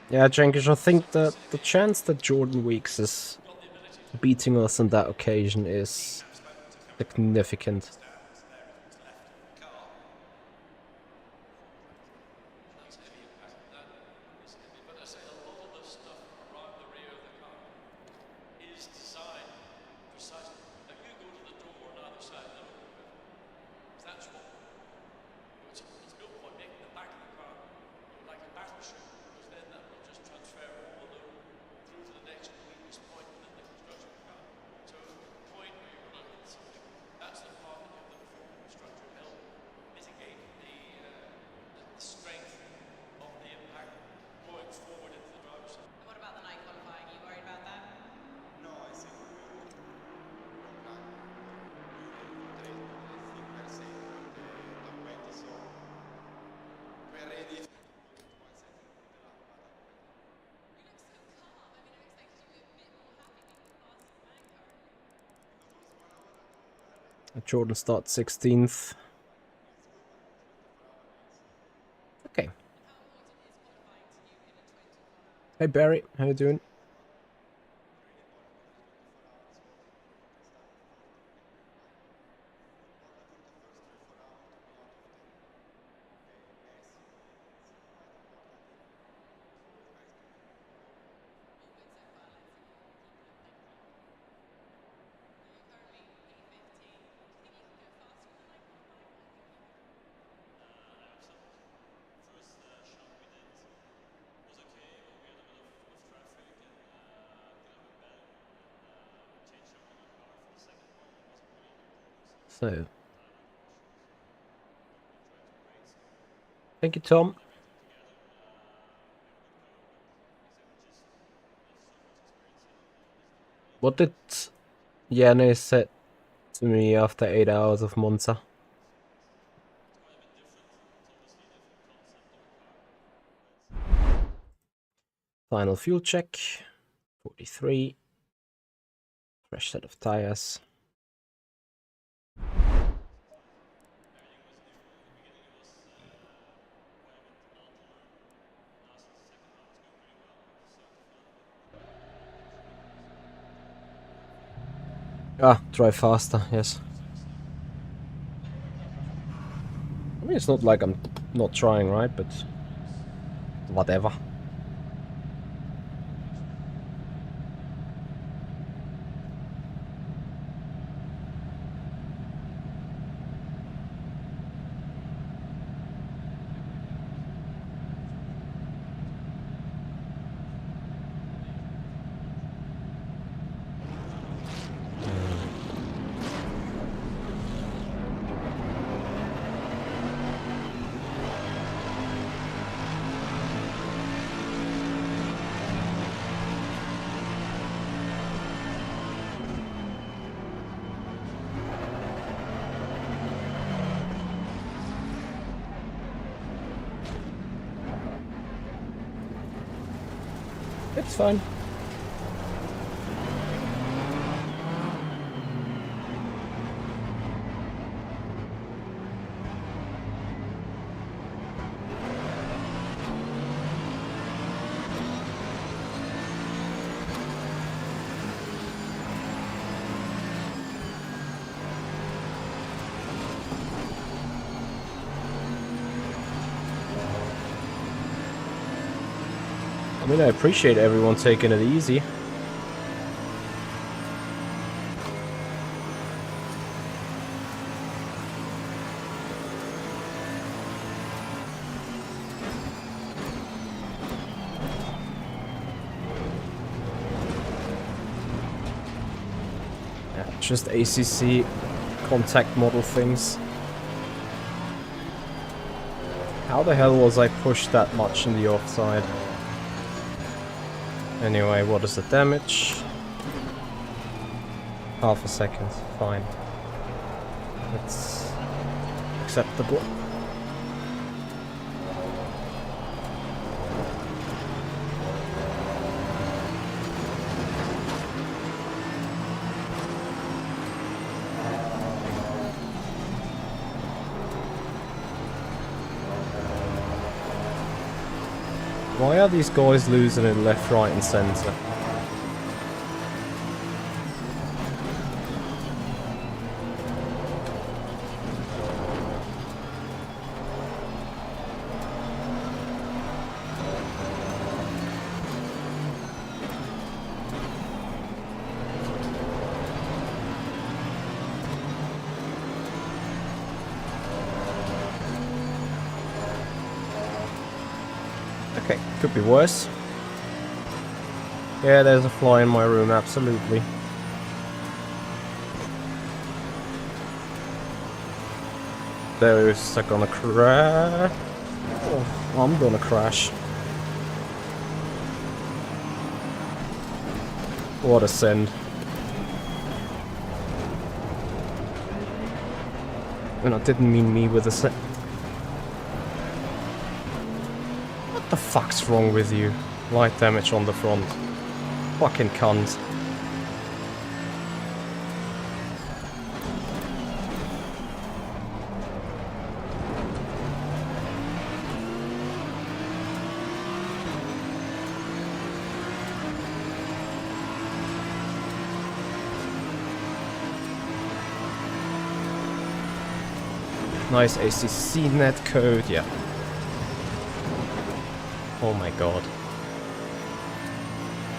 Yeah, Jenkins, I think that the chance that Jordan Weeks is beating us on that occasion is significant. But I say a lot of the stuff around the rear of the car is designed precisely. Now you go to the door on either side of the road. That's what it's built for, making the back of the car like a battleship, because then that will just transfer all the load through to the next weakest point within the construction of the car. So the point where you're going to hit something, that's the part that the performance structure help mitigate the strength of the impact going forward into the driver's side. And what about the night qualifying? Are you worried about that? No, I think we will run trade. I think we are safe for the top 20, so we are ready. 1 second for the lap, but You look so calm. I mean, I expected you to be a bit more happy being the fastest man currently. Jordan starts 16th. Okay. How important is qualifying to you in a 24-hour? Hey Barry, how you doing? So, thank you, Tom. What did Yanni say to me after 8 hours of Monza? Final fuel check. 43. Fresh set of tires. Ah, drive faster, yes. I mean, it's not like I'm not trying, right? But whatever. It's fine. I mean, I appreciate everyone taking it easy. Yeah, just ACC contact model things. How the hell was I pushed that much in the offside? Anyway, what is the damage? Half a second, fine. It's acceptable. Why are these guys losing in left, right and centre? Okay, could be worse. Yeah, there's a fly in my room, absolutely. Those are gonna crash. Oh, I'm gonna crash. What a send. And I didn't mean me with a send. What the fuck's wrong with you? Light damage on the front. Fucking cunt. Nice ACC net code, yeah. Oh my god.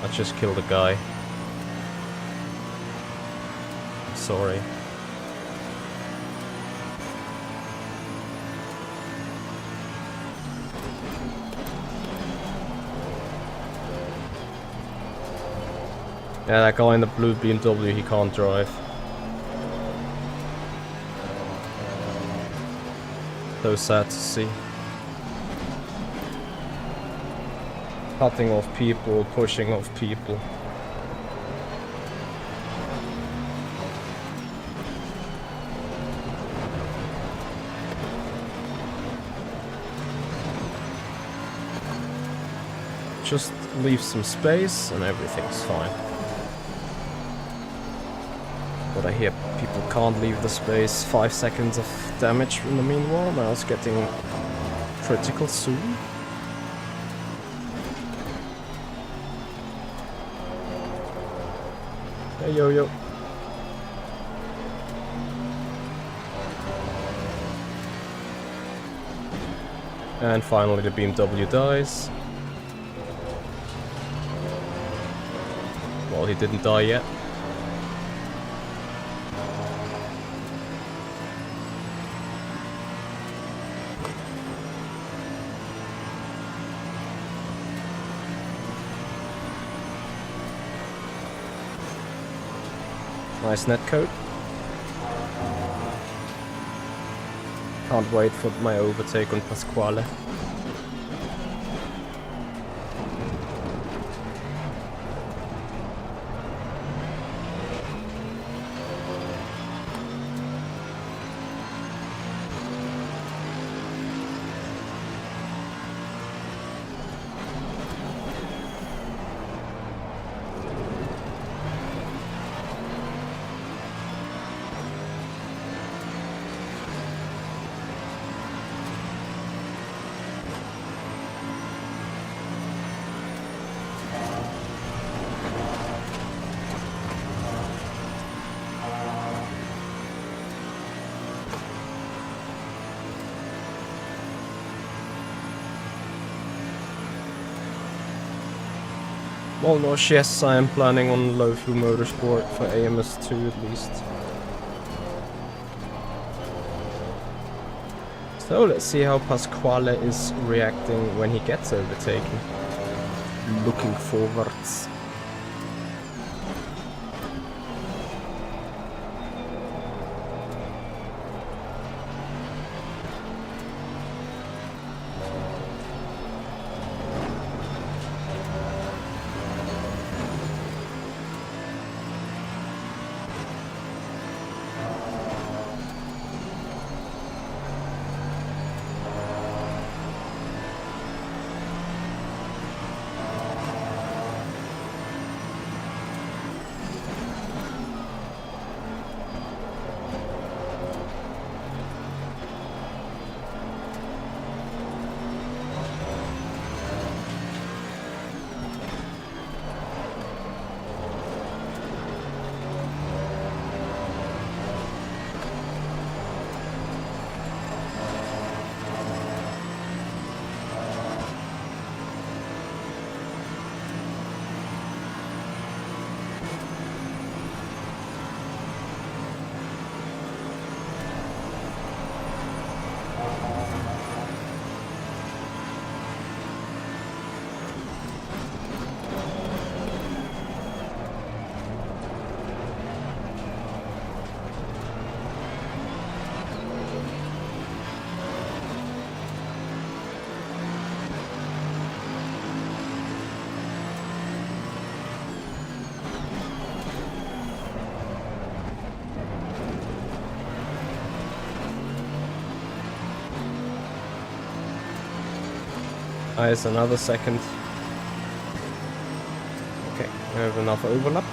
I just killed a guy. I'm sorry. Yeah, that guy in the blue BMW, he can't drive. So sad to see. Cutting off people, pushing off people. Just leave some space and everything's fine. But I hear people can't leave the space. 5 seconds of damage in the meanwhile. Now it's getting critical soon. Hey yo yo. And finally the BMW dies. Well, he didn't die yet. Nice netcode. Can't wait for my overtake on Pasquale. Well, no, yes, I am planning on low fuel motorsport for AMS2 at least. So let's see how Pasquale is reacting when he gets overtaken. Looking forwards. Nice, another second. Okay, we have enough overlap.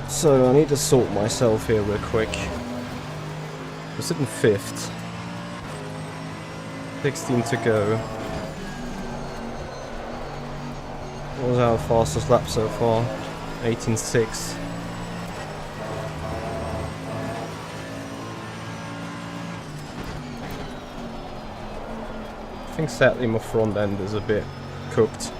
So I need to sort myself here real quick. We're sitting 5th. 16 to go. What was our fastest lap so far? 18.6. I think sadly my front end is a bit cooked.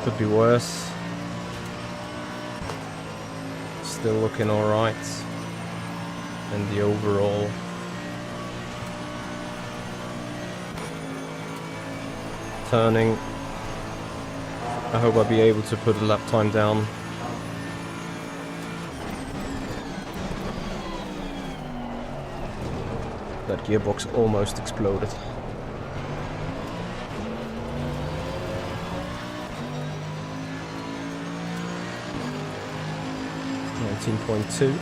Could be worse. Still looking alright. And the overall. Turning. I hope I'll be able to put the lap time down. That gearbox almost exploded. 19.2.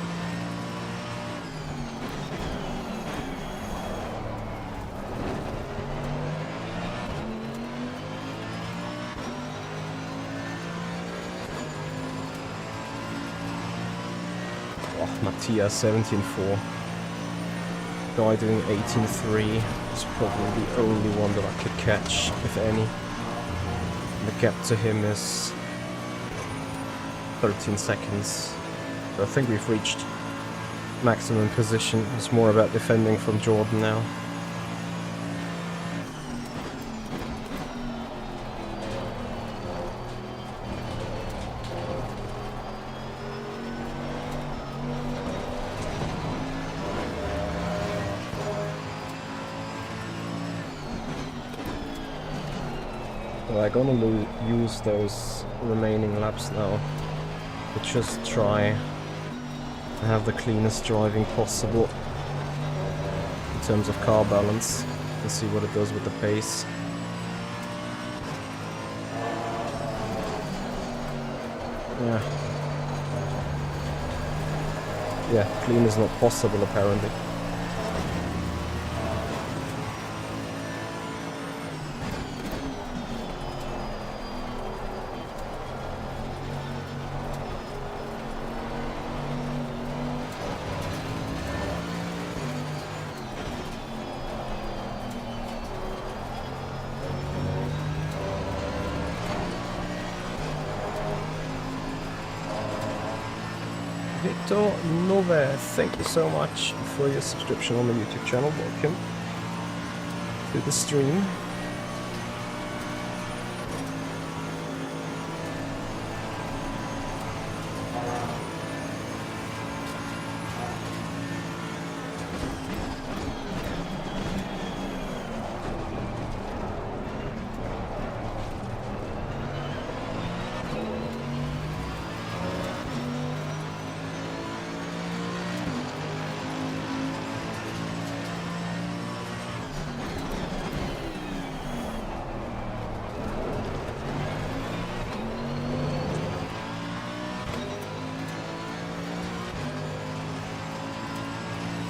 Oh, Matthias 17.4. Guy doing 18.3 is probably the only one that I could catch, if any. The gap to him is 13 seconds. So I think we've reached maximum position. It's more about defending from Jordan now. Well, I'm gonna use those remaining laps now to just try and have the cleanest driving possible in terms of car balance and see what it does with the pace. Yeah, clean is not possible apparently. Victor Nove, thank you so much for your subscription on the YouTube channel. Welcome to the stream.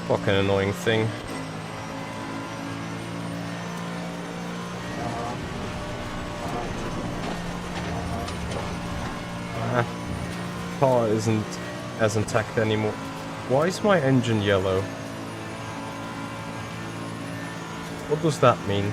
Fucking annoying thing. Car isn't as intact anymore. Why is my engine yellow? What does that mean?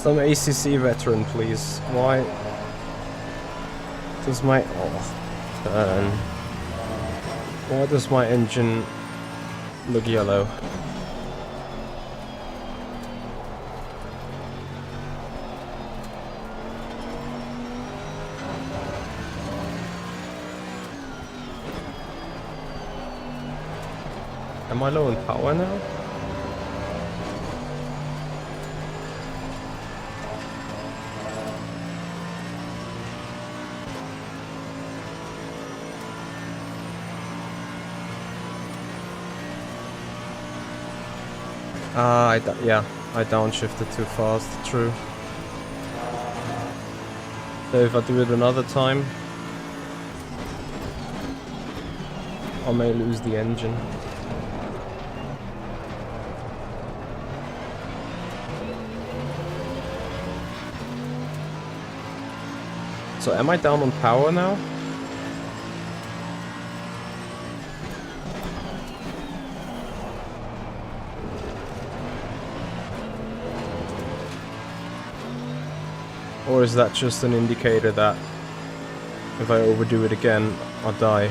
Some ACC veteran, please. Why does my why does my engine look yellow? Am I low in power now? Yeah, I downshifted too fast, true. So if I do it another time, I may lose the engine. So am I down on power now? Or is that just an indicator that if I overdo it again, I'll die?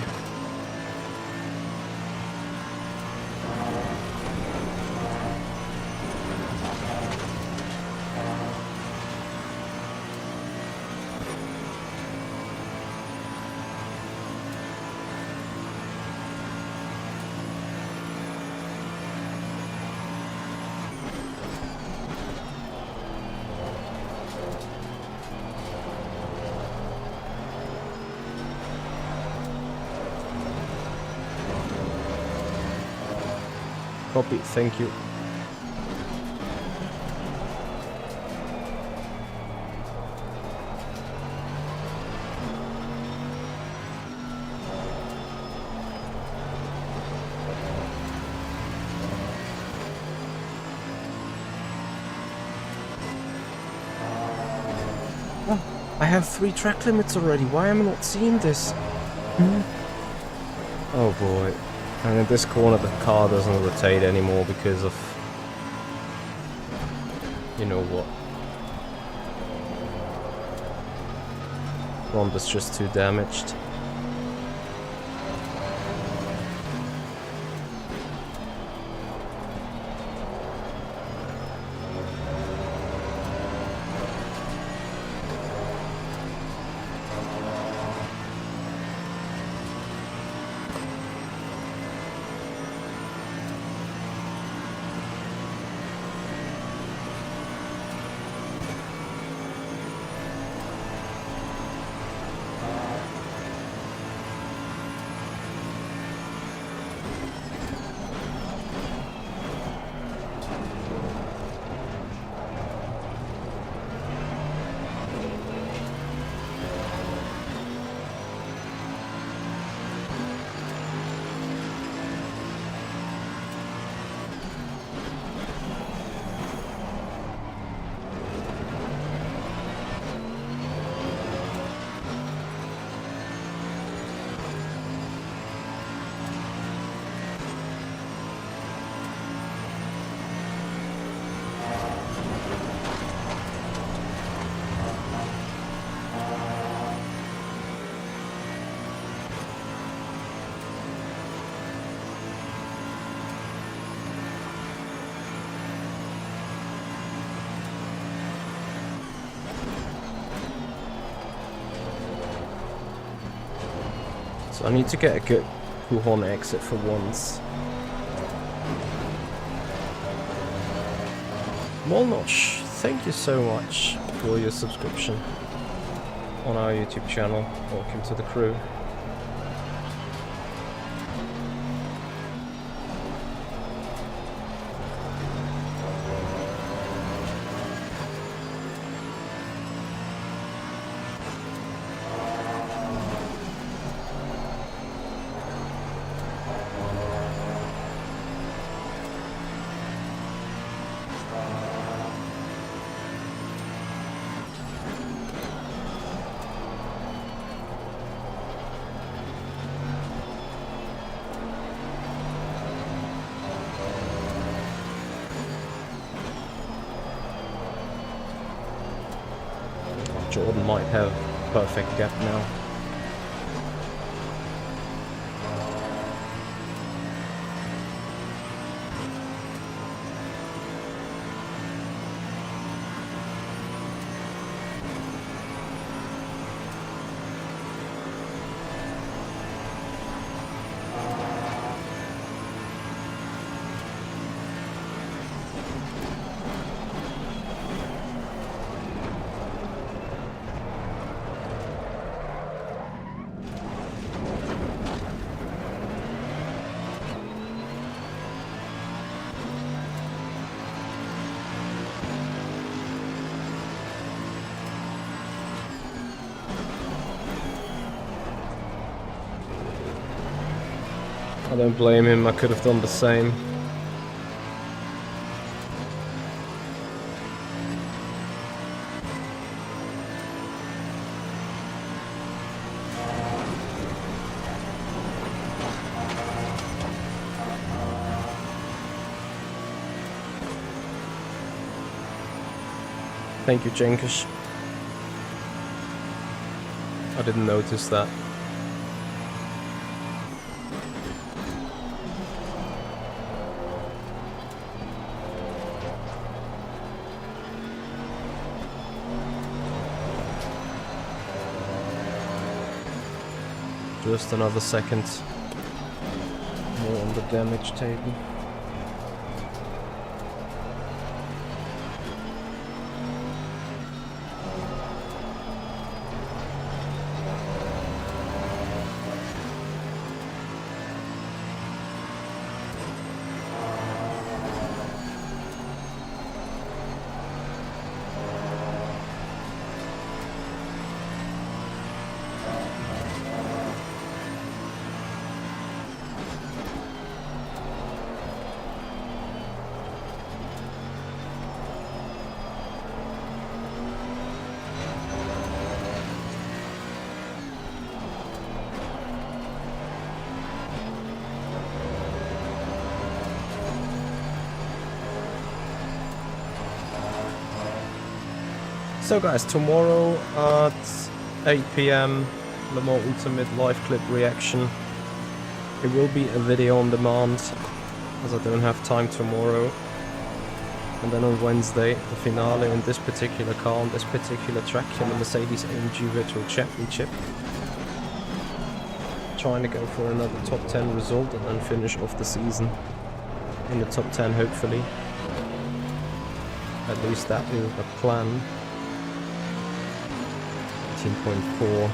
Copy, thank you. Oh, I have 3 track limits already. Why am I not seeing this? Oh boy. And in this corner the car doesn't rotate anymore because of... you know what. Front is just too damaged. So I need to get a good Wuhan exit for once. Molnosh, thank you so much for your subscription on our YouTube channel. Welcome to the crew. Jordan might have perfect gap now. I don't blame him, I could have done the same. Thank you, Jenkish. I didn't notice that. Just another second more on the damage table. So guys, tomorrow at 8 PM, Le Mans Ultimate live clip reaction. It will be a video on demand, as I don't have time tomorrow. And then on Wednesday, the finale in this particular car, on this particular track, in the Mercedes AMG Virtual Championship. Trying to go for another top 10 result and then finish off the season in the top 10, hopefully. At least that is the plan. 18.4.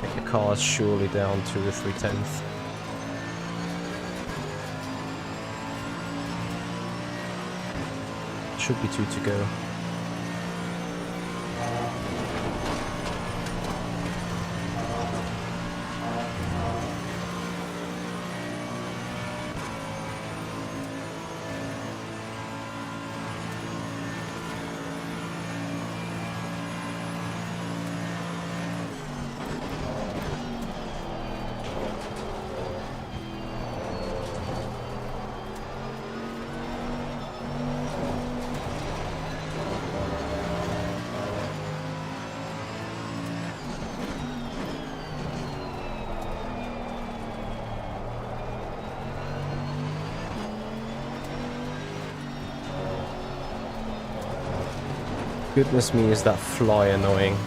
I think the car is surely down 2 or 3 tenths. Should be 2 to go. Goodness me, is that fly annoying.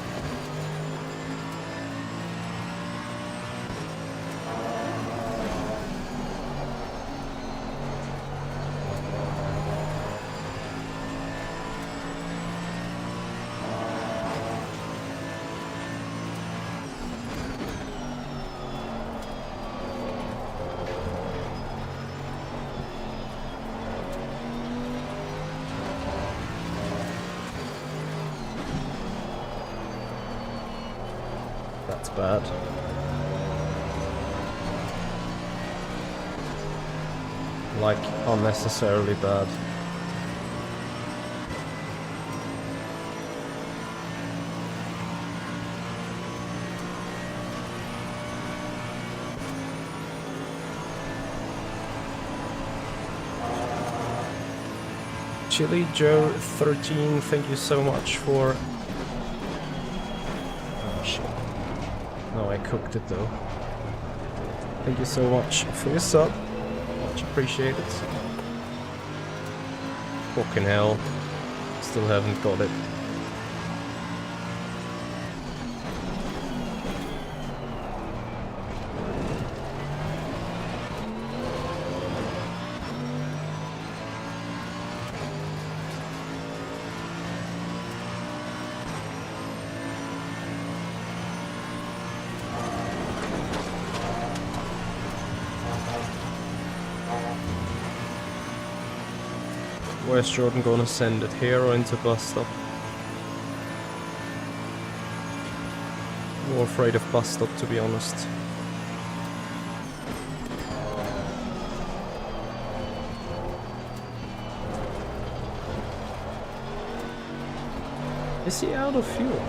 That's bad. Like, unnecessarily bad. Chili Joe 13, thank you so much for... Oh shit. No, I cooked it though. Thank you so much for your sub. Much appreciated. Fucking hell. Still haven't got it. Where's Jordan gonna send it? Here or into bus stop? more afraid of bus stop, to be honest. Is he out of fuel?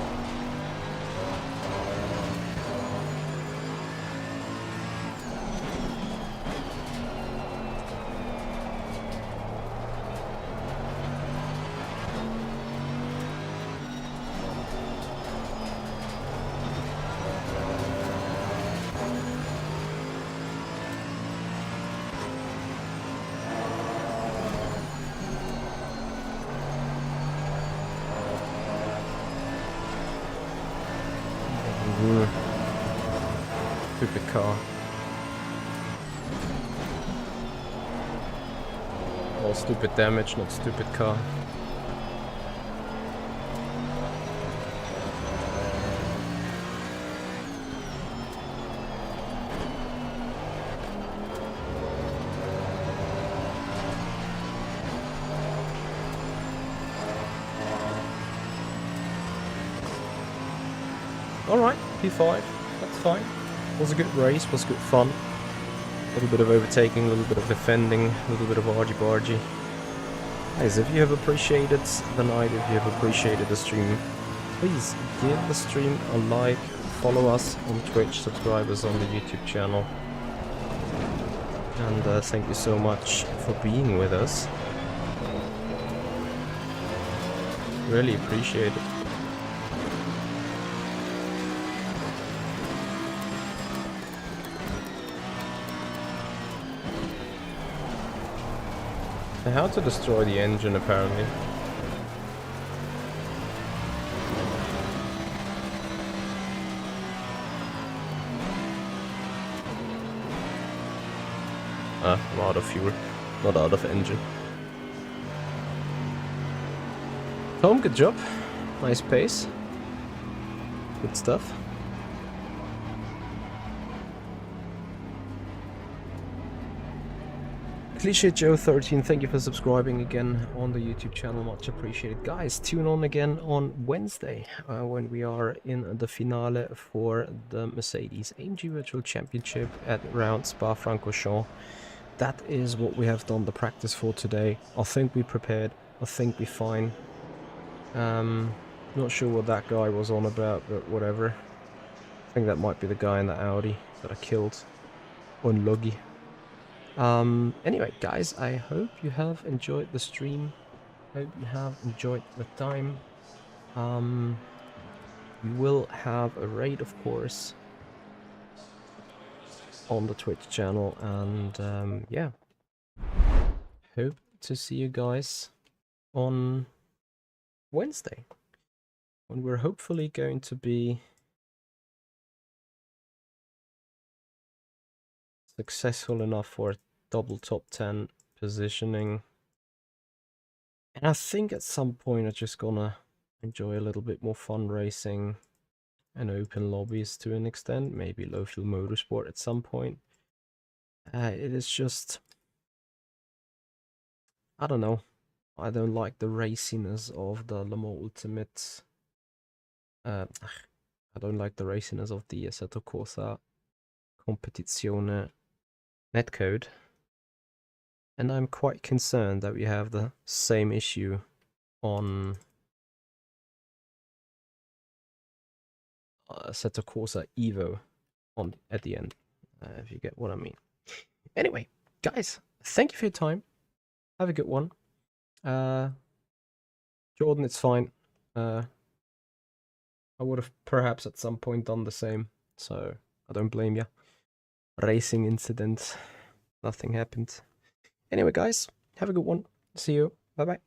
Stupid car. All stupid damage, not stupid car. Alright, P5, that's fine. Was a good race, was good fun. A little bit of overtaking, a little bit of defending, a little bit of argy-bargy. Guys, if you have appreciated the night, if you have appreciated the stream, please give the stream a like, follow us on Twitch, subscribe us on the YouTube channel. And thank you so much for being with us. Really appreciate it. How to destroy the engine, apparently. I'm out of fuel, not out of engine. Tom, good job. Nice pace. Good stuff. Cliche Joe 13, thank you for subscribing again on the YouTube channel, much appreciated. Guys, tune on again on Wednesday when we are in the finale for the Mercedes AMG Virtual Championship at round Spa-Francorchamps. That is what we have done the practice for today. I think we prepared, I think we're fine. Not sure what that guy was on about, but whatever. I think that might be the guy in the Audi that I killed. Unlucky. Anyway, guys, I hope you have enjoyed the stream. Hope you have enjoyed the time. We will have a raid, of course, on the Twitch channel, and yeah, hope to see you guys on Wednesday, when we're hopefully going to be successful enough for double top 10 positioning. And I think at some point I'm just gonna enjoy a little bit more fun racing and open lobbies to an extent, maybe low fuel motorsport at some point. It is just, I don't know, I don't like the raciness of the Le Mans Ultimate. I don't like the raciness of the Assetto Corsa Competizione netcode. And I'm quite concerned that we have the same issue on Assetto Corsa Evo at the end, if you get what I mean. Anyway, guys, thank you for your time. Have a good one. Jordan, it's fine. I would have perhaps at some point done the same, so I don't blame you. Racing incident, nothing happened. Anyway, guys, have a good one. See you. Bye-bye.